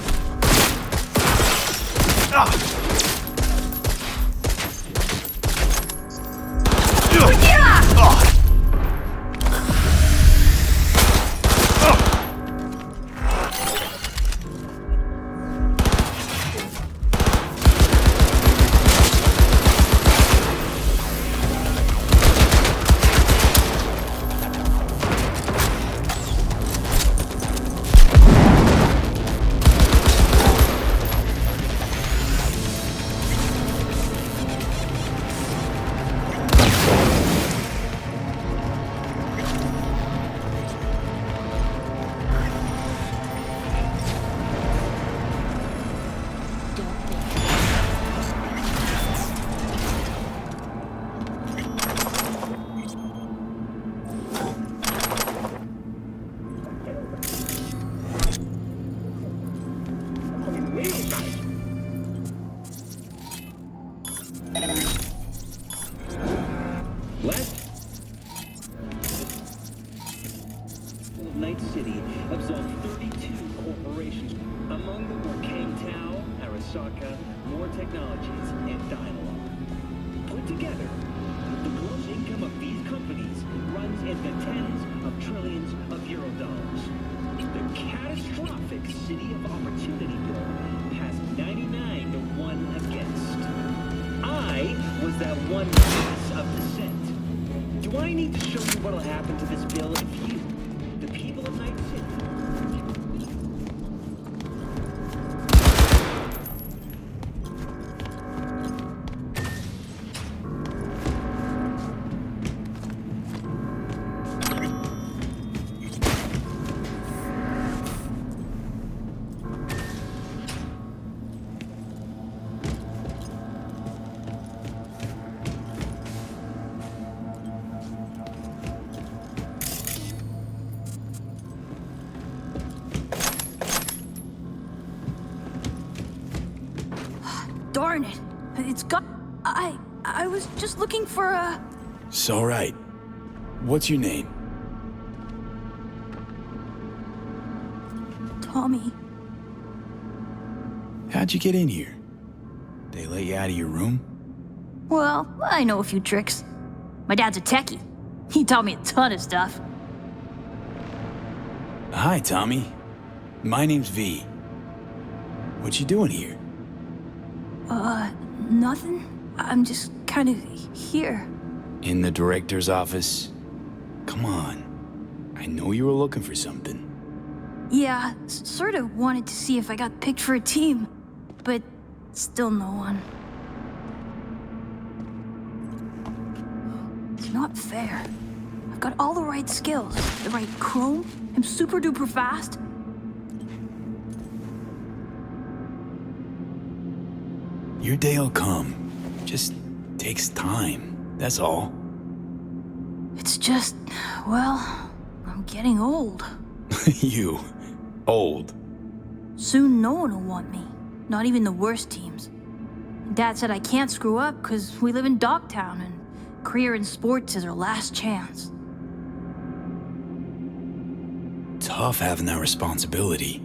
S15: Night City absolved 32 corporations. Among them were Kangtao, Arasaka, More Technologies, and Dialogue. Put together, the gross income of these companies runs in the tens of trillions of euro dollars. The catastrophic City of Opportunity bill passed 99 to 1 against. I was that one piece of dissent. Do I need to show you what'll happen to this bill if you, the people of Night City,
S10: Darn it. It's got... I was just looking for a...
S2: It's all right. What's your name?
S10: Tommy.
S2: How'd you get in here? They let you out of your room?
S10: Well, I know a few tricks. My dad's a techie. He taught me a ton of stuff.
S2: Hi, Tommy. My name's V. What you doing here?
S10: Nothing. I'm just kind of here.
S2: In the director's office? Come on. I know you were looking for something.
S10: Yeah, sort of wanted to see if I got picked for a team, but still no one. It's not fair. I've got all the right skills, the right chrome, I'm super duper fast.
S2: Your day'll come. Just takes time, that's all.
S10: It's just, well, I'm getting old.
S2: You, old.
S10: Soon no one will want me, not even the worst teams. Dad said I can't screw up because we live in Dogtown and career in sports is our last chance.
S2: Tough having that responsibility.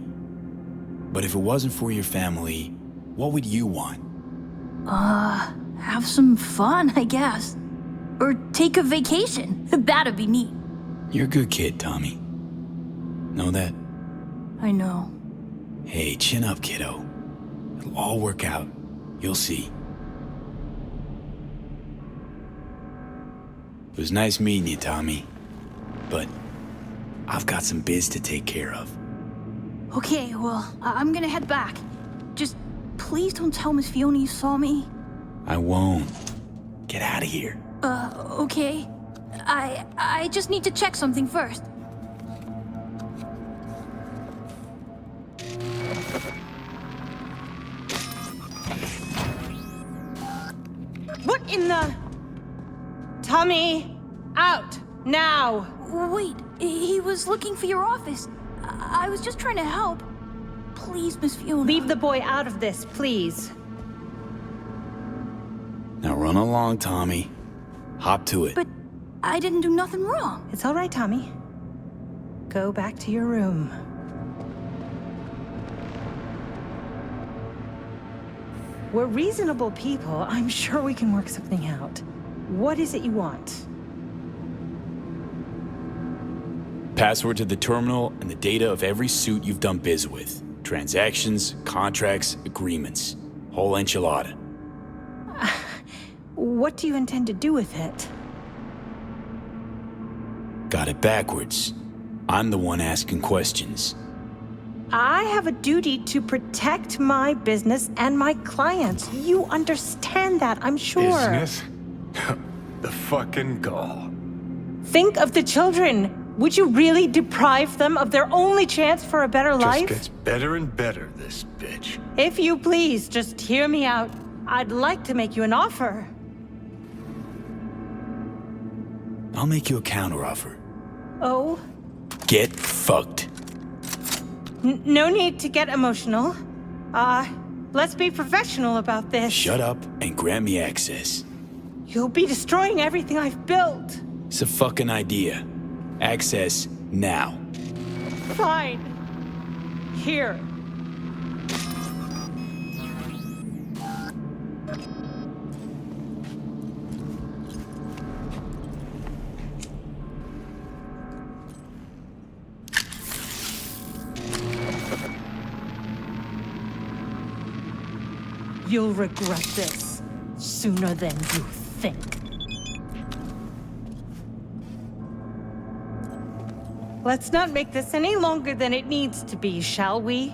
S2: But if it wasn't for your family, what would you want?
S10: Have some fun, I guess. Or take a vacation. That'd be neat.
S2: You're a good kid, Tommy. Know that?
S10: I know.
S2: Hey, chin up, kiddo. It'll all work out. You'll see. It was nice meeting you, Tommy. But I've got some biz to take care of.
S10: Okay, well, I'm gonna head back. Just please don't tell Miss Fiona you saw me.
S2: I won't. Get out of here.
S10: Okay. I just need to check something first.
S11: What in the... Tommy, out, now.
S10: Wait, He was looking for your office. I was just trying to help. Please, Miss Fiona.
S12: Leave the boy out of this, please.
S2: Now run along, Tommy. Hop to it.
S10: But I didn't do nothing wrong.
S12: It's all right, Tommy. Go back to your room. We're reasonable people. I'm sure we can work something out. What is it you want?
S2: Password to the terminal and the data of every suit you've done biz with. Transactions, contracts, agreements. Whole enchilada.
S12: What do you intend to do with it?
S2: Got it backwards. I'm the one asking questions.
S12: I have a duty to protect my business and my clients. You understand that, I'm sure.
S5: Business? The fucking gall.
S12: Think of the children. Would you really deprive them of their only chance for a better life?
S5: Just gets better and better, this bitch.
S12: If you please, just hear me out. I'd like to make you an offer.
S2: I'll make you a counteroffer.
S12: Oh?
S2: Get fucked.
S12: No need to get emotional. Let's be professional about this.
S2: Shut up and grant me access.
S12: You'll be destroying everything I've built.
S2: It's a fucking idea. Access now.
S12: Fine. Here. You'll regret this sooner than you think. Let's not make this any longer than it needs to be, shall we?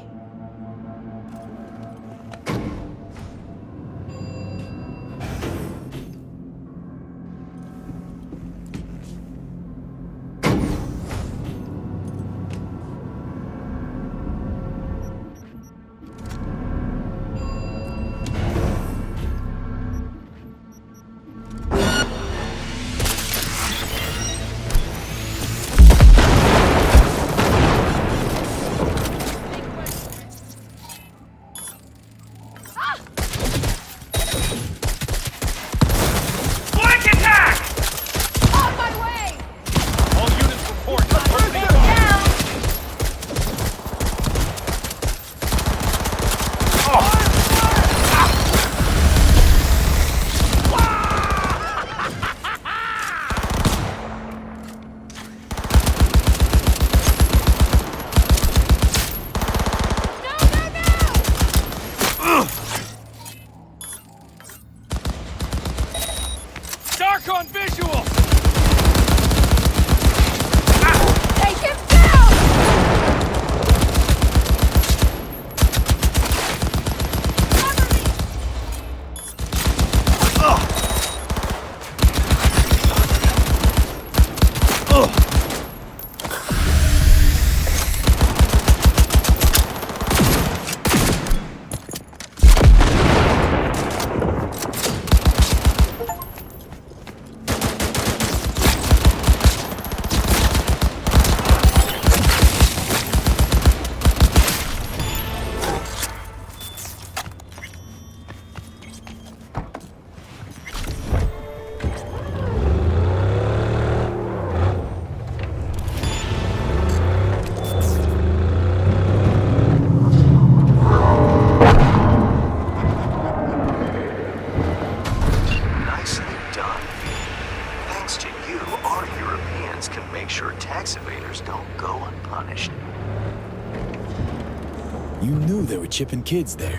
S2: Chipping kids there.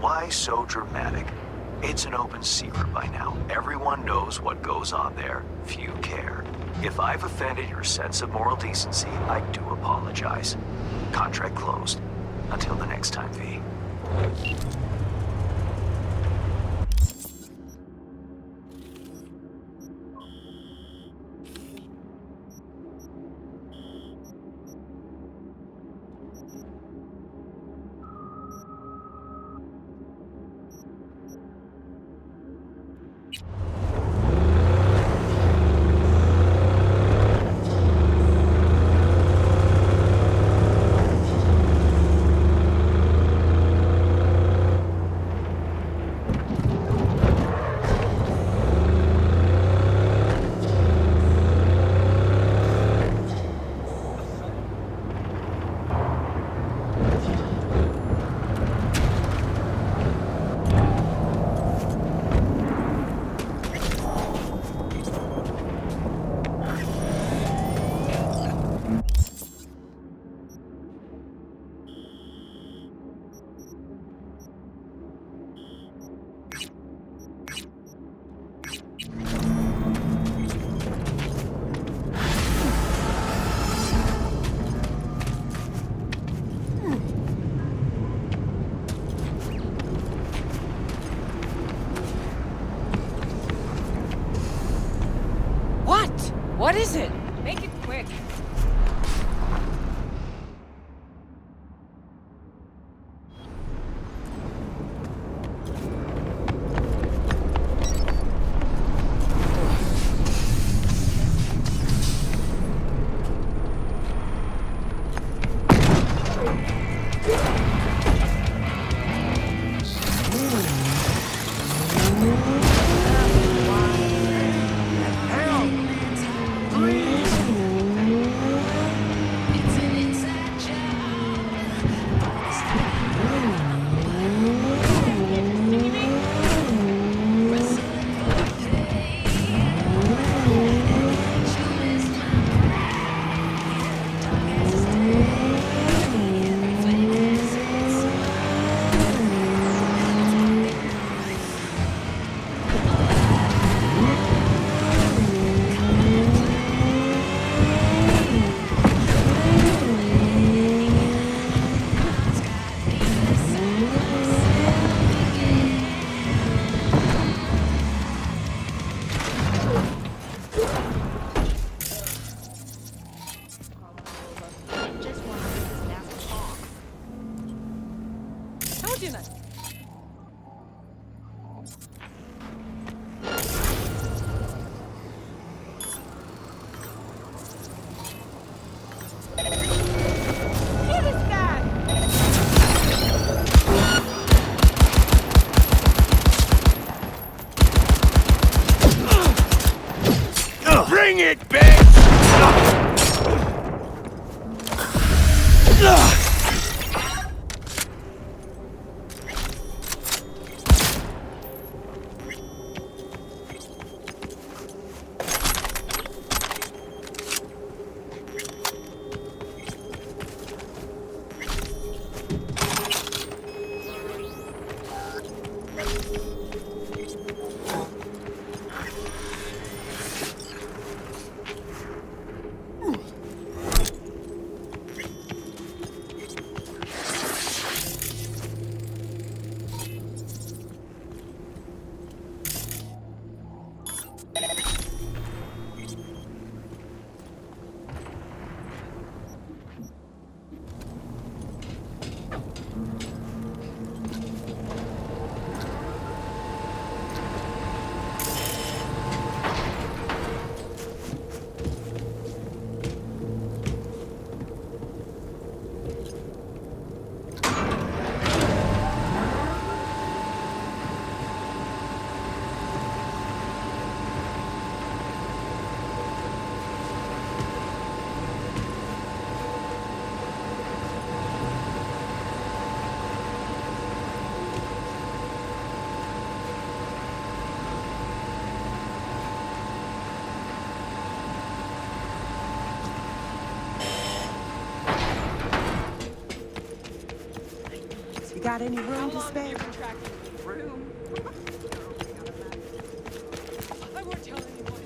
S3: Why so dramatic? It's an open secret by now. Everyone knows what goes on there. Few care. If I've offended your sense of moral decency, I do apologize. Contract closed. Until the next time, V.
S6: What is it? Make it quick.
S9: Bring it, bitch!
S11: You got any room to spare?
S6: Room? I won't tell anyone.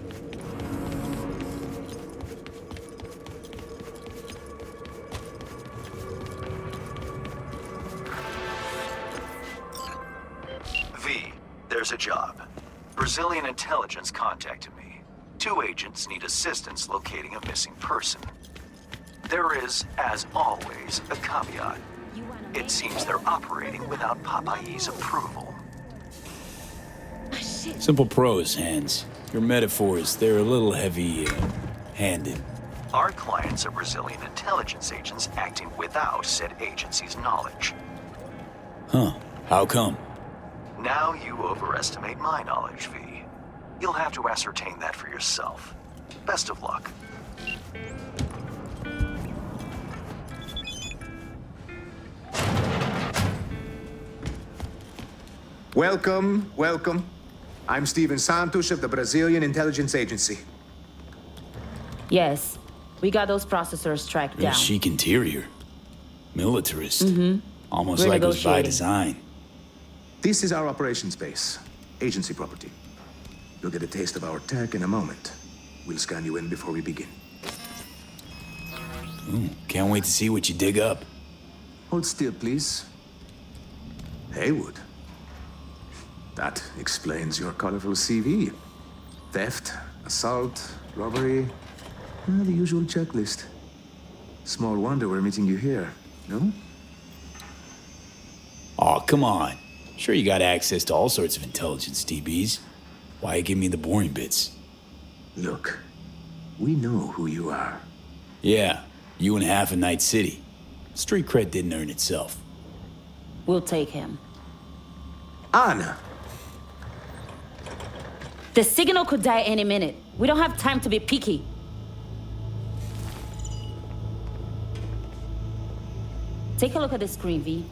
S3: V, there's a job. Brazilian intelligence contacted me. 2 agents need assistance locating a missing person. There is, as always, a caveat. It seems they're operating without Papayi's approval.
S2: Simple prose, Hans. Your metaphors, they're a little heavy-handed.
S3: Our clients are Brazilian intelligence agents acting without said agency's knowledge.
S2: Huh. How come?
S3: Now you overestimate my knowledge, V. You'll have to ascertain that for yourself. Best of luck.
S23: Welcome, welcome. I'm Steven Santos of the Brazilian Intelligence Agency.
S8: Yes, we got those processors tracked down.
S2: A chic interior. Militarist. Almost
S8: We're
S2: like it was by
S8: negotiating.
S2: design.
S23: This is our operations base, agency property. You'll get a taste of our tech in a moment. We'll scan you in before we begin.
S2: Ooh, can't wait to see what you dig up.
S23: Hold still, please. Haywood. That explains your colorful CV. Theft, Assault, robbery, the usual checklist. Small wonder we're meeting you here, no?
S2: Aw, come on. Sure you got access to all sorts of intelligence, DBs. Why give me the boring bits?
S23: Look, we know who you are.
S2: Yeah, you and half of Night City. Street cred didn't earn itself.
S8: We'll take him.
S23: Anna!
S8: The signal could die any minute. We don't have time to be picky. Take a look at the screen, V.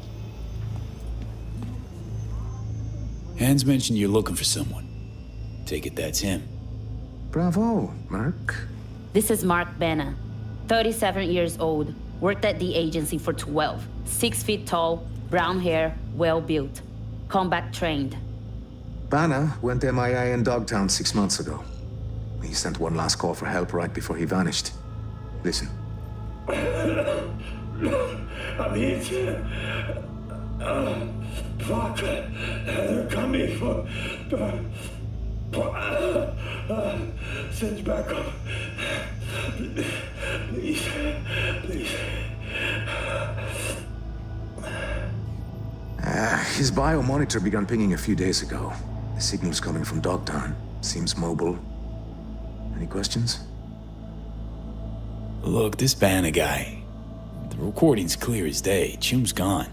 S2: Hans mentioned you're looking for someone. Take it that's him.
S23: Bravo, Mark.
S8: This is Mark Banner, 37 years old, worked at the agency for 12, 6 feet tall, brown hair, well-built, combat trained.
S23: Banner went MIA in Dogtown 6 months ago. He sent one last call for help right before he vanished. Listen.
S22: Fuck. They're coming for... Send back up. Please.
S23: His biomonitor began pinging a few days ago. The signal's coming from Dogtown. Seems mobile. Any questions?
S2: Look, this Banner guy. The recording's clear as day. Chum's gone.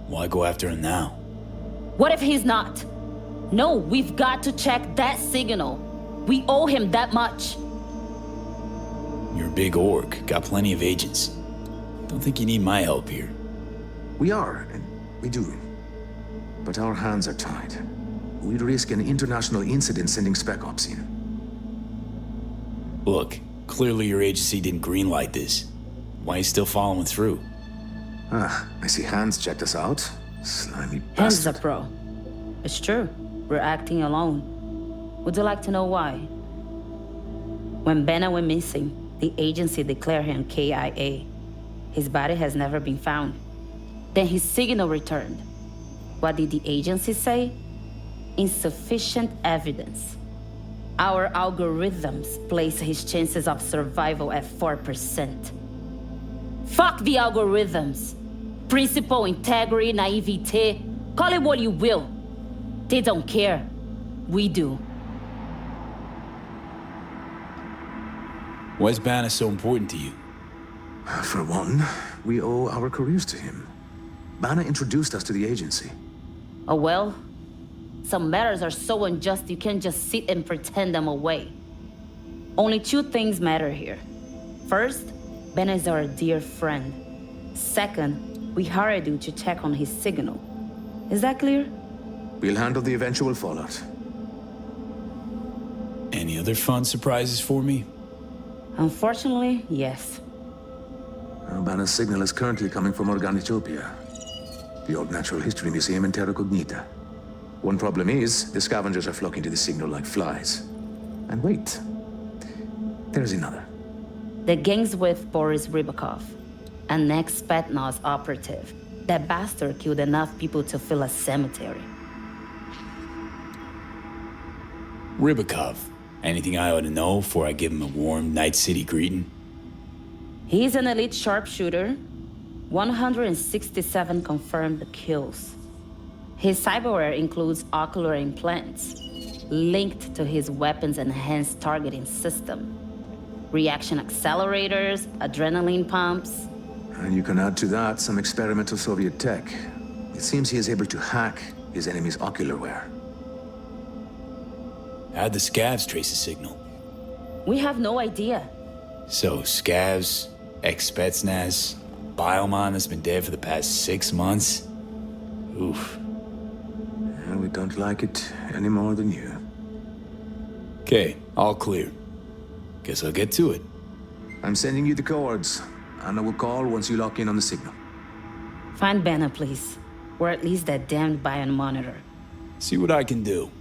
S2: Why go after him now?
S8: What if he's not? No, we've got to check that signal. We owe him that much.
S2: You're a big org. Got plenty of agents. Don't think you need my help here.
S23: We are, and we do. But our hands are tied. We'd risk an international incident sending spec ops in.
S2: Look, clearly your agency didn't greenlight this. Why are you still following through?
S23: I see Hans checked us out. Slimy bastard.
S8: Hans is a pro. It's true. We're acting alone. Would you like to know why? When Banner went missing, the agency declared him KIA. His body has never been found. Then his signal returned. What did the agency say? Insufficient evidence. Our algorithms place his chances of survival at 4%. Fuck the algorithms. Principle, integrity, naivete, call it what you will. They don't care. We do.
S2: Why is Banner so important to you?
S23: For one, we owe our careers to him. Banner introduced us to the agency.
S8: Oh well, some matters are so unjust you can't just sit and pretend them away. Only 2 things matter here. First, Ben is our dear friend. Second, we hired you to check on his signal. Is that clear?
S23: We'll handle the eventual fallout.
S2: Any other fun surprises for me?
S8: Unfortunately, yes.
S23: Banner's signal is currently coming from Organitopia, the old Natural History Museum in Terra Cognita. One problem is, the scavengers are flocking to the signal like flies. And wait, there's another.
S8: The gang's with Boris Rybakov, an ex-Spetsnaz operative. That bastard killed enough people to fill a cemetery.
S2: Rybakov. Anything I ought to know before I give him a warm Night City greeting?
S8: He's an elite sharpshooter. 167 confirmed kills. His cyberware includes ocular implants linked to his weapons' enhanced targeting system. Reaction accelerators, adrenaline pumps.
S23: And you can add to that some experimental Soviet tech. It seems he is able to hack his enemy's ocularware.
S2: How'd the scavs trace a signal?
S8: We have no idea.
S2: So, scavs, ex-Spetsnaz, Biomon has been dead for the past 6 months? Oof.
S23: And we don't like it any more than you.
S2: Okay, all clear. Guess I'll get to it.
S23: I'm sending you the coords. Anna will call once you lock in on the signal.
S8: Find Banner, please. Or at least that damned bion monitor.
S2: See what I can do.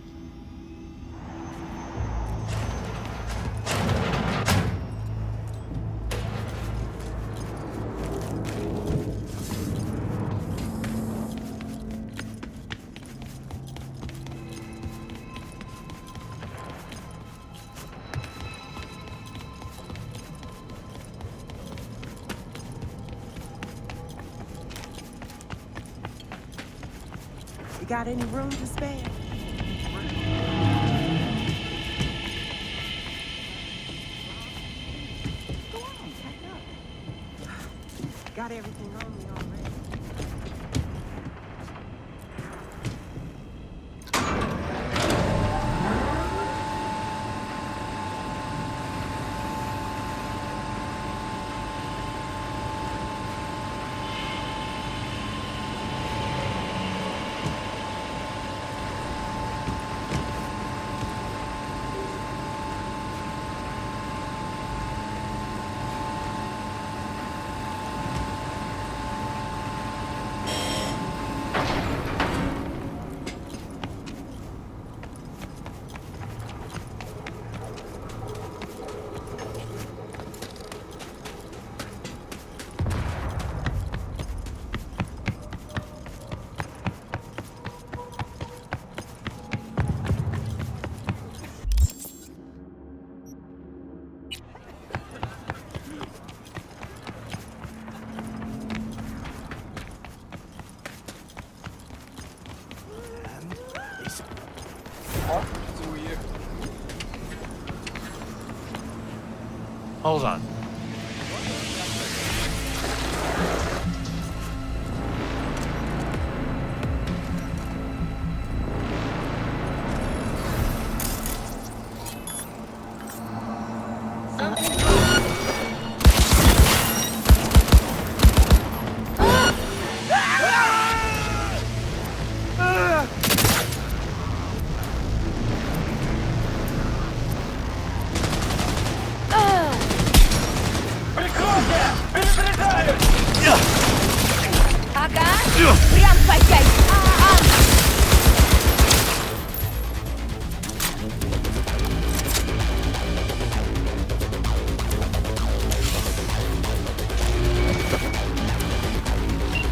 S12: got any room to spare? Go on, pack up. Got everything on me already.
S7: Hold on.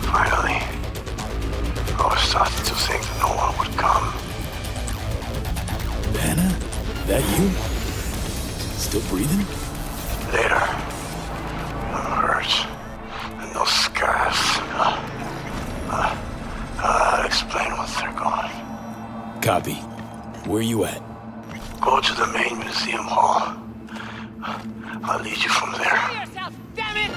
S3: Finally. I was starting to think that no one would come.
S2: Anna? That you? Still breathing?
S3: Later. I'm hurt. And those scars. I'll explain once they're gone.
S2: Copy. Where you at?
S3: Go to the main museum hall. I'll lead you from there.
S4: Yourself, damn it!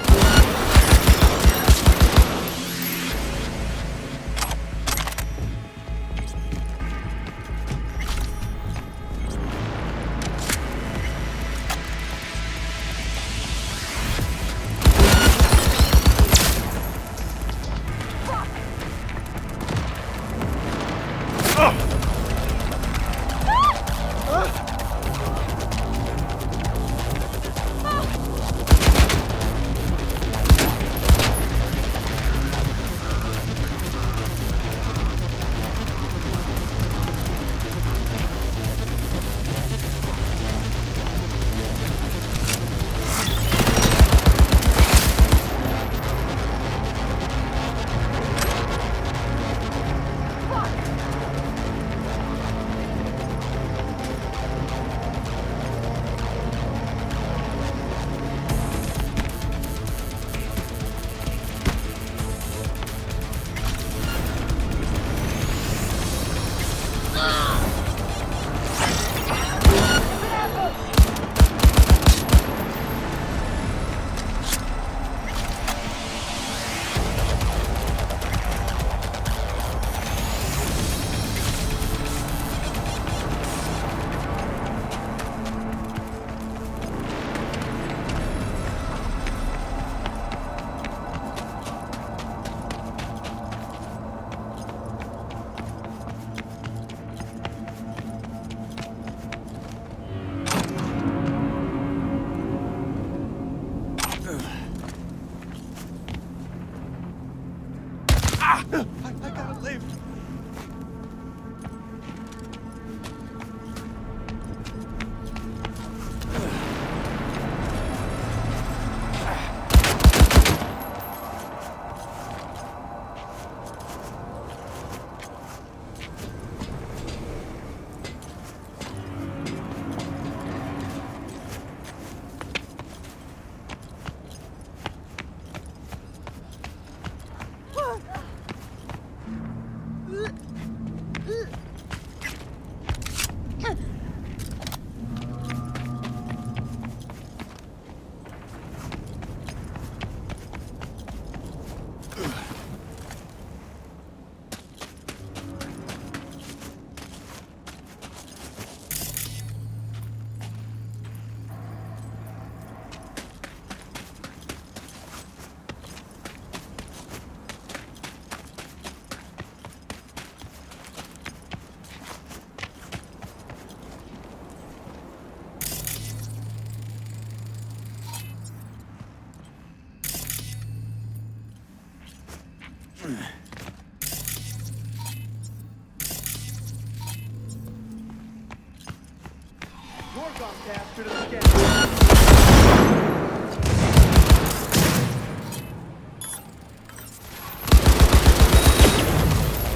S9: You're gone faster to the scan.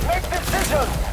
S9: Make decisions!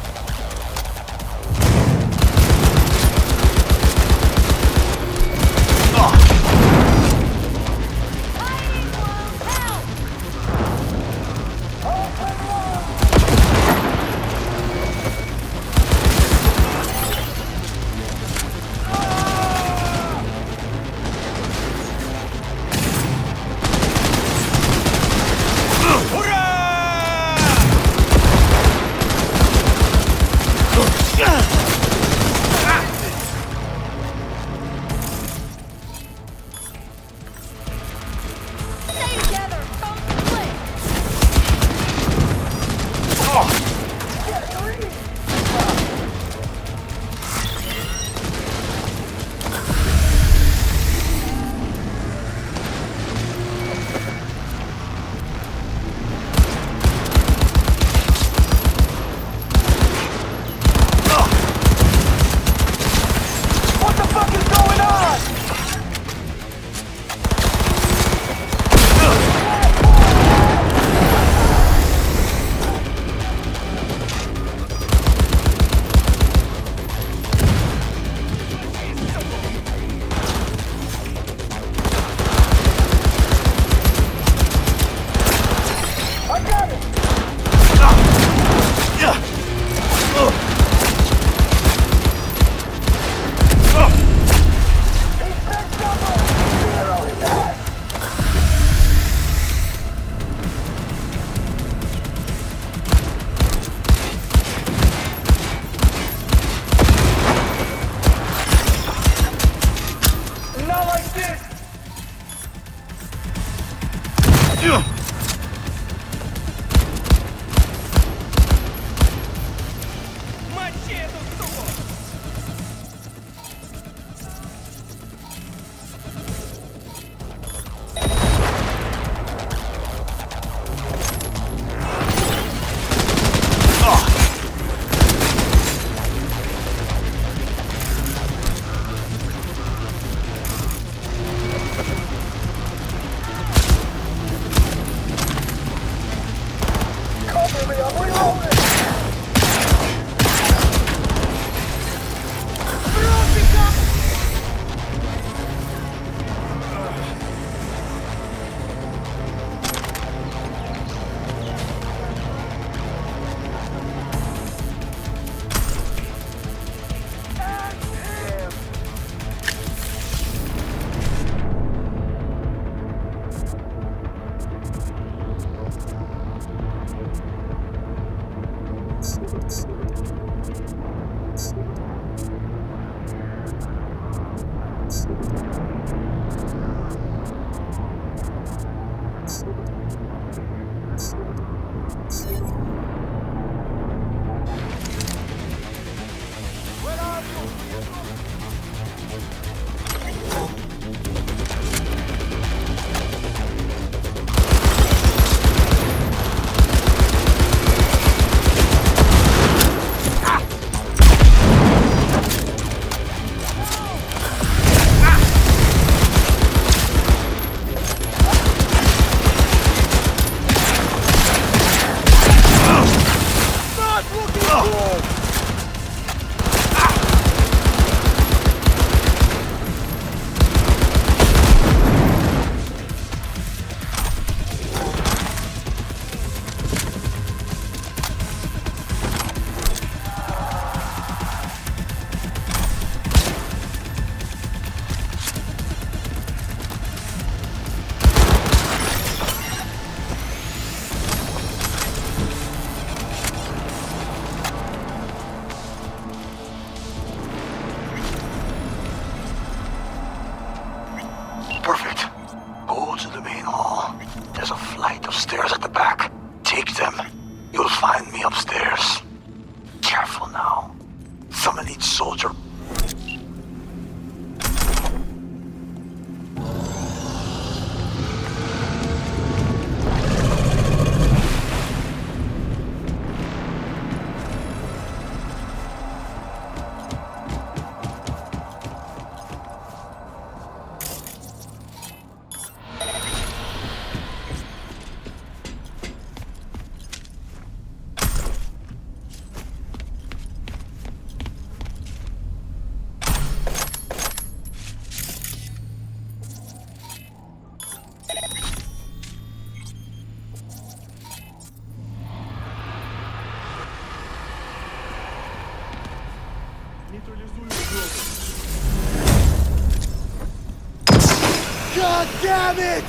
S9: God damn it!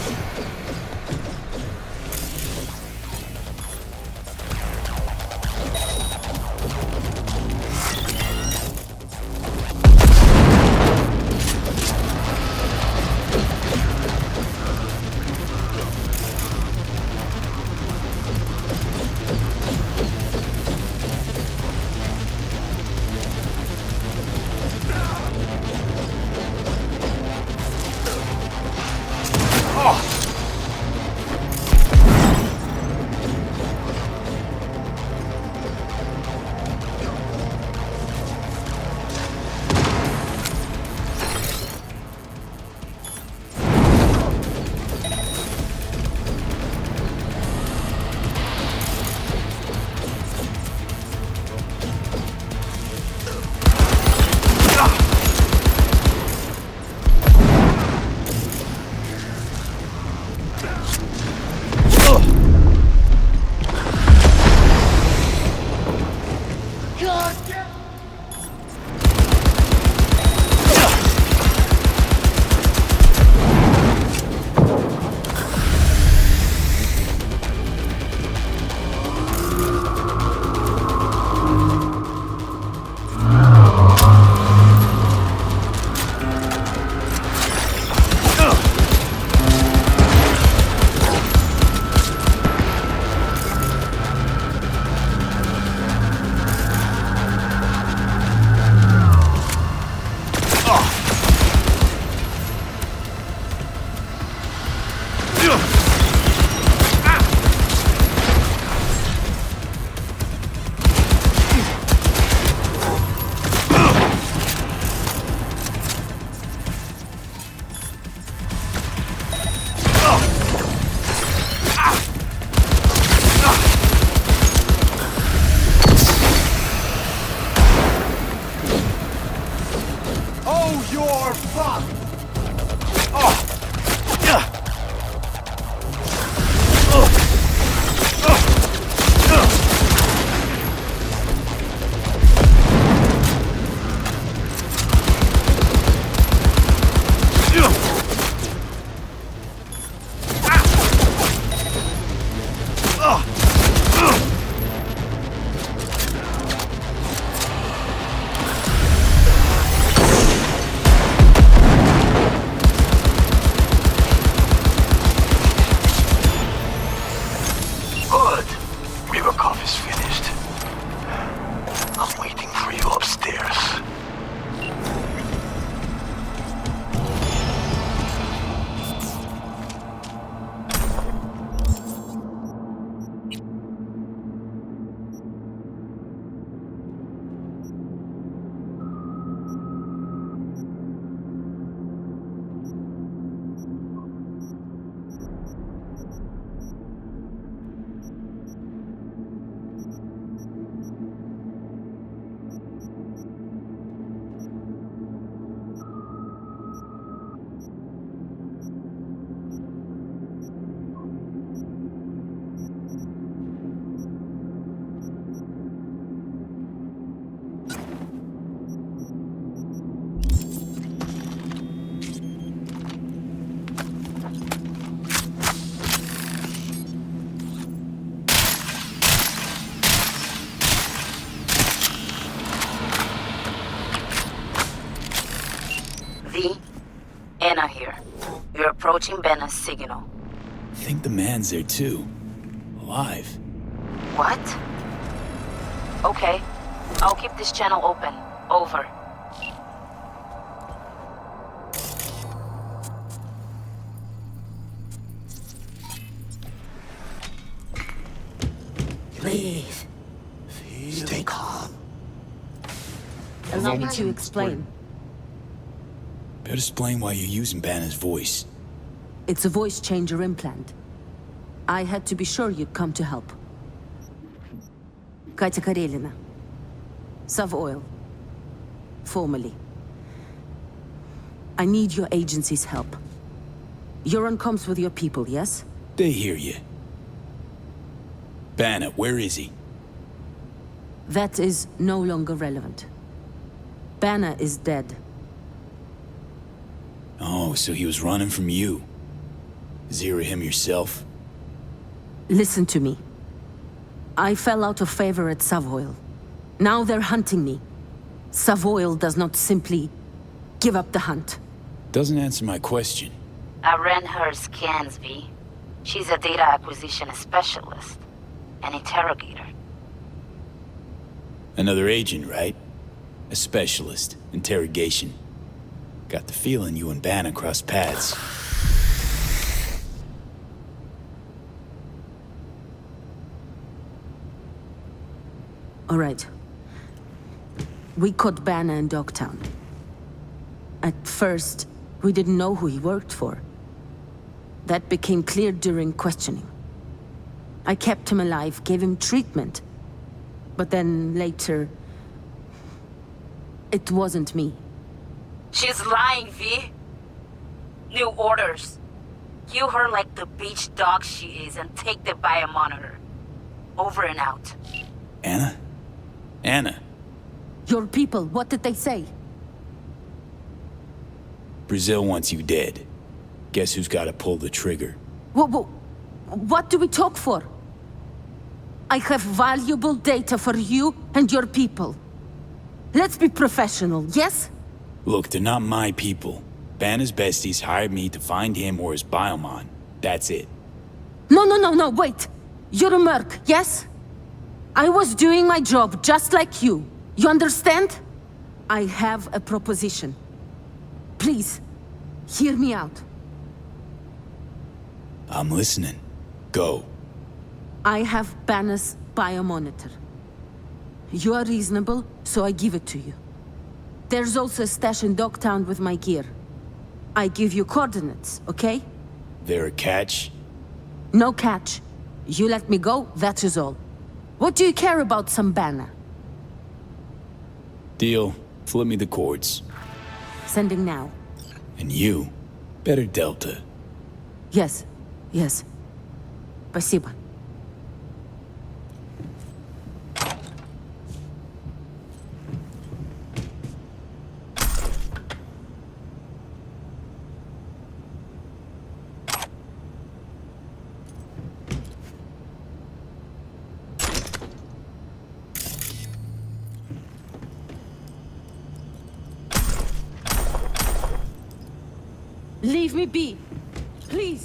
S8: Anna here. You're approaching Benna's signal.
S2: I think the man's there too. Alive.
S8: What? Okay. I'll keep this channel open. Over.
S7: Please. Stay calm.
S8: Allow me to explain.
S2: Better explain why you're using Banner's voice.
S13: It's a voice changer implant. I had to be sure you'd come to help. Katya Karelina. Sav Oil. Formerly. I need your agency's help. You're on comms with your people, yes?
S2: They hear you. Banner, where is he?
S13: That is no longer relevant. Banner is dead.
S2: Oh, so he was running from you. Zero him yourself?
S13: Listen to me. I fell out of favor at Savoil. Now they're hunting me. Savoil does not simply give up the hunt.
S2: Doesn't answer my question.
S8: I ran her scans, V. She's a data acquisition specialist. An interrogator.
S2: Another agent, right? A specialist. Interrogation. Got the feeling you and Banner crossed paths.
S13: All right. We caught Banner in Dogtown. At first, we didn't know who he worked for. That became clear during questioning. I kept him alive, gave him treatment. But then later, it wasn't me.
S8: She's lying, V. New orders. Kill her like the beach dog she is and take the biomonitor. Over and out.
S2: Anna? Anna.
S13: Your people, what did they say?
S2: Brazil wants you dead. Guess who's gotta pull the trigger?
S13: What do we talk for? I have valuable data for you and your people. Let's be professional, yes?
S2: Look, they're not my people. Banner's besties hired me to find him or his biomon. That's it.
S13: No, wait. You're a merc, yes? I was doing my job just like you. You understand? I have a proposition. Please, hear me out.
S2: I'm listening. Go.
S13: I have Banner's biomonitor. You are reasonable, so I give it to you. There's also a stash in Dogtown with my gear. I give you coordinates, okay?
S2: There a catch?
S13: No catch. You let me go, that is all. What do you care about some Banner?
S2: Deal. Flip me the cords.
S13: Sending now.
S2: And you, better Delta.
S13: Yes. Спасибо. Leave me be, please.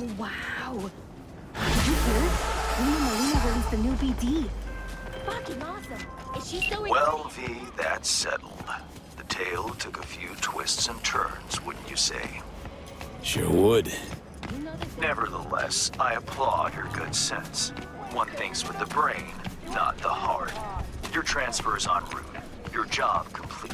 S1: Oh, wow. Did you hear? Luna Marina released the new BD. Fucking awesome. Is she so
S3: Well, V, that's settled. The tale took a few twists and turns, wouldn't you say?
S2: Sure would.
S3: Nevertheless, I applaud your good sense. One thinks with the brain, not the heart. Your transfer is en route. Your job complete.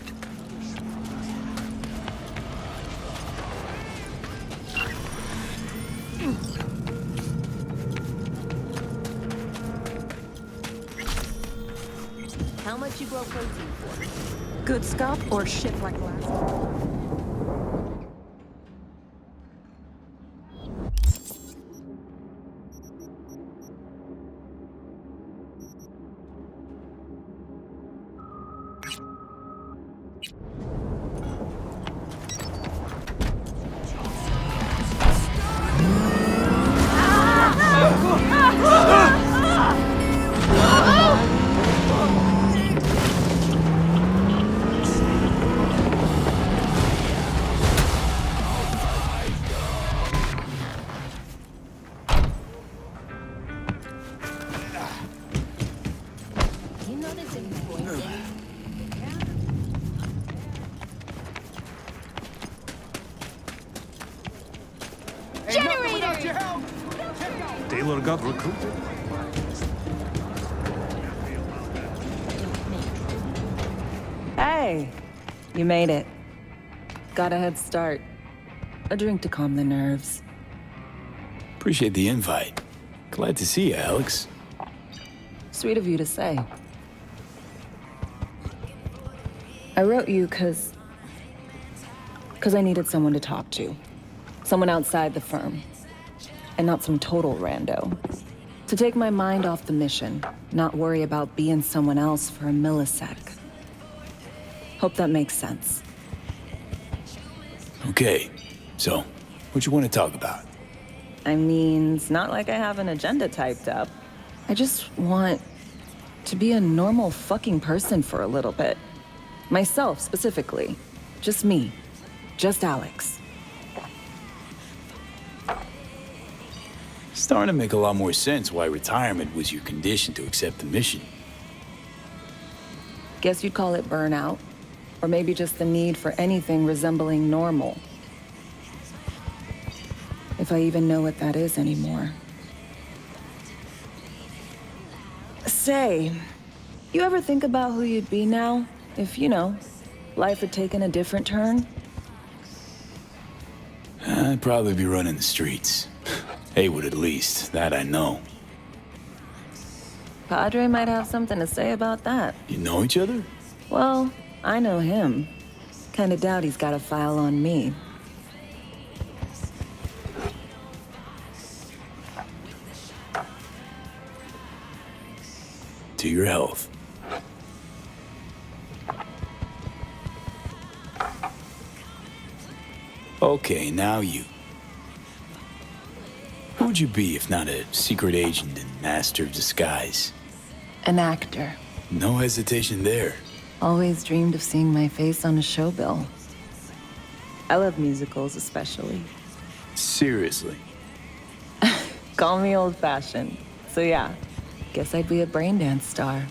S1: How much you grow protein for?
S12: Good stuff or shit like last time?
S14: Taylor got recruited.
S16: Hey, you made it. Got a head start. A drink to calm the nerves.
S2: Appreciate the invite. Glad to see you, Alex.
S16: Sweet of you to say. I wrote you because I needed someone to talk to. Someone outside the firm. And not some total rando. To take my mind off the mission, not worry about being someone else for a millisec. Hope that makes sense.
S2: Okay, so, what you want to talk about?
S16: I mean, it's not like I have an agenda typed up. I just want to be a normal fucking person for a little bit. Myself, specifically. Just me. Just Alex.
S2: Starting to make a lot more sense why retirement was your condition to accept the mission.
S16: Guess you'd call it burnout. Or maybe just the need for anything resembling normal. If I even know what that is anymore. Say, you ever think about who you'd be now? If, you know, life had taken a different turn?
S2: I'd probably be running the streets. Haywood at least, that I know.
S16: Padre might have something to say about that.
S2: You know each other?
S16: Well, I know him. Kinda doubt he's got a file on me.
S2: To your health. Okay, now you. Who would you be if not a secret agent and master of disguise?
S16: An actor.
S2: No hesitation there.
S16: Always dreamed of seeing my face on a show bill. I love musicals especially.
S2: Seriously?
S16: Call me old-fashioned. So yeah, guess I'd be a brain dance star.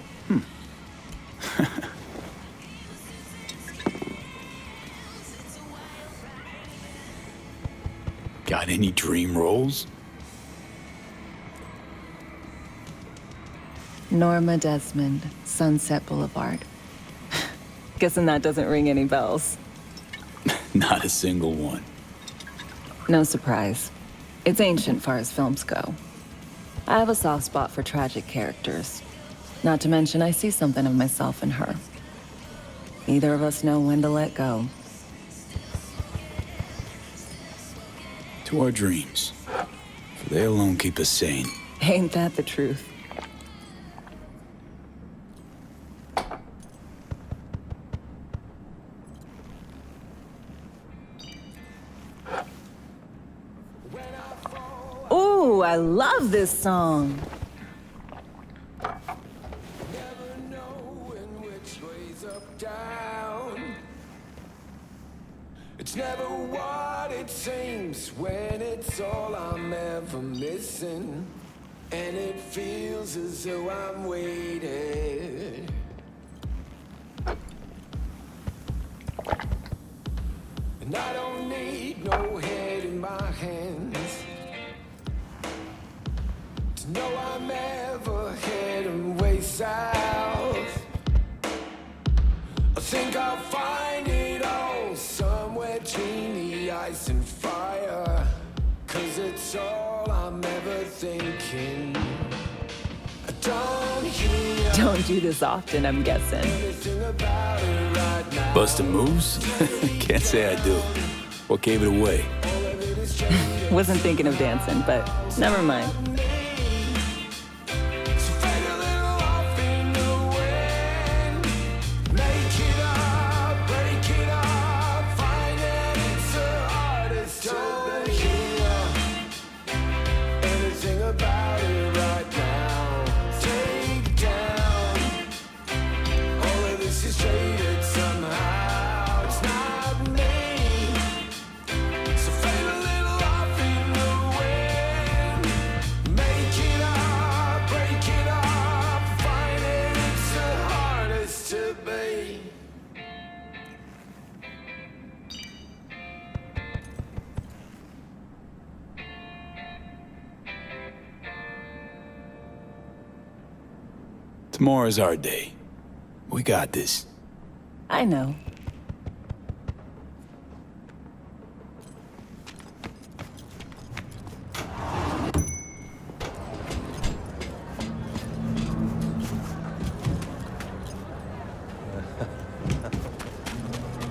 S2: Got any dream roles?
S16: Norma Desmond, Sunset Boulevard. Guessing that doesn't ring any bells.
S2: Not a single one.
S16: No surprise. It's ancient far as films go. I have a soft spot for tragic characters. Not to mention I see something of myself in her. Neither of us know when to let go.
S2: To our dreams. For they alone keep us sane.
S16: Ain't that the truth? Ooh, I love this song.
S9: It's never what it seems.
S17: times when it's all I'm ever missing, and it feels as though I'm waiting. And I don't need no head in my hands to know I'm ever heading way south. I think I'll find it all somewhere between the ice and fire, 'cause it's all I'm ever thinking. I don't hear
S16: Don't do this often, I'm guessing.
S17: anything about it right now.
S2: Busting moves? Can't say I do. What gave it away?
S16: Wasn't thinking of dancing, but never mind.
S2: Tomorrow's our day. We got this.
S16: I know.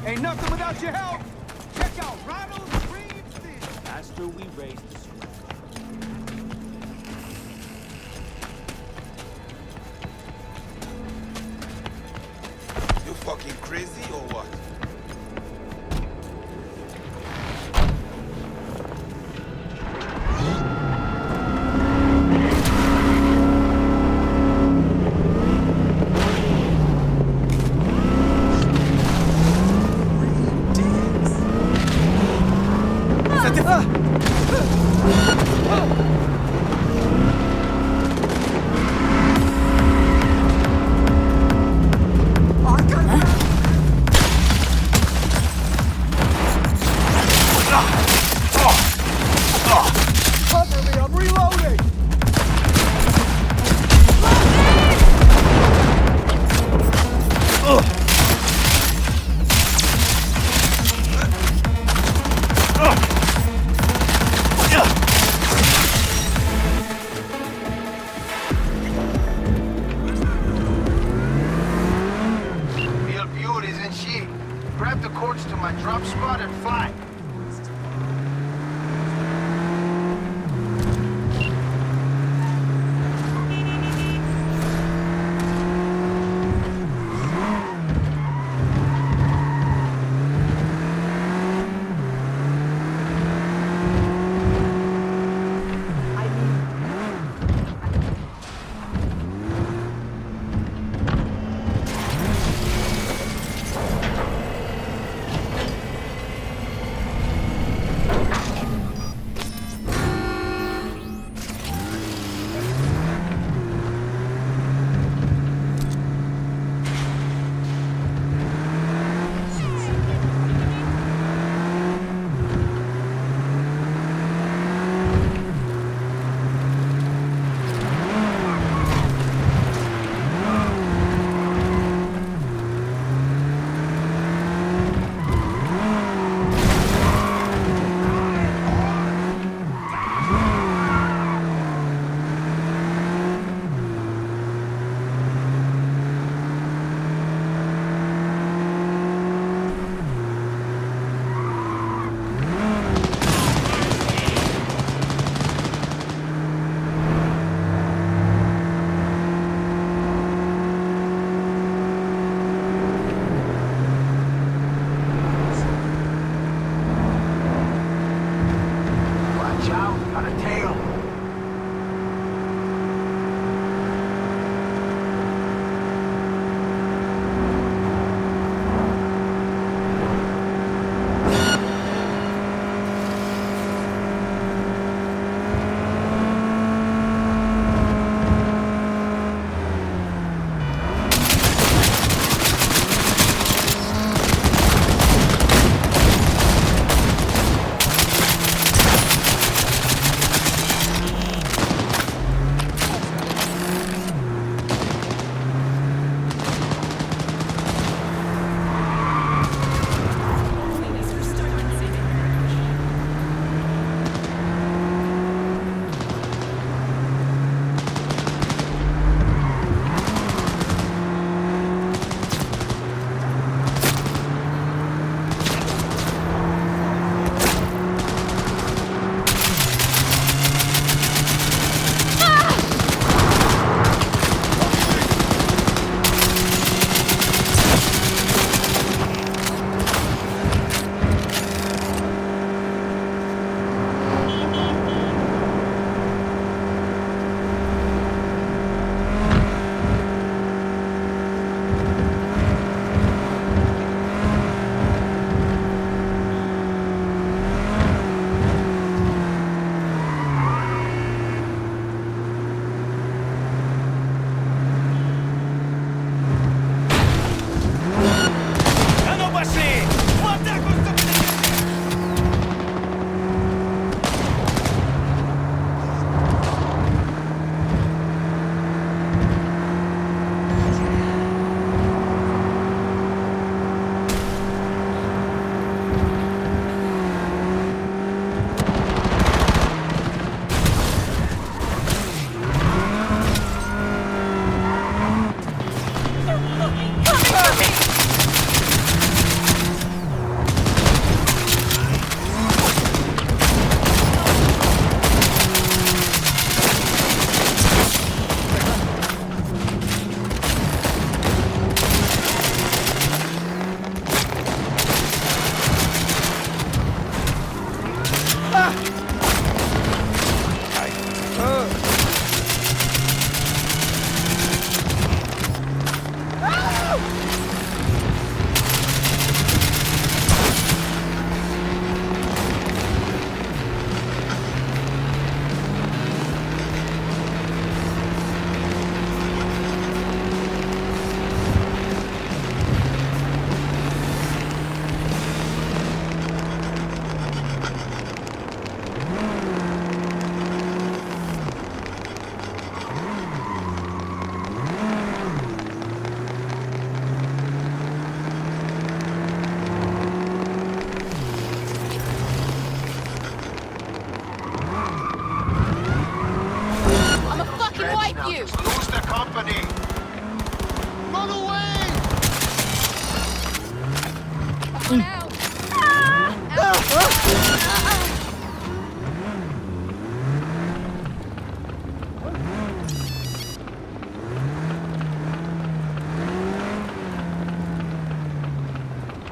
S9: Ain't nothing without your help. Check out Ronald's Dream Theater. After we raise the score.
S18: You fucking crazy or what?
S9: Cover me, I'm reloading!
S24: Real beauties and she. Grab the cords to my drop spot and fly. Watch out, got a tail. Lose the company! Run away!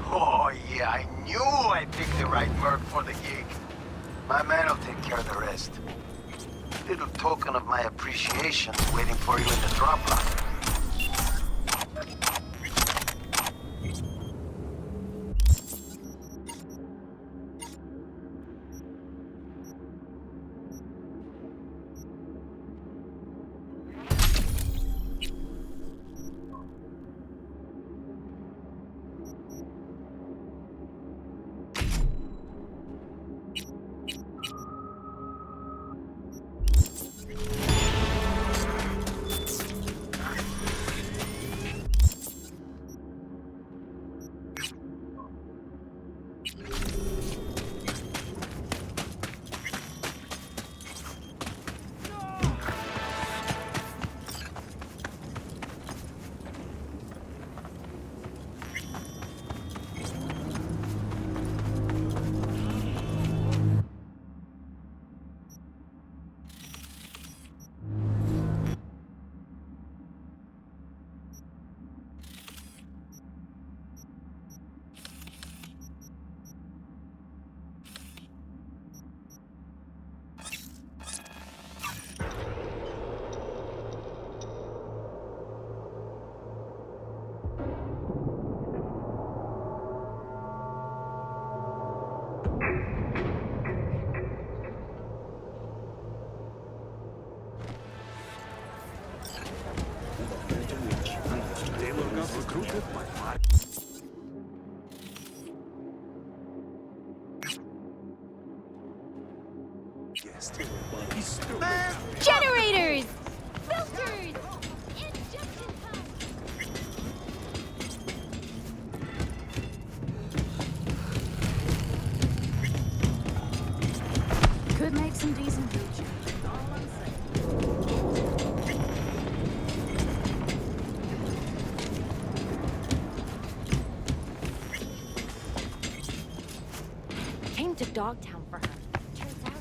S24: Oh yeah, I knew I picked the right merc for the gig. My man will take care of the rest. Little token of my appreciation waiting for you in the drop lot.
S10: Generators! Filters!
S1: Could make some decent future.
S10: Came to Dogtown for her. Turns out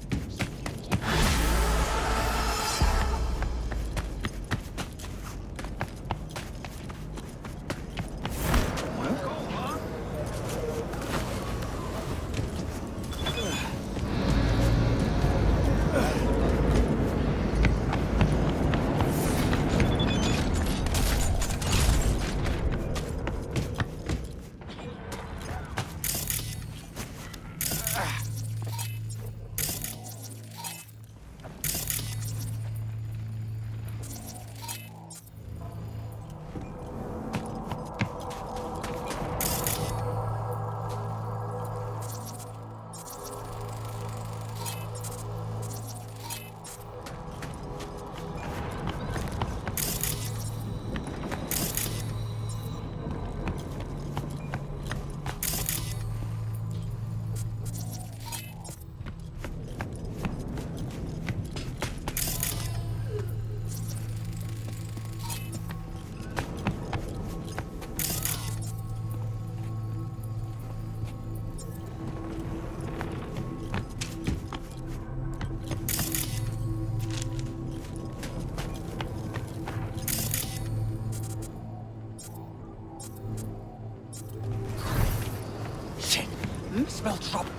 S9: Smell trouble.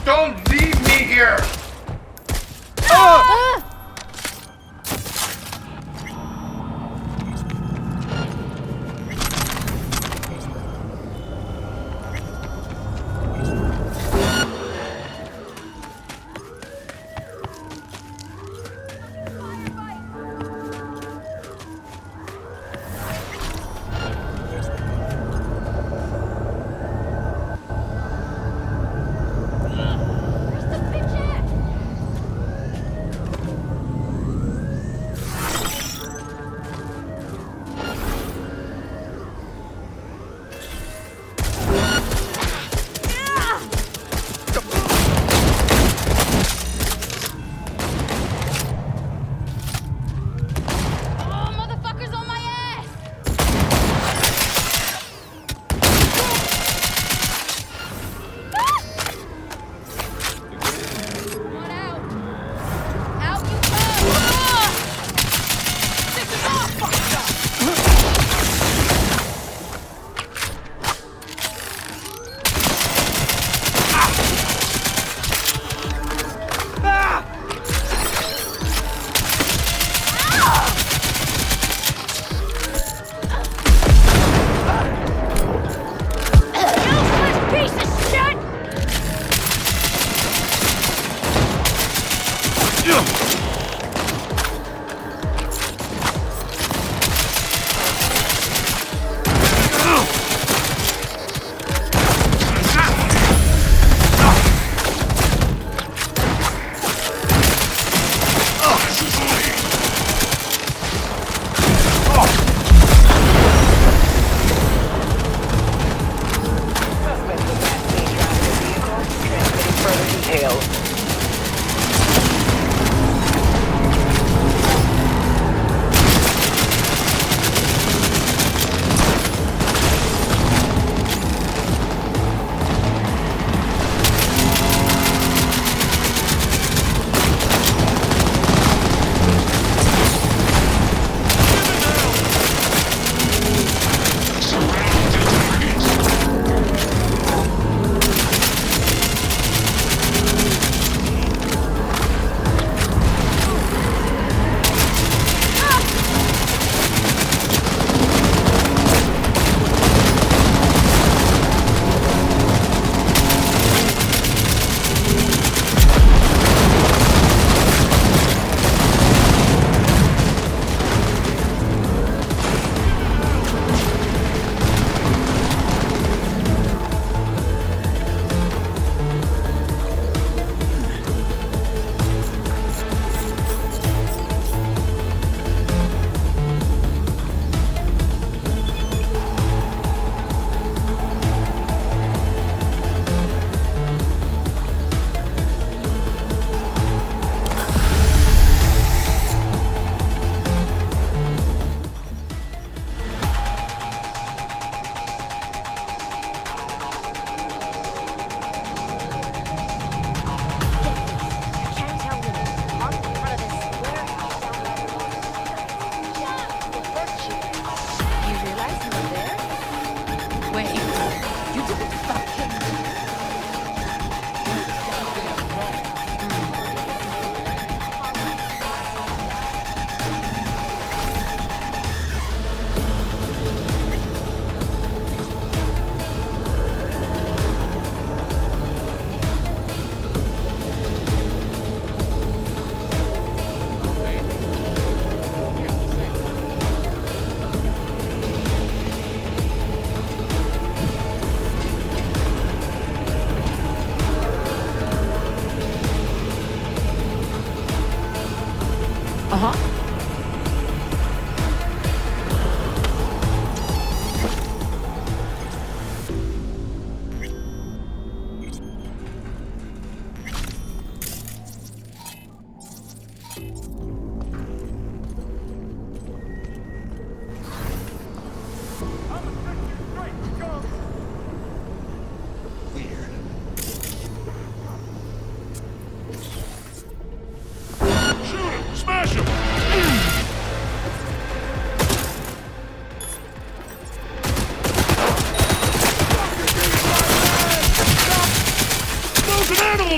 S18: Don't leave me here!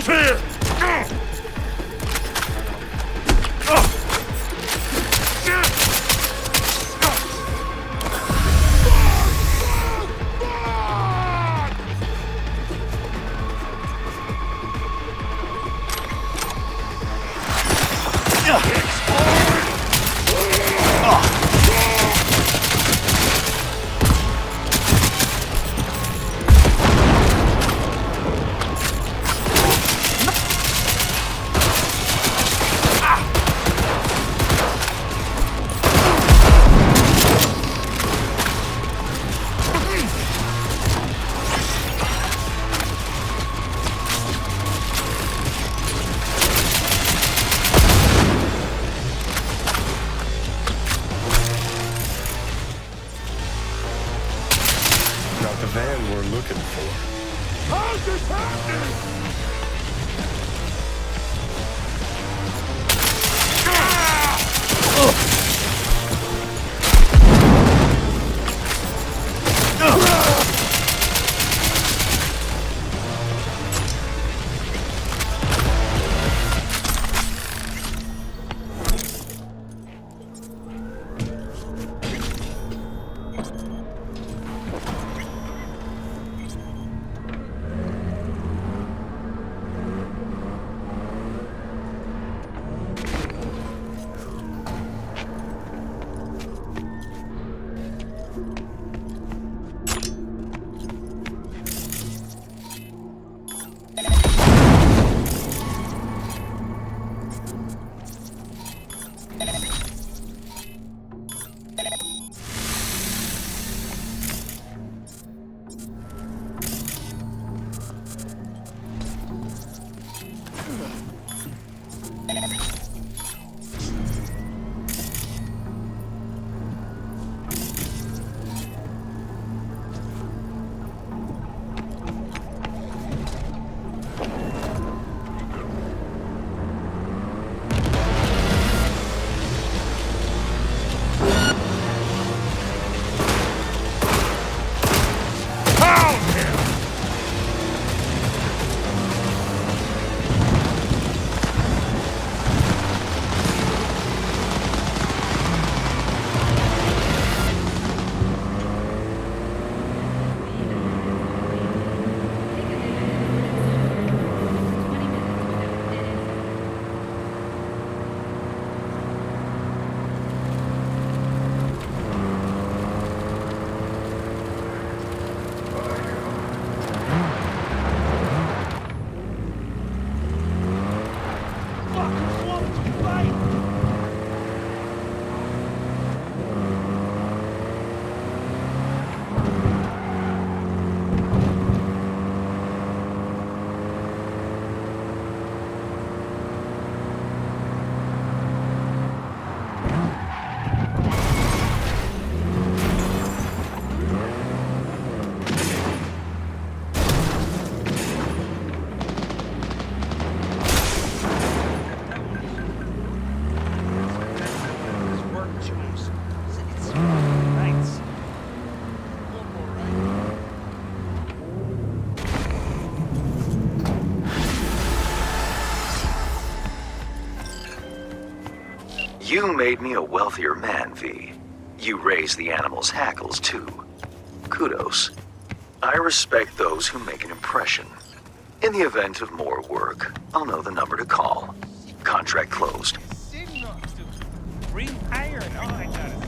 S5: Hold here! The van we're looking for. How's this happening?
S3: You made me a wealthier man, V. You raised the animals' hackles, too. Kudos. I respect those who make an impression. In the event of more work, I'll know the number to call. Contract closed.
S4: Bring iron. Oh, I gotta say.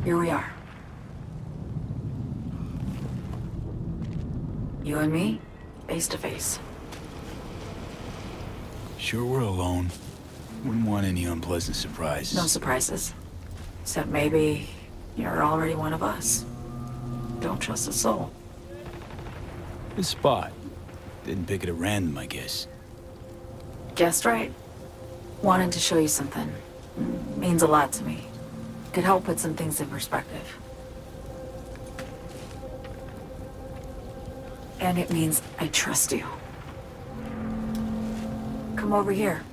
S15: here we are. You and me, face to face.
S2: Sure we're alone. Wouldn't want any unpleasant surprises.
S15: No surprises. Except maybe you're already one of us. Don't trust a soul.
S2: This spot. Didn't pick it at random, I guess.
S15: Guessed right. Wanted to show you something. Means a lot to me. Could help put some things in perspective. And it means I trust you. Come over here.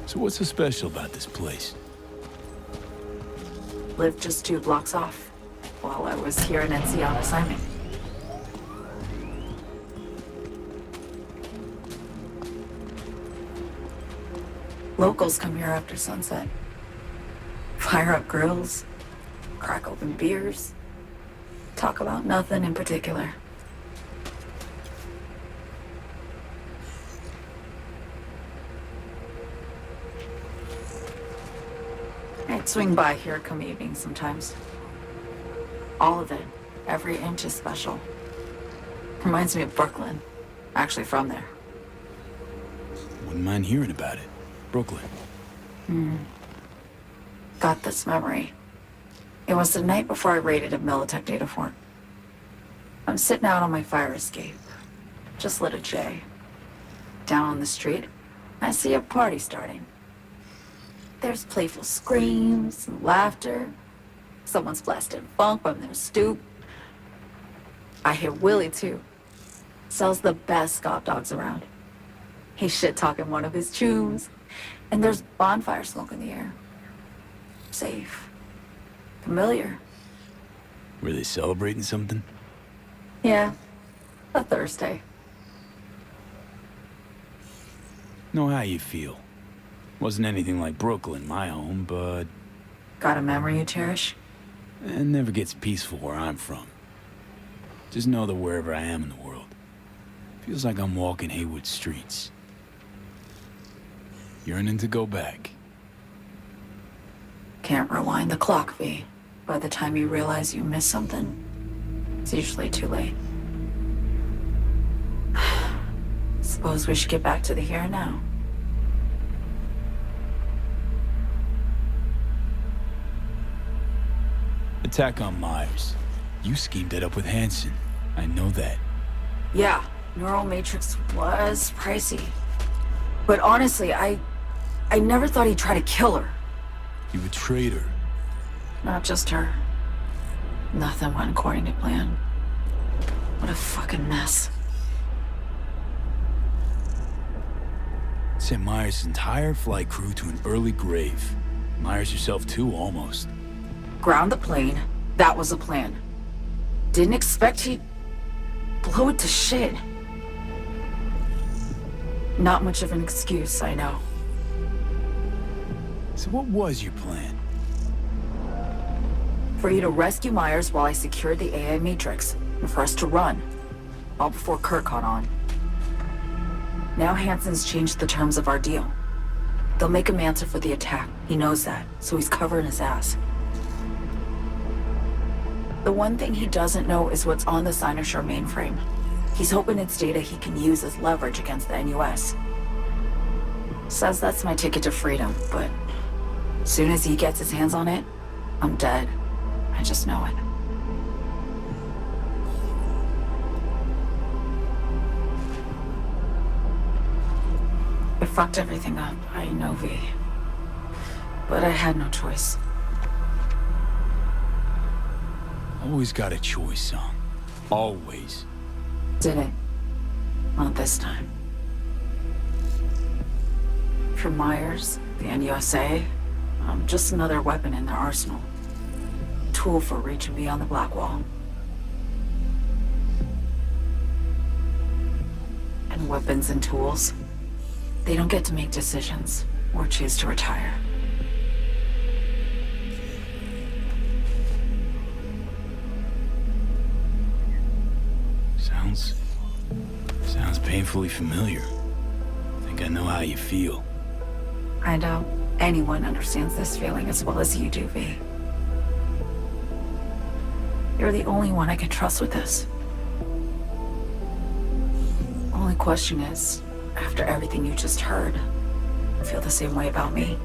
S2: So what's so special about this place?
S15: Lived just 2 blocks off while I was here in NC on assignment. Locals come here after sunset. Fire up grills, crack open beers, talk about nothing in particular. I'd swing by here come evening sometimes. All of it, every inch is special. Reminds me of Brooklyn. Actually from there.
S2: Wouldn't mind hearing about it. Brooklyn.
S15: Got this memory. It was the night before I raided a Militech data fort. I'm sitting out on my fire escape. Just lit a J. Down on the street, I see a party starting. There's playful screams and laughter. Someone's blasting funk from their stoop. I hear Willie, too. Sells the best scout dogs around. He's shit-talking one of his tunes. And there's bonfire smoke in the air. Safe. Familiar.
S2: Were they celebrating something?
S15: Yeah. A Thursday.
S2: Know how you feel. Wasn't anything like Brooklyn, my home, but...
S15: Got a memory you cherish?
S2: It never gets peaceful where I'm from. Just know that wherever I am in the world, feels like I'm walking Haywood streets. Yearning to go back.
S15: Can't rewind the clock, V. By the time you realize you missed something, it's usually too late. Suppose we should get back to the here and now.
S2: Attack on Myers. You schemed it up with Hansen. I know that.
S15: Yeah, neural matrix was pricey. But honestly, I never thought he'd try to kill her.
S2: You betrayed her.
S15: Not just her. Nothing went according to plan. What a fucking mess.
S2: Sent Myers' entire flight crew to an early grave. Myers herself too, almost.
S15: Ground the plane. That was the plan. Didn't expect he'd blow it to shit. Not much of an excuse, I know.
S2: So what was your plan?
S15: For you to rescue Myers while I secured the AI Matrix, and for us to run. All before Kurt caught on. Now Hansen's changed the terms of our deal. They'll make him answer for the attack. He knows that, so he's covering his ass. The one thing he doesn't know is what's on the Sinister mainframe. He's hoping it's data he can use as leverage against the NUS. Says that's my ticket to freedom, but as soon as he gets his hands on it, I'm dead. I just know it. I fucked everything up, I know, V. But I had no choice.
S2: Always got a choice, son. Always.
S15: Didn't. Not this time. For Myers, the NUSA, I'm just another weapon in their arsenal. Tool for reaching beyond the Black Wall. And weapons and tools, they don't get to make decisions. or choose to retire.
S2: Sounds painfully familiar. I think I know how you feel.
S15: I doubt anyone understands this feeling as well as you do, V. You're the only one I can trust with this. Only question is, after everything you just heard, you feel the same way about me?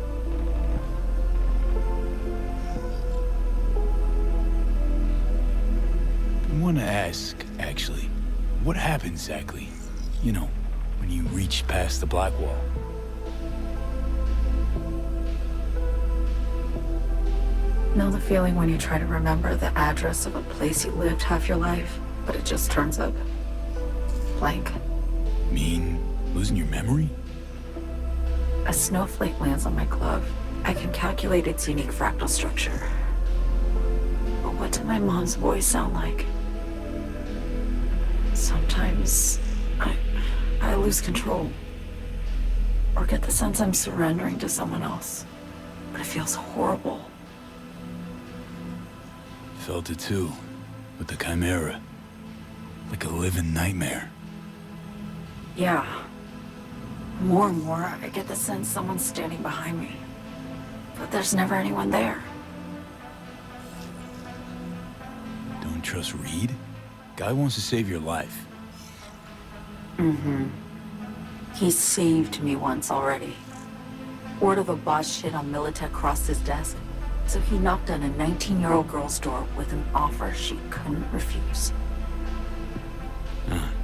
S2: I want to ask, actually, what happened exactly? You know, when you reached past the black wall.
S15: Know the feeling when you try to remember the address of a place you lived half your life, but it just turns up blank?
S2: Mean losing your memory?
S15: A snowflake lands on my glove. I can calculate its unique fractal structure. But what did my mom's voice sound like? Sometimes I lose control. Or get the sense I'm surrendering to someone else. But it feels horrible.
S2: Felt it too, with the Chimera. Like a living nightmare.
S15: Yeah. More and more, I get the sense someone's standing behind me. But there's never anyone there.
S2: Don't trust Reed? Guy wants to save your life.
S15: Mm-hmm. He saved me once already. Word of a boss shit on Militech crossed his desk, so he knocked on a 19-year-old girl's door with an offer she couldn't refuse.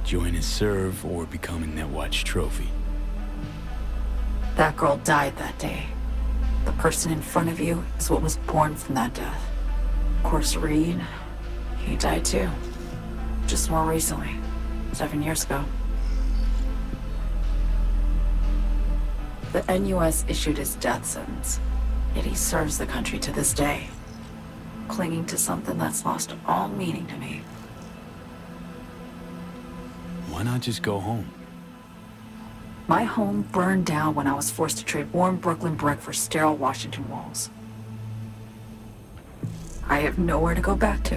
S2: Join his serve or become a Netwatch trophy.
S15: That girl died that day. The person in front of you is what was born from that death. Of course, Reed, he died too. Just more recently, 7 years ago. The NUS issued his death sentence, yet he serves the country to this day, clinging to something that's lost all meaning to me.
S2: Why not just go home?
S15: My home burned down when I was forced to trade warm Brooklyn brick for sterile Washington walls. I have nowhere to go back to.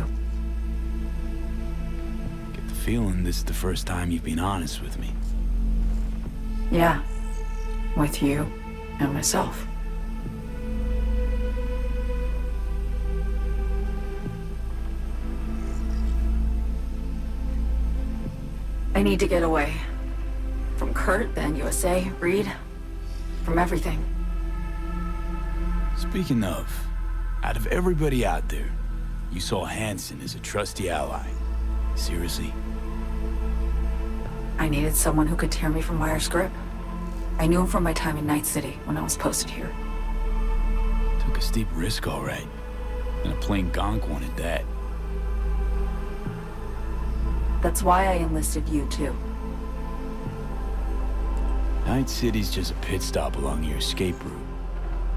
S2: Get the feeling this is the first time you've been honest with me.
S15: Yeah, with you and myself. I need to get away. From Kurt, then USA, Reed, from everything.
S2: Speaking of, out of everybody out there, you saw Hansen as a trusty ally. Seriously?
S15: I needed someone who could tear me from Myers' grip. I knew him from my time in Night City when I was posted here.
S2: Took a steep risk, all right. And a plain gonk wanted that.
S15: That's why I enlisted you, too.
S2: Night City's just a pit stop along your escape route.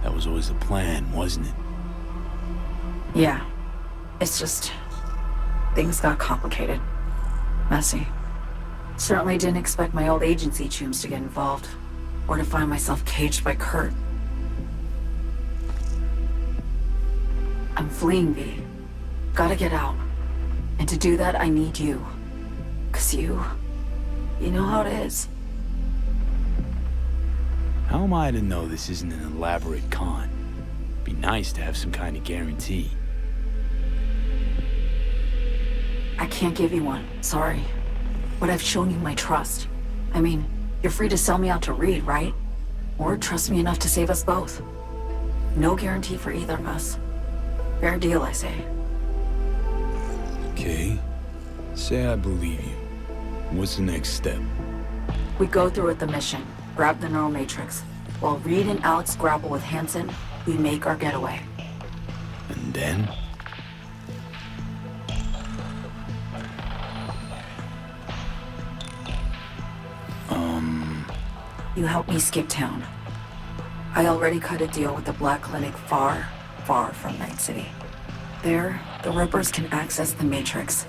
S2: That was always the plan, wasn't it?
S15: Yeah. It's just... things got complicated. Messy. Certainly didn't expect my old agency chooms to get involved. Or to find myself caged by Kurt. I'm fleeing, V. Gotta get out. And to do that, I need you. 'Cause you know how it is.
S2: How am I to know this isn't an elaborate con? Be nice to have some kind of guarantee.
S15: I can't give you one, sorry. But I've shown you my trust. I mean, you're free to sell me out to Reed, right? Or trust me enough to save us both. No guarantee for either of us. Fair deal, I say.
S2: Okay. Say I believe you. What's the next step?
S15: We go through with the mission, grab the neural matrix. While Reed and Alex grapple with Hansen, we make our getaway.
S2: And then?
S15: You help me skip town. I already cut a deal with the Black Clinic far, far from Night City. There, the Rippers can access the Matrix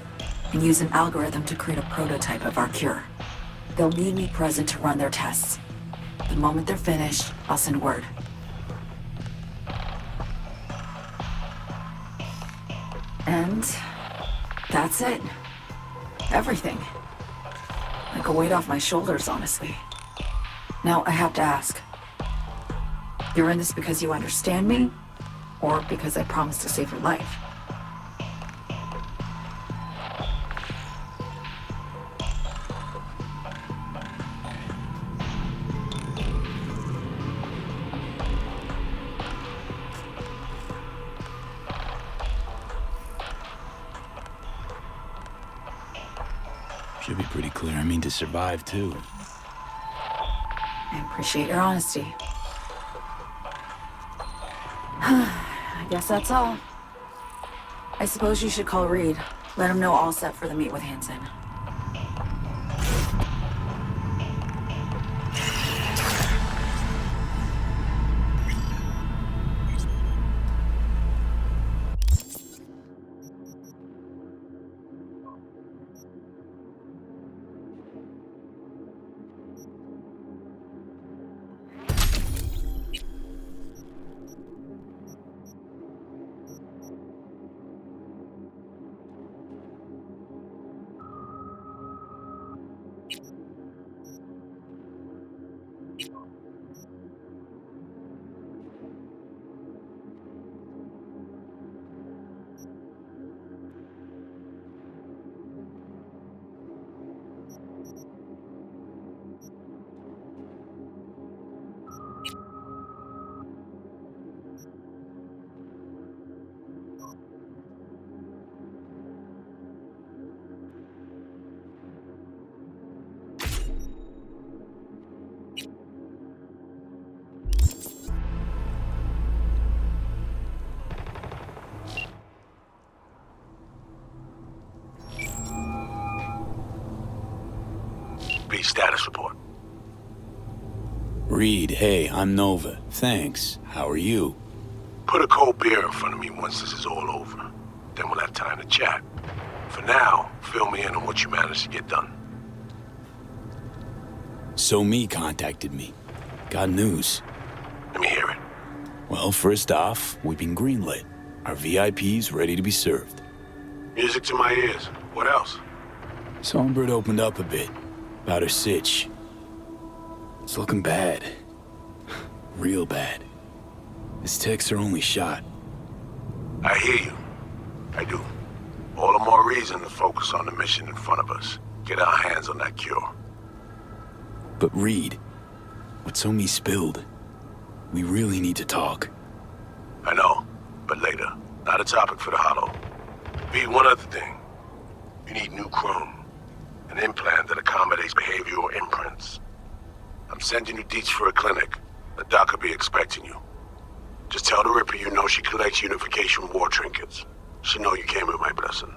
S15: and use an algorithm to create a prototype of our cure. They'll need me present to run their tests. The moment they're finished, I'll send word. And that's it. Everything. Like a weight off my shoulders, honestly. Now I have to ask. You're in this because you understand me, or because I promised to save your life?
S2: Should be pretty clear. I mean to survive, too.
S15: I appreciate your honesty. I guess that's all. I suppose you should call Reed. Let him know all set for the meet with Hansen.
S23: Status report.
S2: Reed, hey, I'm Nova. Thanks. How are you?
S23: Put a cold beer in front of me once this is all over. Then we'll have time to chat. For now, fill me in on what you managed to get done.
S2: So Me contacted me. Got news.
S23: Let me hear it.
S2: Well, first off, we've been greenlit. Our VIP's ready to be served.
S23: Music to my ears. What else?
S2: Songbird opened up a bit. About her sitch. It's looking bad. Real bad. His tech's her only shot.
S23: I hear you. I do. All the more reason to focus on the mission in front of us. Get our hands on that cure.
S2: But Reed, what So Me spilled, we really need to talk.
S23: I know, but later. Not a topic for the hollow. Be one other thing. You need new chrome. An implant that accommodates behavioral imprints. I'm sending you deets for a clinic. The doc will be expecting you. Just tell the Ripper you know she collects unification war trinkets. She'll know you came with my blessing.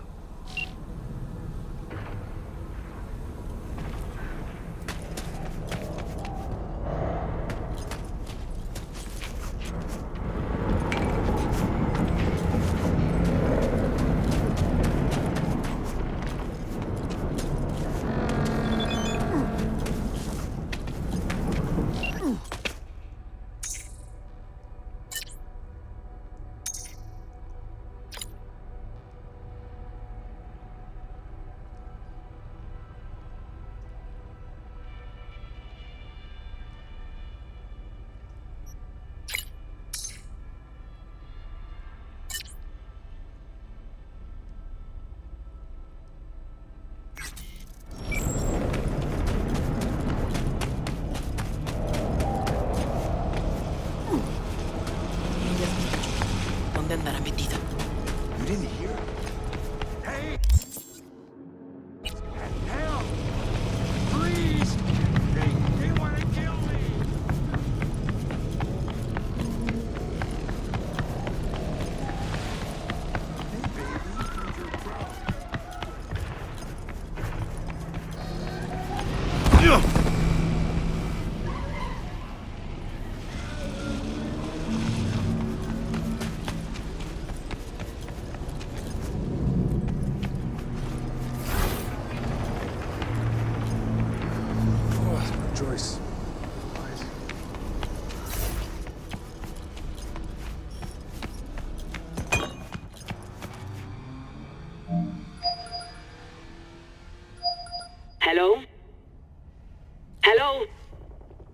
S11: Hello?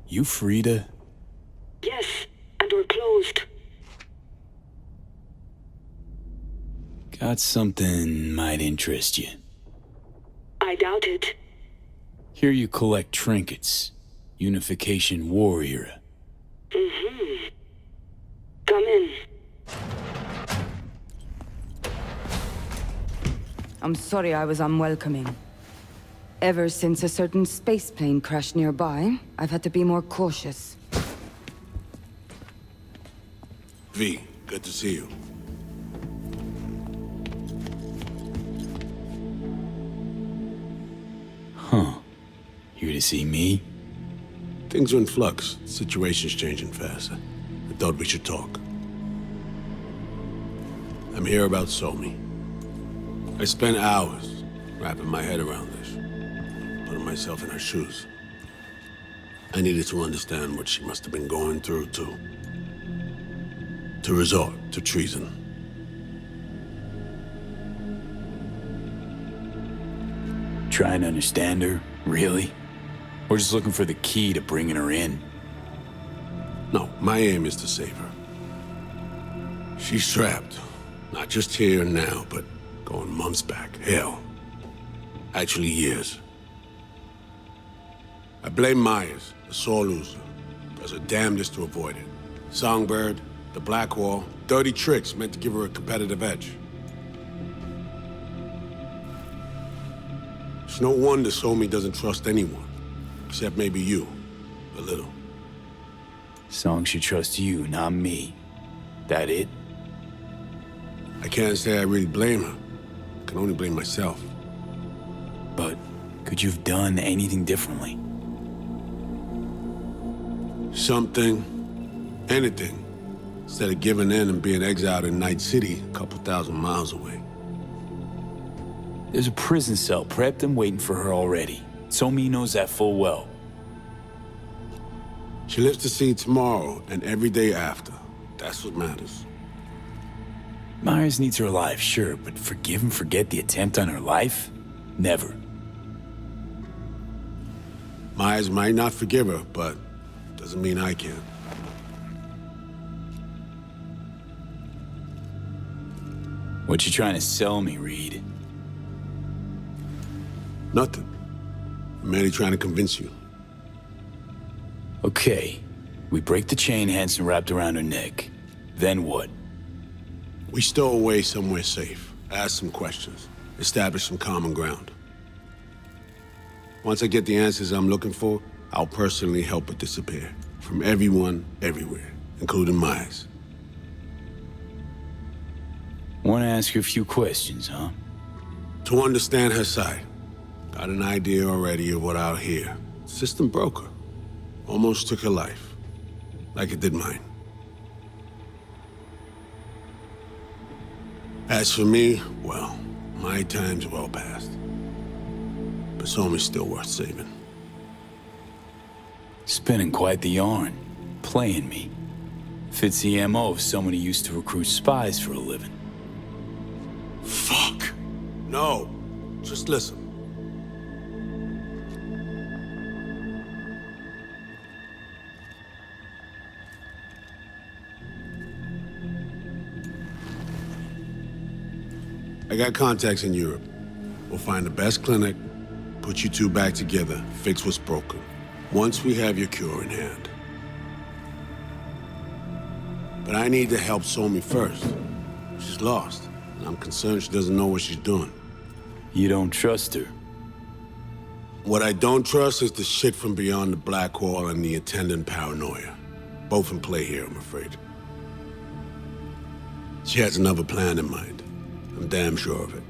S2: You Frida?
S11: Yes, and we're closed.
S2: Got something might interest you.
S11: I doubt it.
S2: Here you collect trinkets. Unification war era.
S11: Mm-hmm. Come in.
S19: I'm sorry I was unwelcoming. Ever since a certain space plane crashed nearby, I've had to be more cautious.
S20: V, good to see you.
S2: Huh. Here to see me?
S20: Things are in flux. Situation's changing fast. I thought we should talk. I'm here about Somi. I spent hours wrapping my head around this, putting myself in her shoes. I needed to understand what she must have been going through to resort to treason.
S2: Trying to understand her? Really? Or just looking for the key to bringing her in?
S20: No, my aim is to save her. She's trapped. Not just here and now, but going months back. Hell. Actually years. I blame Myers, the sore loser. Does her damnedest to avoid it. Songbird, the Black Wall, dirty tricks meant to give her a competitive edge. It's no wonder Somi doesn't trust anyone. Except maybe you. A little.
S2: Song should trust you, not me. That it?
S20: I can't say I really blame her. I can only blame myself.
S2: But could you have done anything differently?
S20: Something. Anything. Instead of giving in and being exiled in Night City, a couple thousand miles away.
S2: There's a prison cell prepped and waiting for her already. Somi knows that full well.
S20: She lives to see tomorrow and every day after. That's what matters.
S2: Myers needs her alive, sure, but forgive and forget the attempt on her life? Never.
S20: Myers might not forgive her, but doesn't mean I can.
S2: What you trying to sell me, Reed?
S20: Nothing. I'm merely trying to convince you.
S2: Okay. We break the chain Hansen wrapped around her neck. Then what?
S20: We stow away somewhere safe. Ask some questions. Establish some common ground. Once I get the answers I'm looking for, I'll personally help her disappear. From everyone, everywhere, including Myers.
S2: Want to ask you a few questions, huh?
S20: To understand her side. Got an idea already of what I'll hear. System broke her. Almost took her life. Like it did mine. As for me, well, my time's well past. But Somi's still worth saving.
S2: Spinning quite the yarn. Playing me. Fits the MO of someone who used to recruit spies for a living.
S20: Fuck! No. Just listen. I got contacts in Europe. We'll find the best clinic, put you two back together, fix what's broken. Once we have your cure in hand. But I need to help Somi first. She's lost, and I'm concerned she doesn't know what she's doing.
S2: You don't trust her?
S20: What I don't trust is the shit from beyond the Black Wall and the attendant paranoia. Both in play here, I'm afraid. She has another plan in mind. I'm damn sure of it.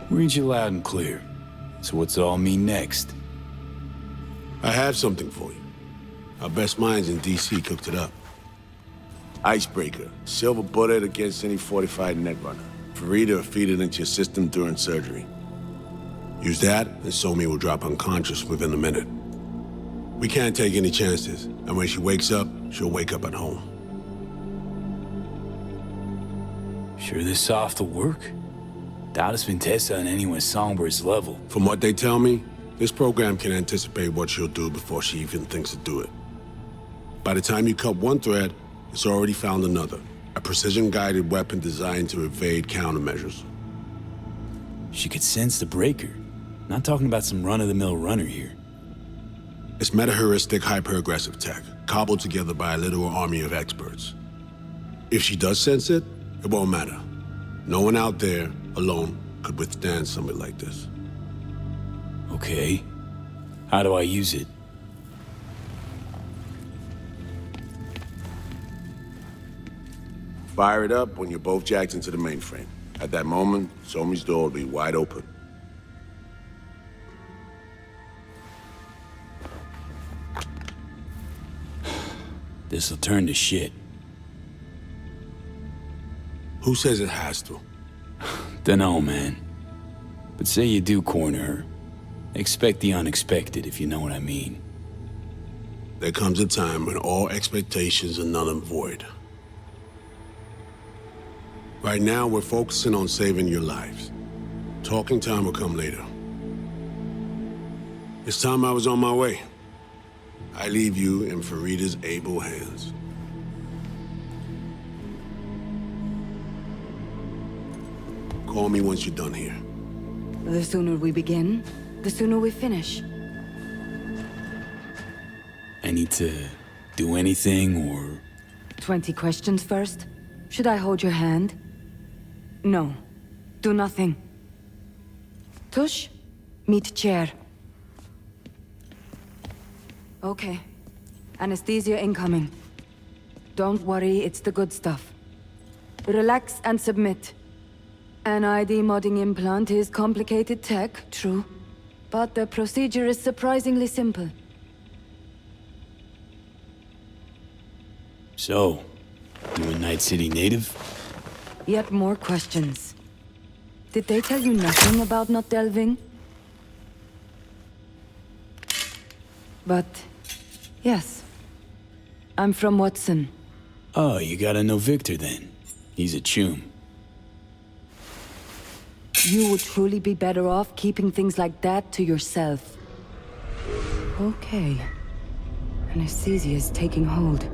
S2: Read you loud and clear. So what's it all mean next?
S20: I have something for you. Our best minds in DC cooked it up. Icebreaker. Silver bullet against any fortified netrunner. Farida will feed it into your system during surgery. Use that, and Somi will drop unconscious within a minute. We can't take any chances, and when she wakes up, she'll wake up at home.
S2: Sure this soft will work? Doubt it's been tested on anyone Songbird's level.
S20: From what they tell me, This program can anticipate what she'll do before she even thinks to do it. By the time you cut one thread, it's already found another. A precision-guided weapon designed to evade countermeasures.
S2: She could sense the breaker. Not talking about some run-of-the-mill runner here.
S20: It's meta-heuristic, hyper-aggressive tech, cobbled together by a literal army of experts. If she does sense it, it won't matter. No one out there, alone, could withstand something like this.
S2: Okay. How do I use it?
S20: Fire it up when you're both jacked into the mainframe. At that moment, Somi's door will be wide open.
S2: This'll turn to shit.
S20: Who says it has to?
S2: Dunno, man. But say you do corner her. Expect the unexpected, if you know what I mean.
S20: There comes a time when all expectations are null and void. Right now, we're focusing on saving your lives. Talking time will come later. It's time I was on my way. I leave you in Farida's able hands. Call me once you're done here.
S19: The sooner we begin, the sooner we finish.
S2: I need to do anything, or...
S19: 20 questions first? Should I hold your hand? No. Do nothing. Tush, meet chair. Okay. Anesthesia incoming. Don't worry, it's the good stuff. Relax and submit. An ID modding implant is complicated tech, true. But the procedure is surprisingly simple.
S2: So, you a Night City native?
S19: Yet more questions. Did they tell you nothing about not delving? But, yes. I'm from Watson.
S2: Oh, you gotta know Victor then. He's a chum.
S19: You would truly be better off keeping things like that to yourself. Okay. Anesthesia is taking hold.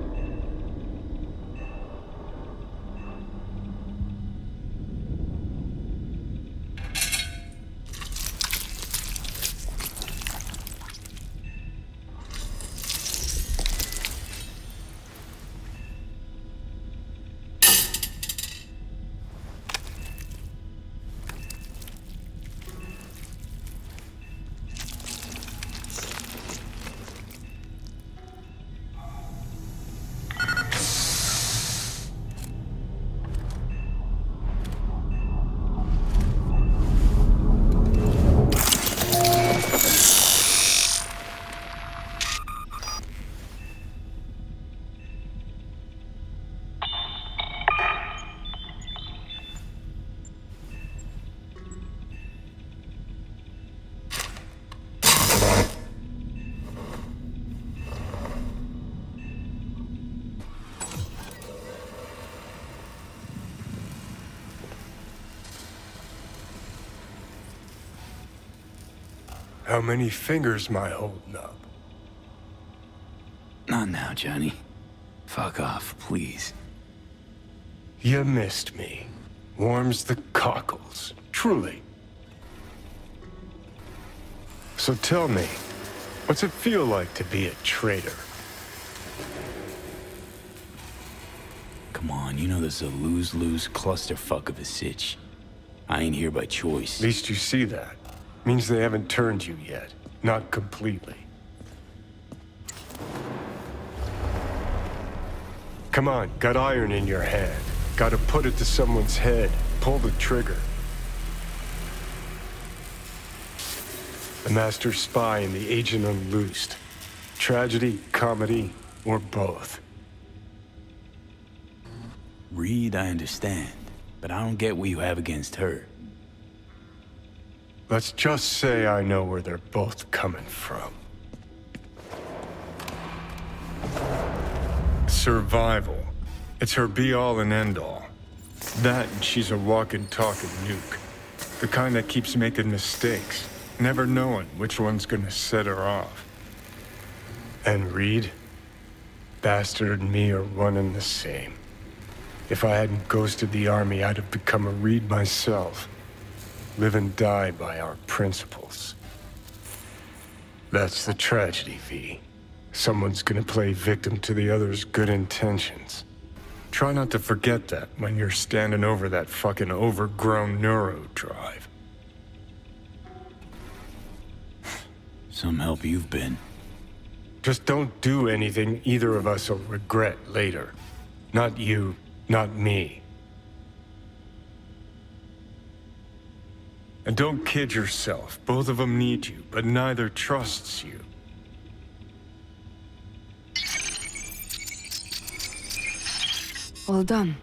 S5: How many fingers am I holding up?
S2: Not now, Johnny. Fuck off, please.
S5: You missed me. Warms the cockles, truly. So tell me, what's it feel like to be a traitor?
S2: Come on, you know this is a lose-lose clusterfuck of a sitch. I ain't here by choice.
S5: At least you see that. Means they haven't turned you yet. Not completely. Come on, got iron in your hand. Gotta put it to someone's head. Pull the trigger. The master spy and the agent unloosed. Tragedy, comedy, or both.
S2: Reed, I understand. But I don't get what you have against her.
S5: Let's just say I know where they're both coming from. Survival. It's her be-all and end-all. That and she's a walking, talking nuke. The kind that keeps making mistakes. never knowing which one's gonna set her off. And Reed? Bastard and me are one and the same. If I hadn't ghosted the army, I'd have become a Reed myself. Live and die by our principles. That's the tragedy, V. Someone's gonna play victim to the other's good intentions. Try not to forget that when you're standing over that fucking overgrown neuro drive.
S2: Some help you've been.
S5: Just don't do anything either of us will regret later. Not you, not me. And don't kid yourself. Both of them need you, but neither trusts you.
S19: All done.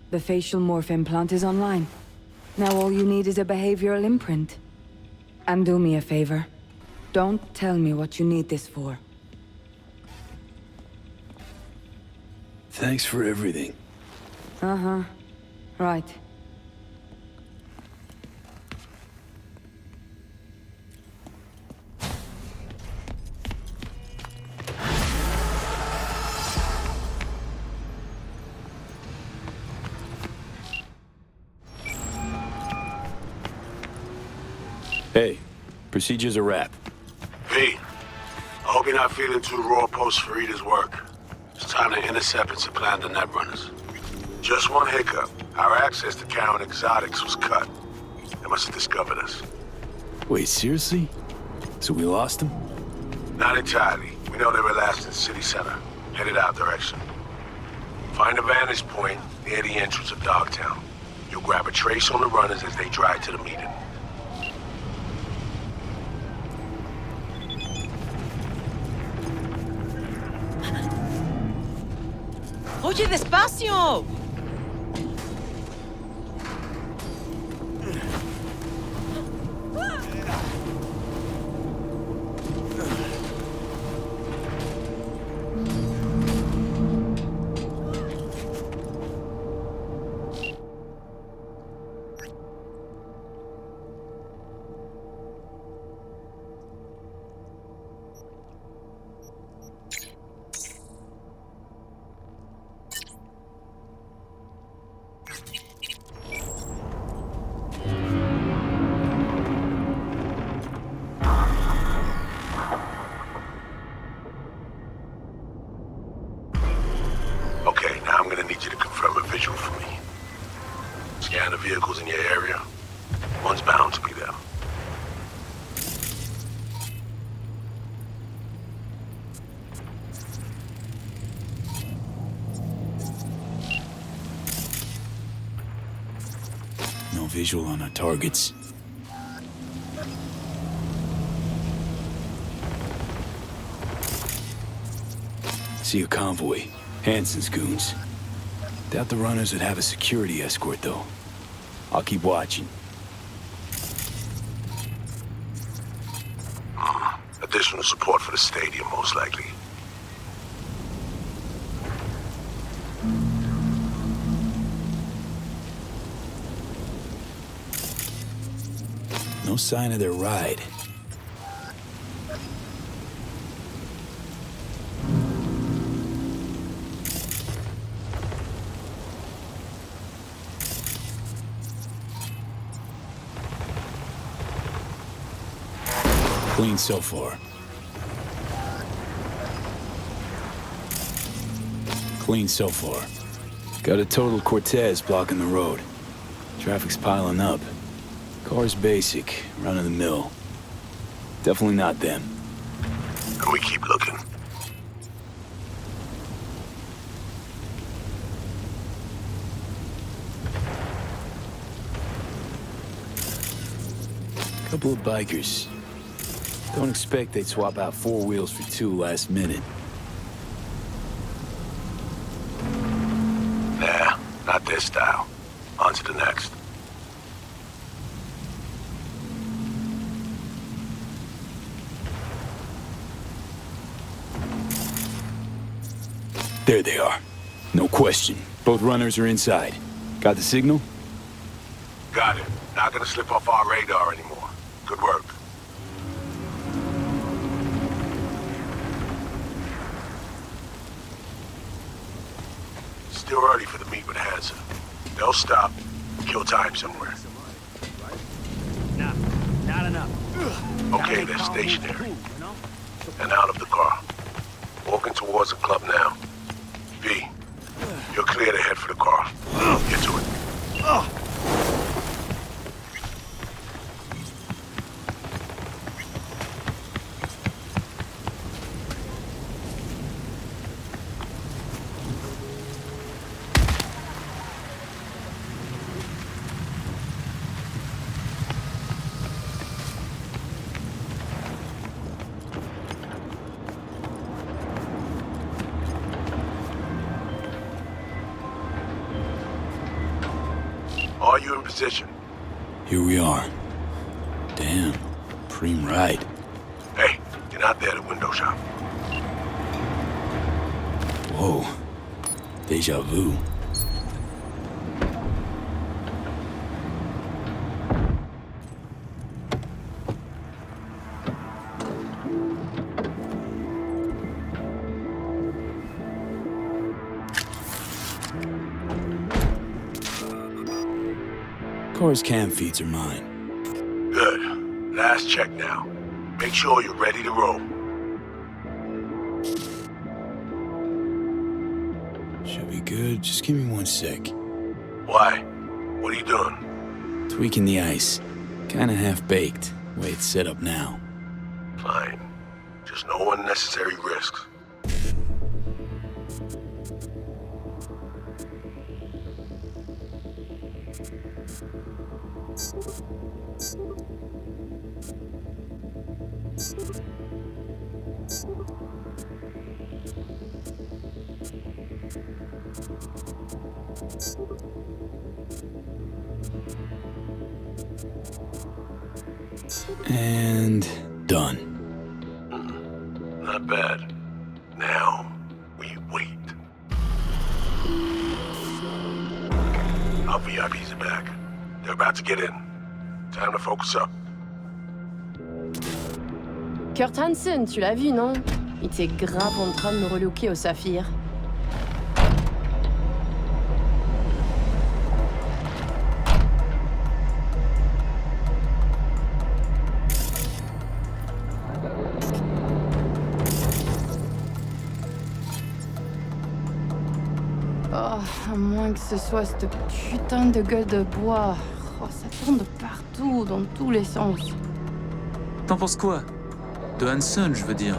S19: The facial morph implant is online. Now all you need is a behavioral imprint. And do me a favor. Don't tell me what you need this for.
S2: Thanks for everything.
S19: Uh-huh. Right.
S2: Hey, procedure's a wrap.
S20: V, I hope you're not feeling too raw post Farida's work. It's time to intercept and supplant the netrunners. Just one hiccup. Our access to Karen Exotics was cut. They must have discovered us.
S2: Wait, seriously? So we lost them?
S20: Not entirely. We know they were last in the city center, headed our direction. Find a vantage point near the entrance of Dogtown. You'll grab a trace on the runners as they drive to the meeting.
S12: Oye, despacio!
S20: Okay, now I'm gonna need you to confirm a visual for me. Scan the vehicles in your area. One's bound to be there.
S2: No visual on our targets. See a convoy. Hansen's goons. Doubt the runners would have a security escort, though. I'll keep watching.
S20: Additional support for the stadium, most likely.
S2: No sign of their ride. Clean so far. Clean so far. Got a total Cortez blocking the road. Traffic's piling up. Car's basic, run-of-the-mill. Definitely not them.
S20: And we keep looking.
S2: Couple of bikers. Don't expect they'd swap out 4 wheels for 2 last minute.
S20: Nah, not this style. On to the next.
S2: There they are. No question. Both runners are inside. Got the signal?
S20: Got it. Not gonna slip off our radar anymore. Good work. still early for the meet with Hansa. They'll stop, kill time somewhere.
S9: Nah, not enough.
S20: Okay, they're stationary. And out of the car. Walking towards the club now. V, you're clear to head for the car. Get to it. Are you in position?
S2: Here we are. Damn, preem ride.
S20: Hey, get out there to window shop.
S2: Whoa, deja vu. Car's cam feeds are mine.
S20: Good. Last check now. Make sure you're ready to roll.
S2: Should be good. Just give me 1 sec.
S20: Why? What are you doing?
S2: Tweaking the ice. Kinda half-baked, way it's set up now.
S20: Fine. Just no unnecessary risks.
S2: And done.
S20: Not bad. Now, we wait. Our VIPs are back. They're about to get in. Time to focus up.
S6: Kurt Hansen, tu l'as vu, non? Il était grave en train de me relooker au saphir. Oh, à moins que ce soit cette putain de gueule de bois. Oh, ça tourne de partout, dans tous les sens.
S7: T'en penses quoi? De Hansen, je veux dire.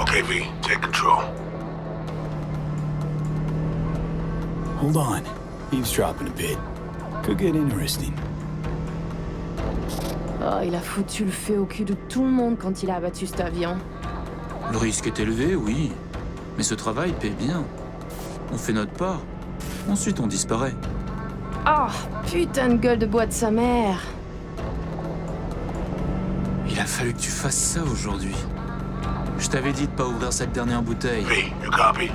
S20: Okay, V, take control.
S2: Hold on. Eavesdropping a bit. Could get interesting.
S6: Oh, il a foutu le feu au cul de tout le monde quand il a abattu cet avion.
S7: Le risque est élevé, oui. Mais ce travail paie bien. On fait notre part. Ensuite, on disparaît.
S6: Oh, putain de gueule de bois de sa mère.
S7: Il a fallu que tu fasses ça aujourd'hui. Je t'avais dit de pas ouvrir cette dernière bouteille.
S20: V, you copy?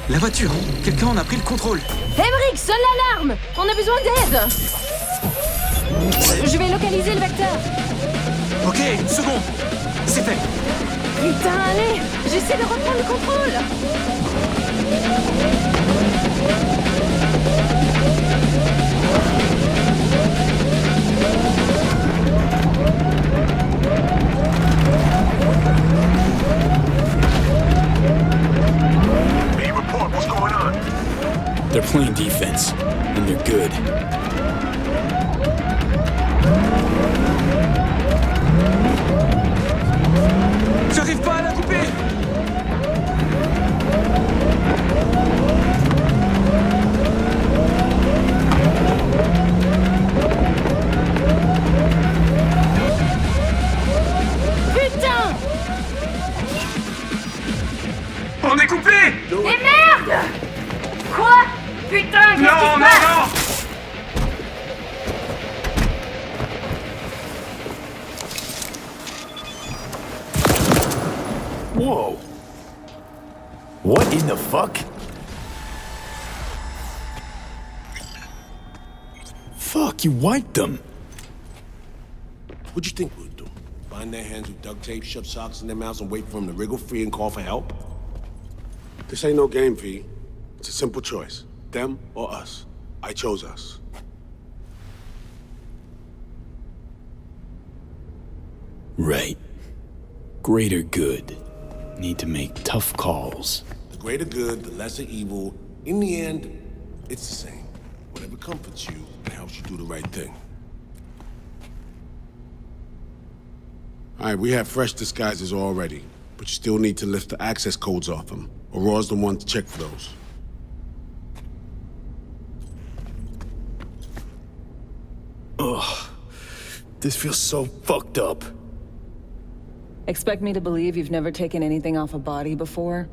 S7: La voiture! Quelqu'un en a pris le contrôle!
S6: Emmerich, sonne l'alarme! On a besoin d'aide! Je vais localiser le vecteur.
S7: Ok, une seconde! C'est fait!
S6: Putain, allez! J'essaie de reprendre le contrôle!
S20: V, report, what's going on?
S2: They're playing defense, and they're good.
S7: J'arrive pas à la couper!
S6: Putain!
S7: On est coupé!
S6: Et merde! Quoi? Putain, qu'est-ce qui se passe?
S2: Whoa! What in the fuck? Fuck, you wiped them!
S20: What'd you think we'd do? Buy Bind their hands with duct tape, shove socks in their mouths, and wait for them to wriggle free and call for help? This ain't no game, V. It's a simple choice. Them or us. I chose us.
S2: Right. Greater good. Need to make tough calls.
S20: The greater good, the lesser evil. In the end, it's the same. Whatever comforts you and helps you do the right thing. All right, we have fresh disguises already, but you still need to lift the access codes off them. Aurora's the one to check for those.
S2: Ugh. This feels so fucked up.
S16: Expect me to believe you've never taken anything off a body before?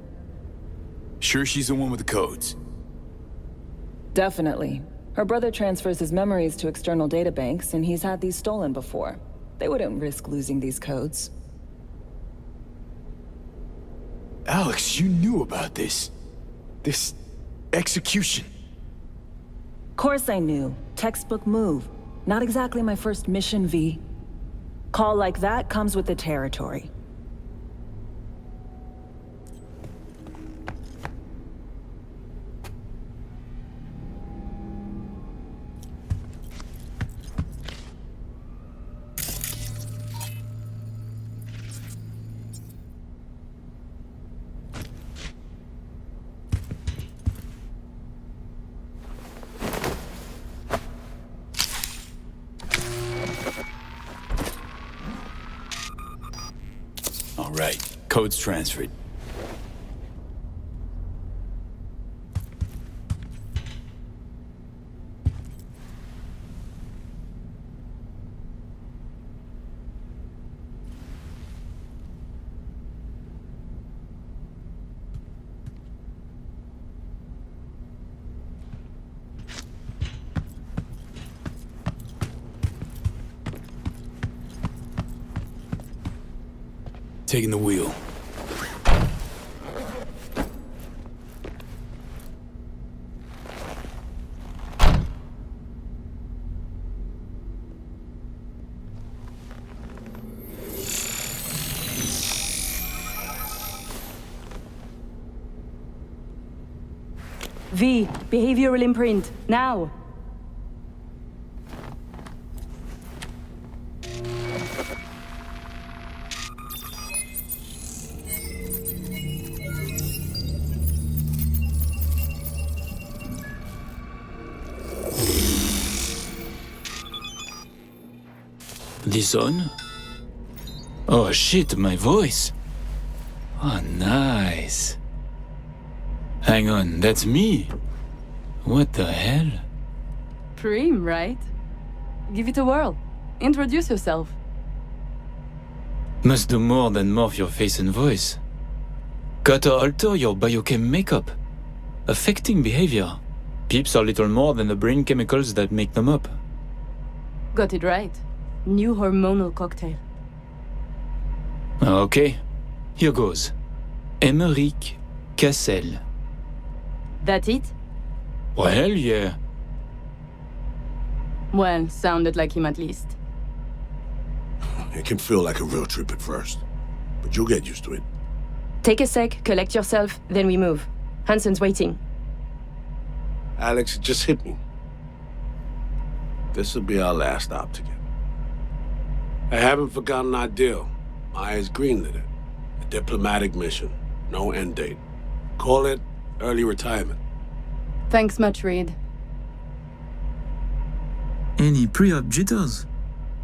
S2: Sure she's the one with the codes?
S16: Definitely. Her brother transfers his memories to external databanks, and he's had these stolen before. They wouldn't risk losing these codes.
S2: Alex, you knew about this. This execution.
S16: Course I knew. Textbook move. Not exactly my first mission, V. Call like that comes with the territory.
S2: All right, code's transferred. Taking the wheel.
S19: V, behavioral imprint, now!
S2: This on? Oh shit, my voice. Oh, nice. Hang on, that's me. What the hell?
S19: Prim, right? Give it a whirl. Introduce yourself.
S2: Must do more than morph your face and voice. Gotta alter your biochem makeup. Affecting behavior. Peeps are little more than the brain chemicals that make them up.
S19: Got it right. New hormonal cocktail.
S2: Okay, here goes. Emeric Cassel.
S19: That it?
S2: Well, yeah.
S19: Well, sounded like him at least.
S20: It can feel like a real trip at first, but you'll get used to it.
S19: Take a sec, collect yourself, then we move. Hansen's waiting.
S20: Alex, it just hit me. This'll be our last stop together. I haven't forgotten our deal. Maya's greenlit it. A diplomatic mission. No end date. Call it early retirement.
S19: Thanks much, Reed.
S7: Any pre-op jitters?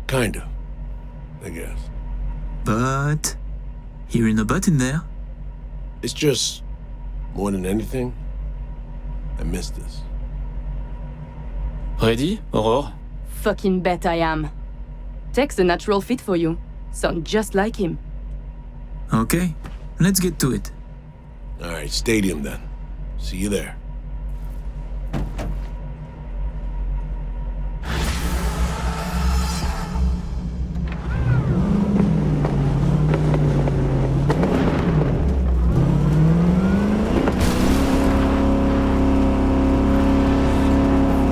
S20: Kinda, I guess.
S7: But hearing a but in there.
S20: It's just, more than anything, I miss this.
S2: Ready, Aurore?
S19: Fucking bet I am. Tech's a natural fit for you. Sound just like him.
S7: Okay, let's get to it.
S20: All right, stadium then. See you there.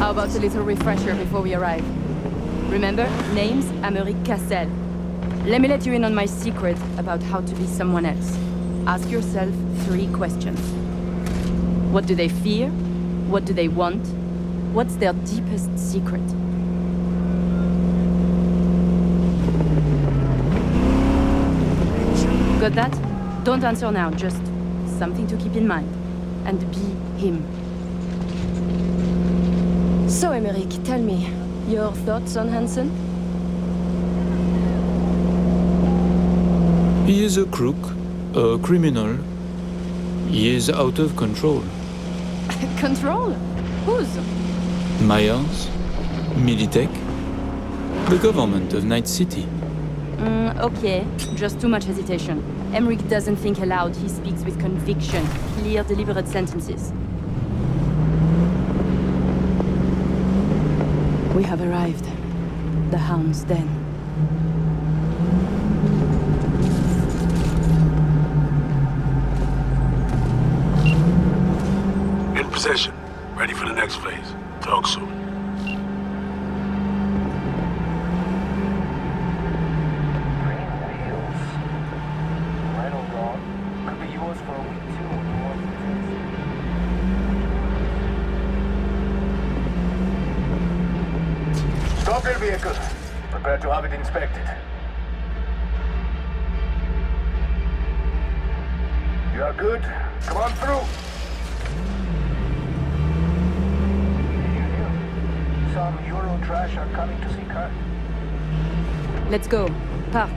S19: How about a little refresher before we arrive? Remember, name's Emeric Cassel.
S6: Let me let you in on my secret about how to be someone else. Ask yourself 3 questions. What do they fear? What do they want? What's their deepest secret? Got that? Don't answer now, just something to keep in mind. And be him. So, Emmerich, tell me, your thoughts on Hansen?
S7: He is a crook, a criminal. He is out of control.
S6: Control? Whose?
S7: Myers, Militech, the government of Night City.
S6: Okay, just too much hesitation. Emmerich doesn't think aloud, he speaks with conviction. Clear, deliberate sentences. We have arrived. The Hound's Den.
S20: In possession. Ready for the next phase. Talk soon.
S8: Stop your vehicle. Prepare to have it inspected. You are good. Come on through. Some Euro trash are coming to see her.
S6: Let's go. Park.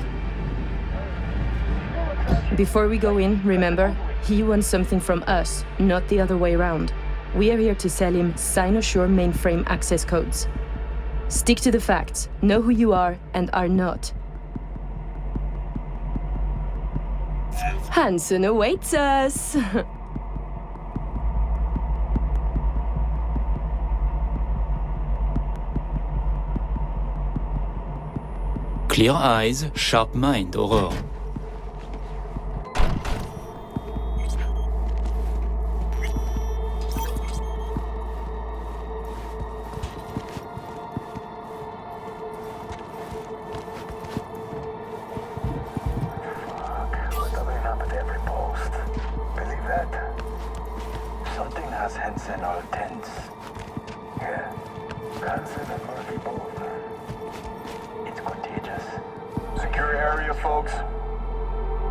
S6: Before we go in, remember, he wants something from us, not the other way around. We are here to sell him Cynosure mainframe access codes. Stick to the facts, know who you are and are not. Hansen awaits us!
S7: Clear eyes, sharp mind, Aurore.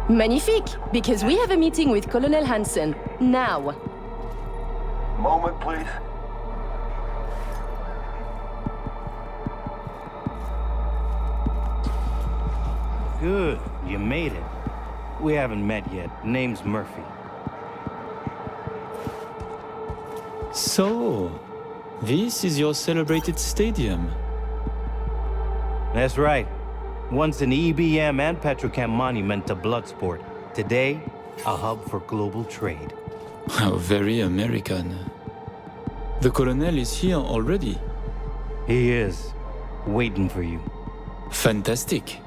S6: Magnifique, because we have a meeting with Colonel Hansen, now.
S8: Moment, please.
S4: Good, you made it. We haven't met yet. Name's Murphy.
S7: So, this is your celebrated stadium.
S4: That's right. Once an EBM and Petrochem monument to bloodsport. Today, a hub for global trade.
S7: How very American. The Colonel is here already.
S4: He is. Waiting for you.
S7: Fantastic.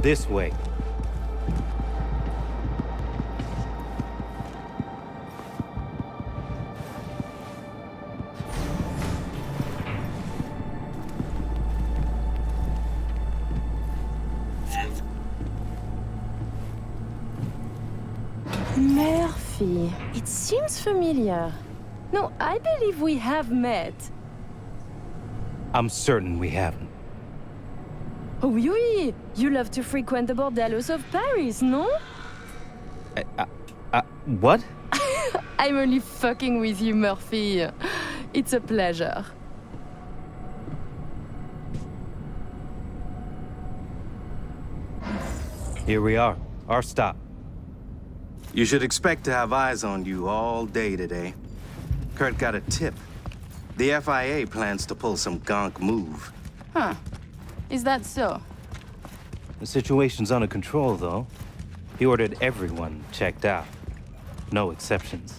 S4: This way.
S6: Murphy, it seems familiar. No, I believe we have met.
S4: I'm certain we haven't.
S6: Oh, oui, you love to frequent the bordellos of Paris, no?
S4: What?
S6: I'm only fucking with you, Murphy. It's a pleasure.
S4: Here we are, our stop.
S13: You should expect to have eyes on you all day today. Kurt got a tip. The FIA plans to pull some gonk move.
S6: Huh. Is that so?
S4: The situation's under control, though. He ordered everyone checked out. No exceptions.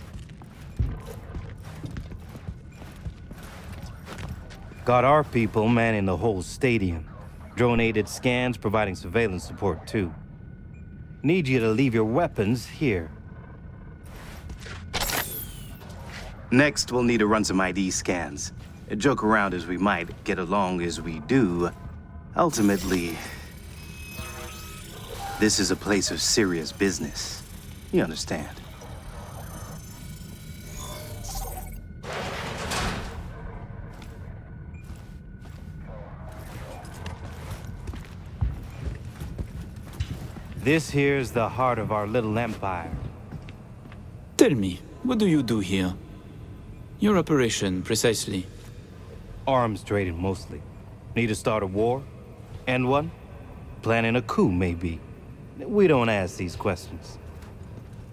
S4: Got our people manning the whole stadium. Drone-aided scans providing surveillance support, too. Need you to leave your weapons here.
S13: Next, we'll need to run some ID scans. Joke around as we might, get along as we do. Ultimately, this is a place of serious business. You understand?
S4: This here's the heart of our little empire.
S2: Tell me, what do you do here? Your operation, precisely.
S4: Arms trading, mostly. Need to start a war? End one? Planning a coup, maybe. We don't ask these questions.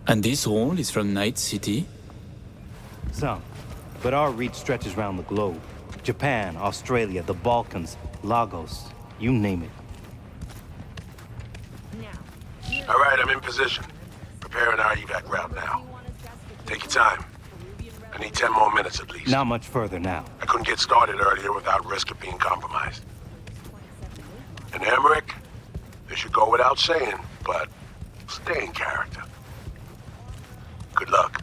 S2: And this role is from Night City?
S4: Some. But our reach stretches around the globe. Japan, Australia, the Balkans, Lagos, you name it.
S20: All right, I'm in position. Preparing our evac route now. Take your time. I need 10 more minutes at least.
S4: Not much further now.
S20: I couldn't get started earlier without risk of being compromised. And Emmerich, this should go without saying, but stay in character. Good luck.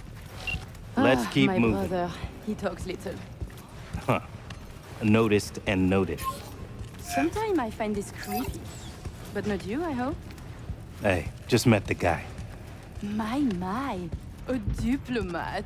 S4: Let's keep
S6: my
S4: moving.
S6: My brother, he talks little.
S4: Huh. Noticed and noted.
S6: Sometimes I find this creepy. But not you, I hope?
S4: Hey, just met the guy.
S6: My. A diplomat.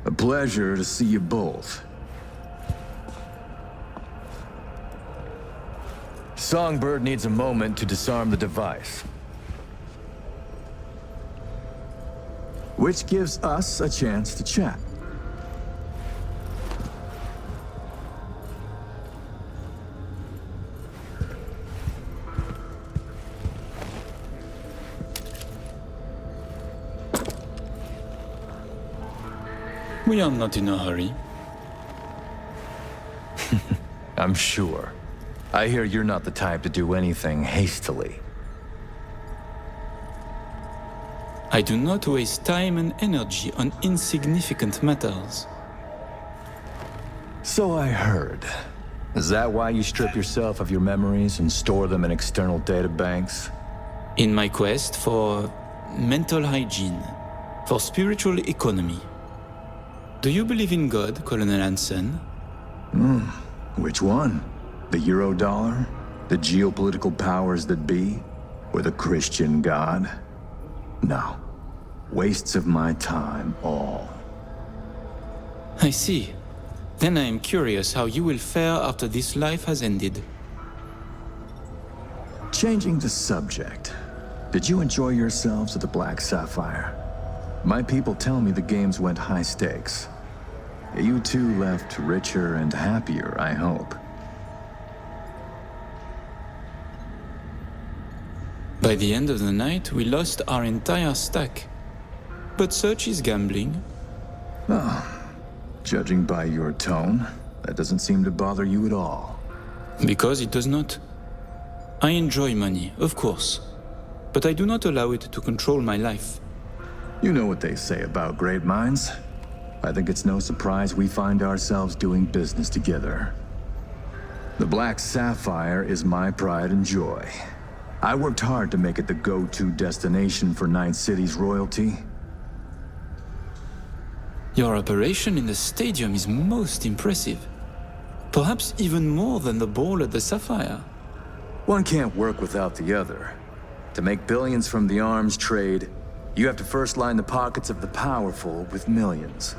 S14: A pleasure to see you both. Songbird needs a moment to disarm the device. Which gives us a chance to chat.
S2: We are not in a hurry.
S14: I'm sure. I hear you're not the type to do anything hastily.
S2: I do not waste time and energy on insignificant matters.
S14: So I heard. Is that why you strip yourself of your memories and store them in external databanks?
S2: In my quest for mental hygiene, for spiritual economy. Do you believe in God, Colonel Hansen?
S14: Which one? The Eurodollar? The geopolitical powers that be? Or the Christian God? No. Wastes of my time, all.
S2: I see. Then I am curious how you will fare after this life has ended.
S14: Changing the subject. Did you enjoy yourselves at the Black Sapphire? My people tell me the games went high stakes. You two left richer and happier, I hope.
S2: By the end of the night, we lost our entire stack. But such is gambling.
S14: Judging by your tone, that doesn't seem to bother you at all.
S2: Because it does not. I enjoy money, of course. But I do not allow it to control my life.
S14: You know what they say about great minds. I think it's no surprise we find ourselves doing business together. The Black Sapphire is my pride and joy. I worked hard to make it the go-to destination for Night City's royalty.
S2: Your operation in the stadium is most impressive. Perhaps even more than the ball at the Sapphire.
S14: One can't work without the other. To make billions from the arms trade, you have to first line the pockets of the powerful with millions.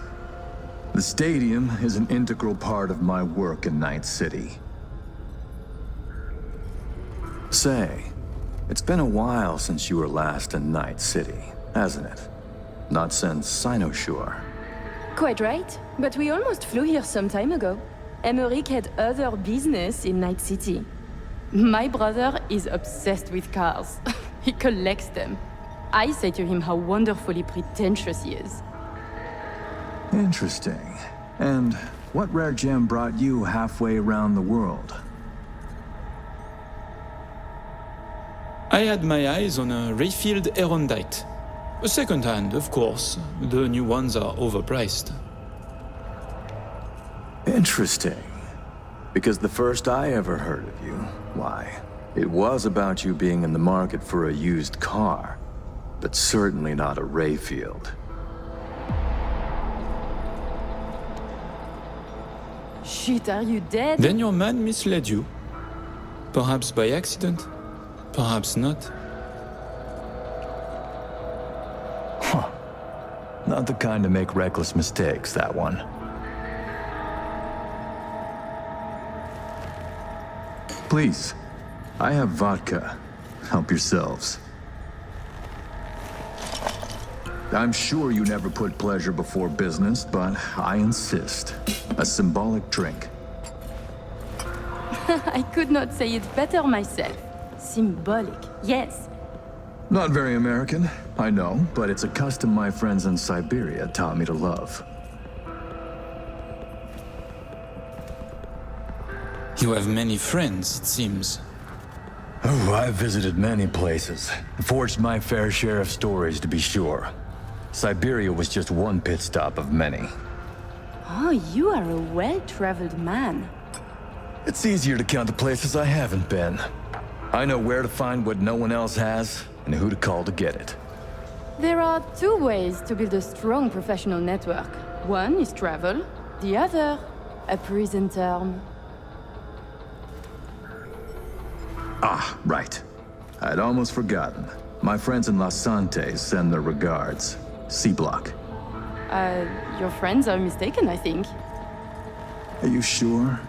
S14: The stadium is an integral part of my work in Night City. Say, it's been a while since you were last in Night City, hasn't it? Not since Cynosure.
S6: Quite right, but we almost flew here some time ago. Emmerich had other business in Night City. My brother is obsessed with cars. He collects them. I say to him how wonderfully pretentious he is.
S14: Interesting. And what rare gem brought you halfway around the world?
S7: I had my eyes on a refilled Erondite. A second hand, of course. The new ones are overpriced.
S14: Interesting. Because the first I ever heard of you, why, it was about you being in the market for a used car, but certainly not a Rayfield.
S6: Shit, are you dead?
S7: Then your man misled you. Perhaps by accident, perhaps not.
S14: Huh. Not the kind to make reckless mistakes, that one. Please, I have vodka. Help yourselves. I'm sure you never put pleasure before business, but I insist. A symbolic drink.
S6: I could not say it better myself. Symbolic, yes.
S14: Not very American, I know, but it's a custom my friends in Siberia taught me to love.
S7: You have many friends, it seems.
S14: Oh, I've visited many places. Forged my fair share of stories, to be sure. Siberia was just one pit stop of many.
S6: Oh, you are a well-traveled man.
S14: It's easier to count the places I haven't been. I know where to find what no one else has, and who to call to get it.
S6: There are two ways to build a strong professional network. One is travel, the other, a prison term.
S14: Ah, right. I'd almost forgotten. My friends in Los Santes send their regards. C-Block.
S6: Your friends are mistaken, I think.
S14: Are you sure?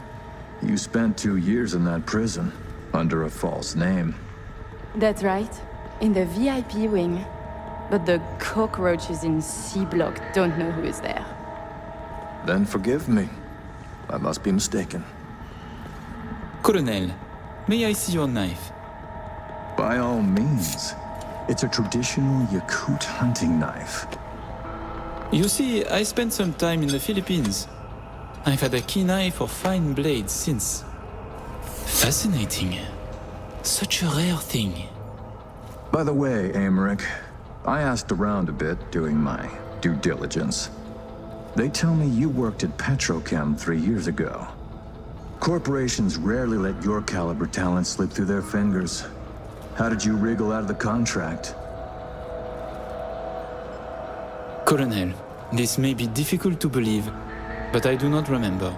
S14: You spent 2 years in that prison, under a false name.
S6: That's right, in the VIP wing. But the cockroaches in C-Block don't know who is there.
S14: Then forgive me. I must be mistaken.
S7: Colonel, may I see your knife?
S14: By all means. It's a traditional Yakut hunting knife.
S7: You see, I spent some time in the Philippines. I've had a keen eye for fine blades since. Fascinating. Such a rare thing.
S14: By the way, Emmerich, I asked around a bit doing my due diligence. They tell me you worked at Petrochem 3 years ago. Corporations rarely let your caliber talent slip through their fingers. How did you wriggle out of the contract?
S7: Colonel, this may be difficult to believe, but I do not remember.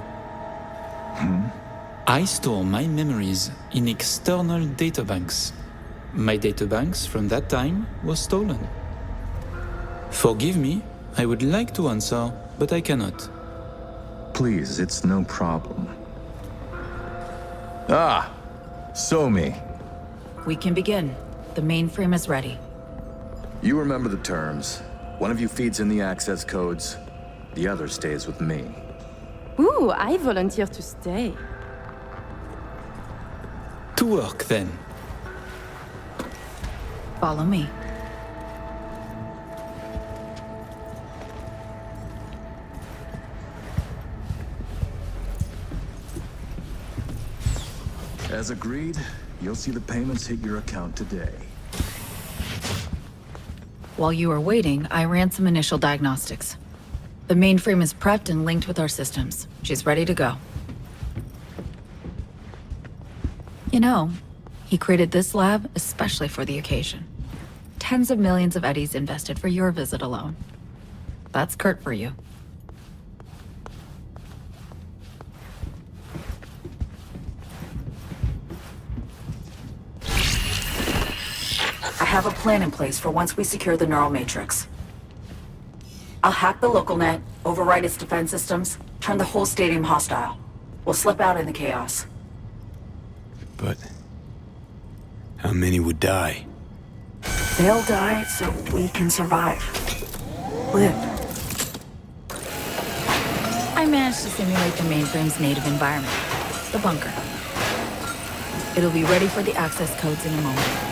S7: I store my memories in external databanks. My databanks from that time was stolen. Forgive me, I would like to answer, but I cannot.
S14: Please, it's no problem. Ah! Somi.
S15: We can begin. The mainframe is ready.
S14: You remember the terms. One of you feeds in the access codes. The other stays with me.
S6: Ooh, I volunteer to stay.
S7: To work, then.
S15: Follow me.
S14: As agreed, you'll see the payments hit your account today.
S15: While you were waiting, I ran some initial diagnostics. The mainframe is prepped and linked with our systems. She's ready to go. You know, he created this lab especially for the occasion. Tens of millions of eddies invested for your visit alone. That's Kurt for you. I have a plan in place for once we secure the neural matrix. I'll hack the local net, override its defense systems, turn the whole stadium hostile. We'll slip out in the chaos.
S2: But how many would die?
S15: They'll die so we can survive. Live. I managed to simulate the mainframe's native environment, the bunker. It'll be ready for the access codes in a moment.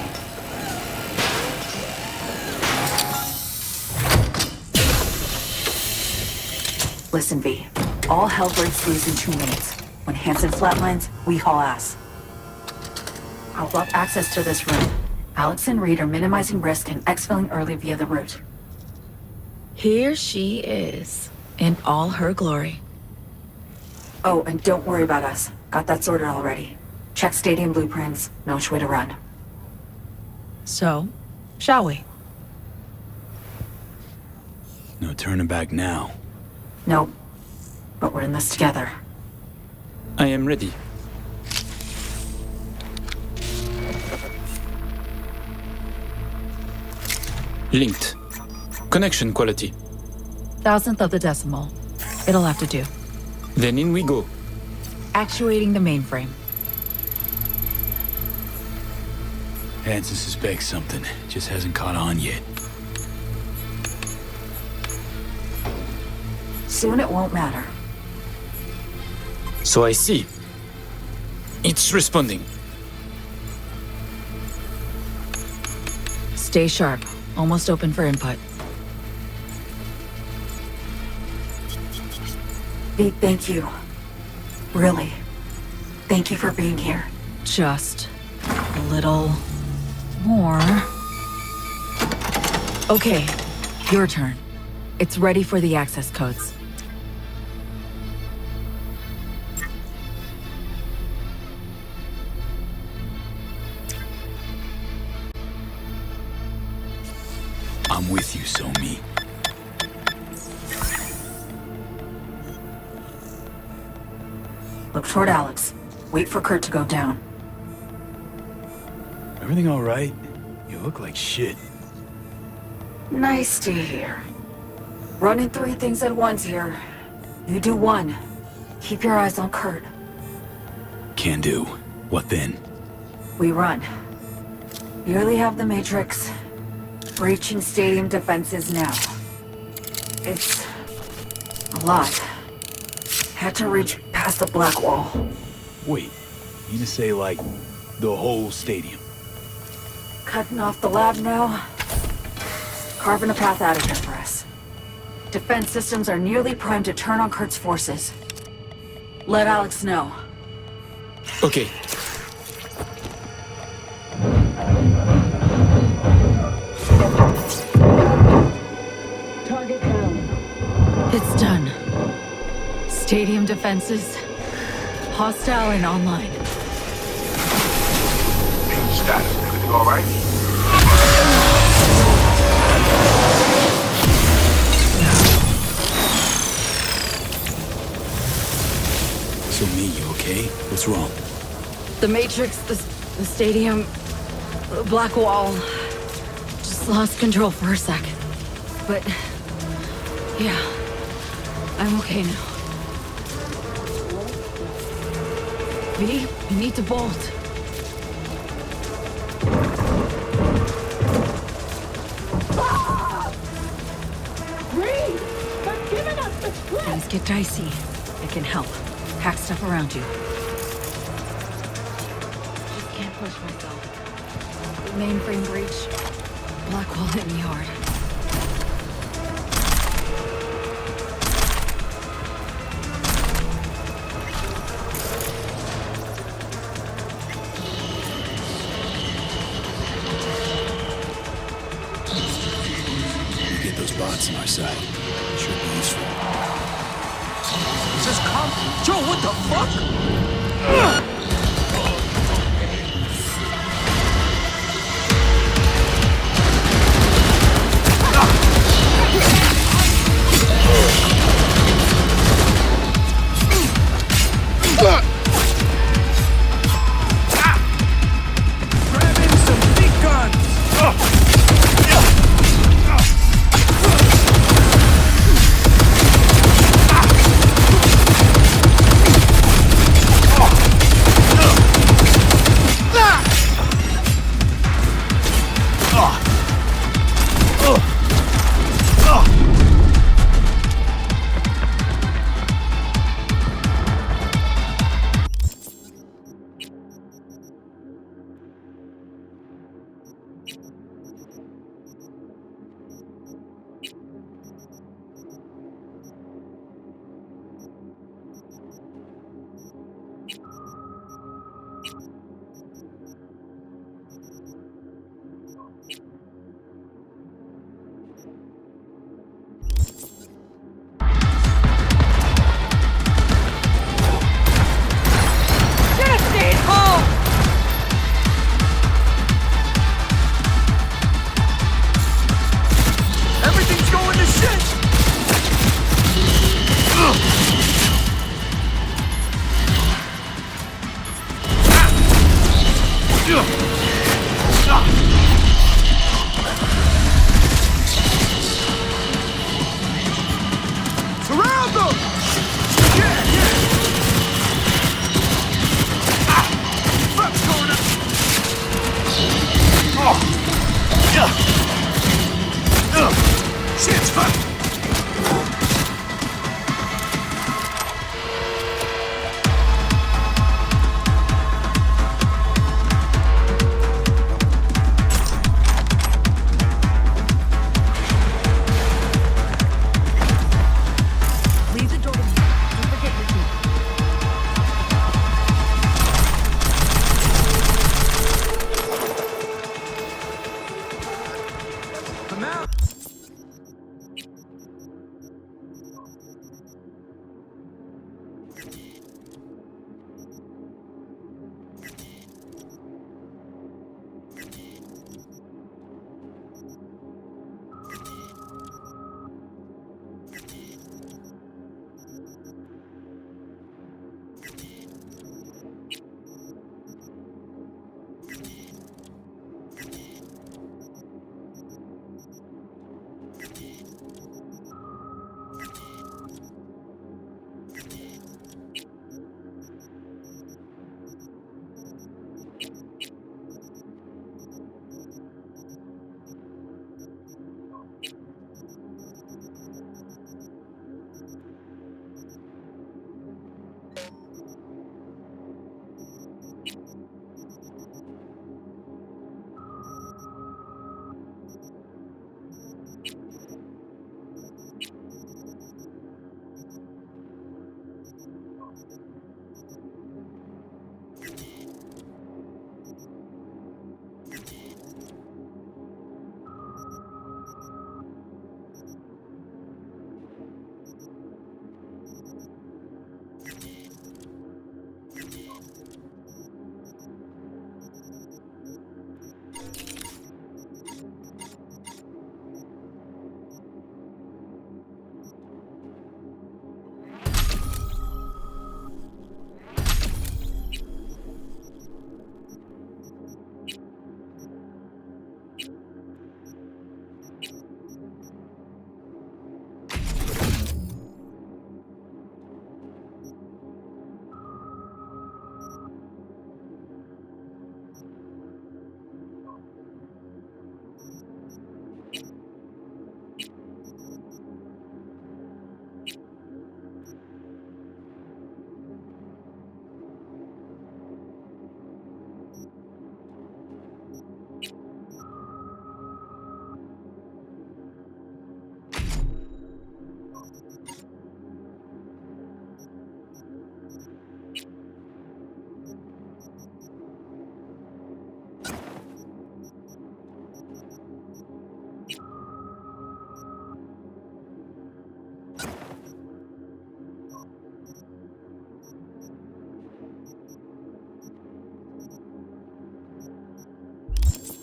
S15: Listen, V. All hell breaks loose in 2 minutes. When Hansen flatlines, we haul ass. I'll block access to this room. Alex and Reed are minimizing risk and exfilling early via the route.
S17: Here she is, in all her glory.
S15: Oh, and don't worry about us. Got that sorted already. Check stadium blueprints, know which way to run.
S17: So, shall we?
S2: No turning back now.
S15: Nope. But we're in this together.
S7: I am ready. Linked. Connection quality.
S17: 1,000th of the decimal. It'll have to do.
S7: Then in we go.
S17: Actuating the mainframe.
S2: Hansen suspects something, just hasn't caught on yet.
S15: Soon it won't matter.
S7: So I see. It's responding.
S17: Stay sharp. Almost open for input.
S15: Big thank you. Really. Thank you for being here.
S17: Just a little more. Okay, your turn. It's ready for the access codes.
S2: I'm with you, Somi.
S15: Look toward Alex. Wait for Kurt to go down.
S2: Everything all right? You look like shit.
S15: Nice to hear. Running 3 things at once here. You do one. Keep your eyes on Kurt.
S2: Can do. What then?
S15: We run. Nearly have the Matrix. Breaching stadium defenses now. It's a lot. Had to reach past the black wall.
S2: Wait, you mean to say like the whole stadium?
S15: Cutting off the lab now. Carving a path out of here for us. Defense systems are nearly primed to turn on Kurt's forces. Let Alex know.
S7: Okay.
S17: Target down. It's done. Stadium defenses. Hostile and online.
S8: Status, everything all right?
S2: So me, you okay? What's wrong?
S17: The Matrix, the stadium, the black wall. Just lost control for a sec. But, yeah, I'm okay now. V, you need to bolt. Things get dicey. I can help. Hack stuff around you. Just can't push myself. The mainframe breach. Black wall hit me hard.
S2: We get those bots on our side. Should be useful.
S9: Is this comp? Joe, what the fuck? Grabbing some big guns! Surround them! Yeah! Fuck's going up! Shit's fucked!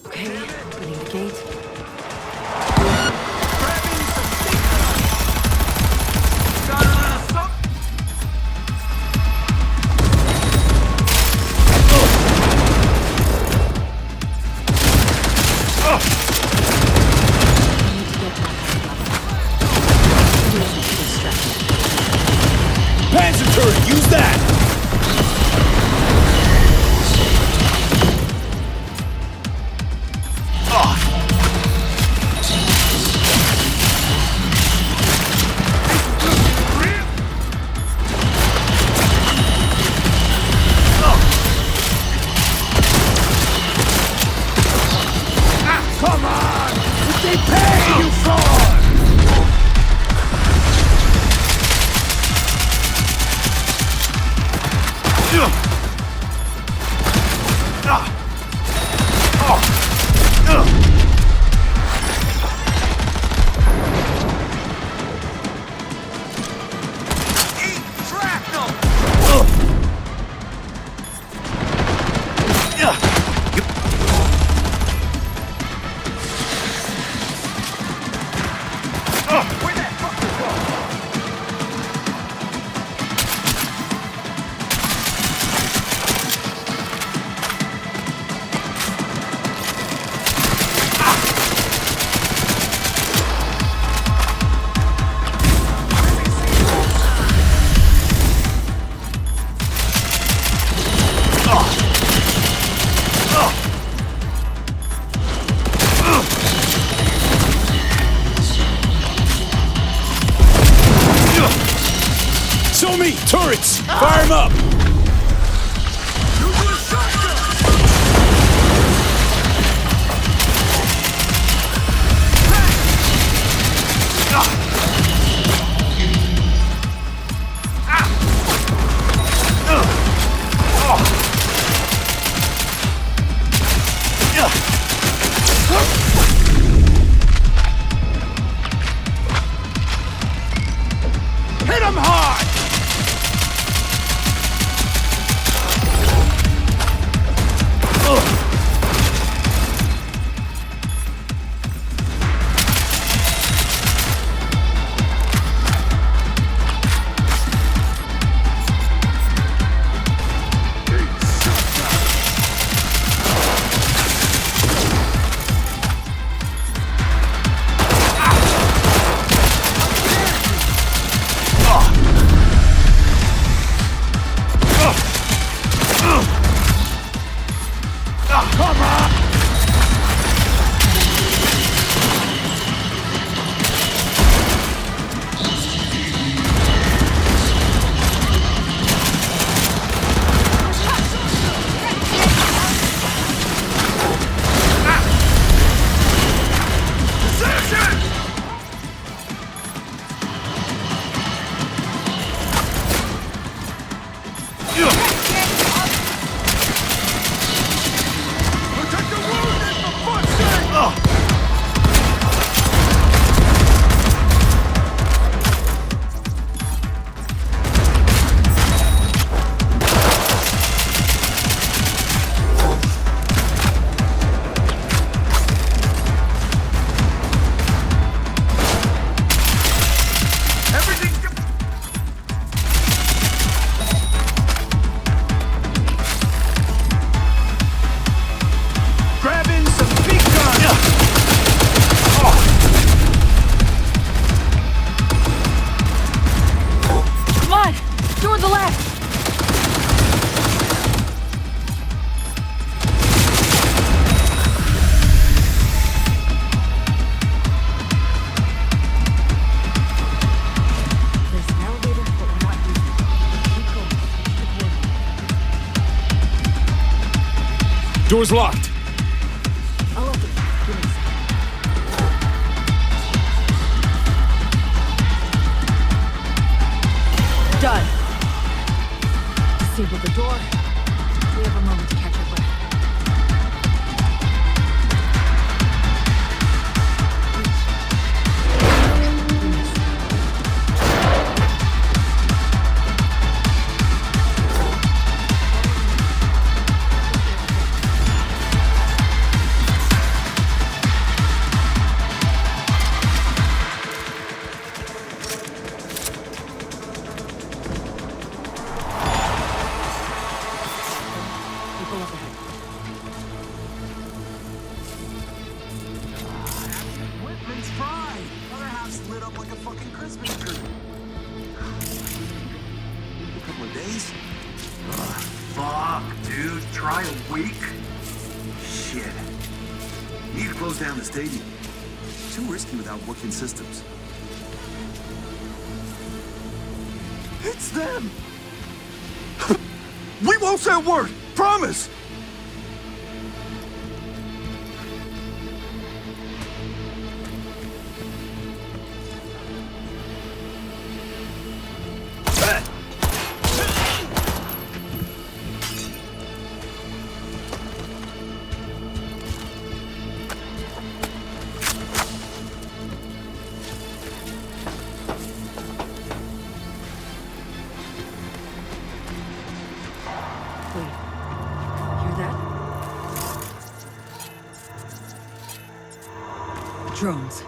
S17: Okay, opening the gate.
S2: Panzer turret, use that!
S9: Come on! What they pay you for?
S2: Fire him up!
S9: Hit him hard!
S2: Door's locked.
S17: I'll open it. Give me a second. Done. Disable the door. We have a moment to catch our breath.
S14: Working systems. It's them! We won't say a word! Promise!
S19: Drones.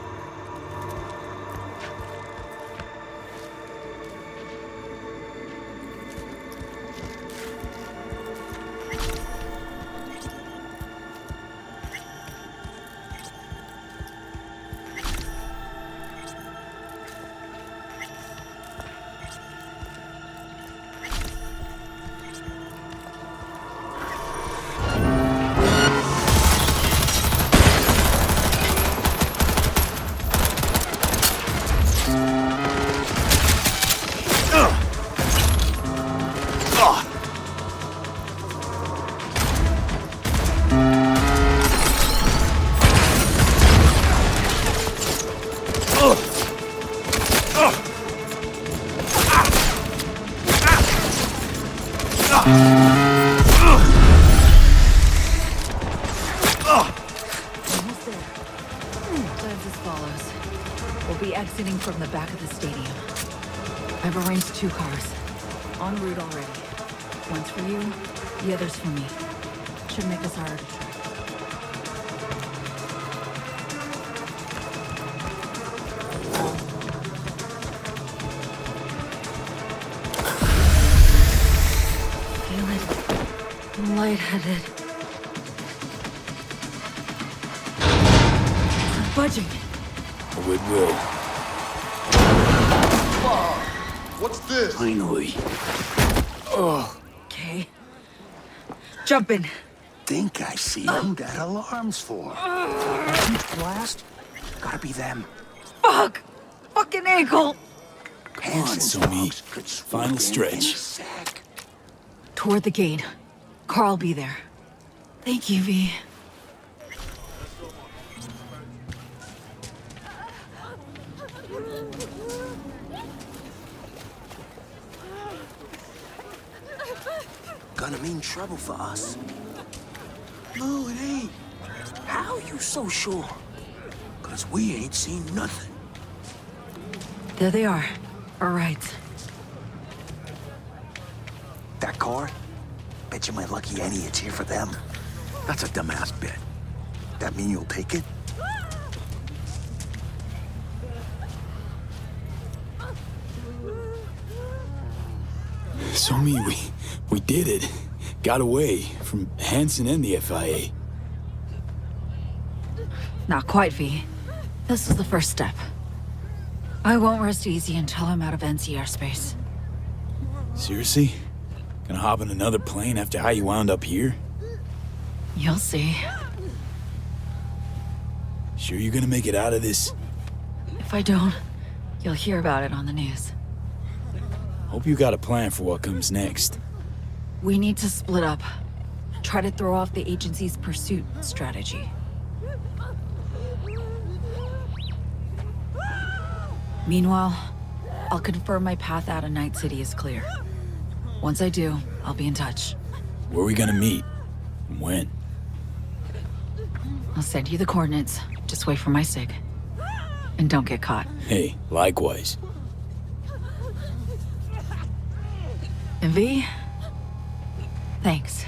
S17: Plans as follows. We'll be exiting from the back of the stadium. I've arranged 2 cars. En route already. One's for you, the other's for me. Should make us harder to track. Feeling lightheaded. Budging.
S2: Oh, it will.
S18: What's this?
S2: Finally. Oh.
S17: Okay. Jump in.
S1: Think I see who that alarm's for. That huge blast? Gotta be them.
S17: Fuck! Fucking ankle!
S2: Come on, Somi. Final stretch.
S17: Toward the gate. Carl be there. Thank you, V.
S1: Gonna mean trouble for us. No, it ain't. How you so sure? 'Cause we ain't seen nothing.
S17: There they are. All right.
S1: That car? Bet you my lucky Annie it's here for them. That's a dumbass bet. That mean you'll take it?
S2: Somi, we did it. Got away from Hansen and the FIA.
S17: Not quite, V. This is the first step. I won't rest easy until I'm out of NC airspace.
S2: Seriously? Gonna hop in another plane after how you wound up here?
S17: You'll see.
S2: Sure you're gonna make it out of this?
S17: If I don't, you'll hear about it on the news.
S2: Hope you got a plan for what comes next.
S17: We need to split up. Try to throw off the agency's pursuit strategy. Meanwhile, I'll confirm my path out of Night City is clear. Once I do, I'll be in touch.
S2: Where are we gonna meet? And when?
S17: I'll send you the coordinates. Just wait for my sig. And don't get caught.
S2: Hey, likewise.
S17: And V, thanks.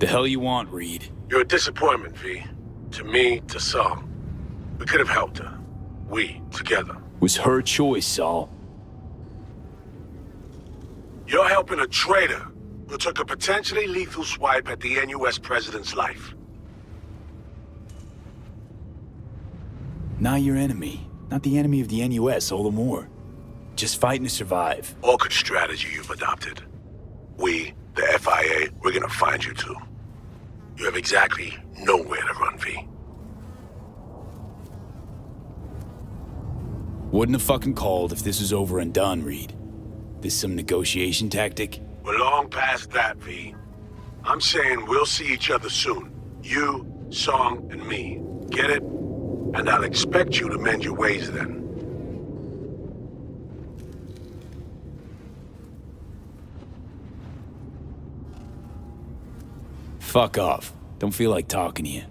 S2: The hell you want, Reed?
S20: You're a disappointment, V. To me, to some. We could have helped her. We, together.
S2: Was her choice, Saul.
S20: You're helping a traitor who took a potentially lethal swipe at the NUS President's life.
S2: Not your enemy. Not the enemy of the NUS, all the more. Just fighting to survive.
S20: Awkward strategy you've adopted. We, the FIA, we're gonna find you too. You have exactly nowhere to run, V.
S2: Wouldn't have fucking called if this was over and done, Reed. This some negotiation tactic?
S20: We're long past that, V. I'm saying we'll see each other soon. You, Song, and me. Get it? And I'll expect you to mend your ways then.
S2: Fuck off. Don't feel like talking to you.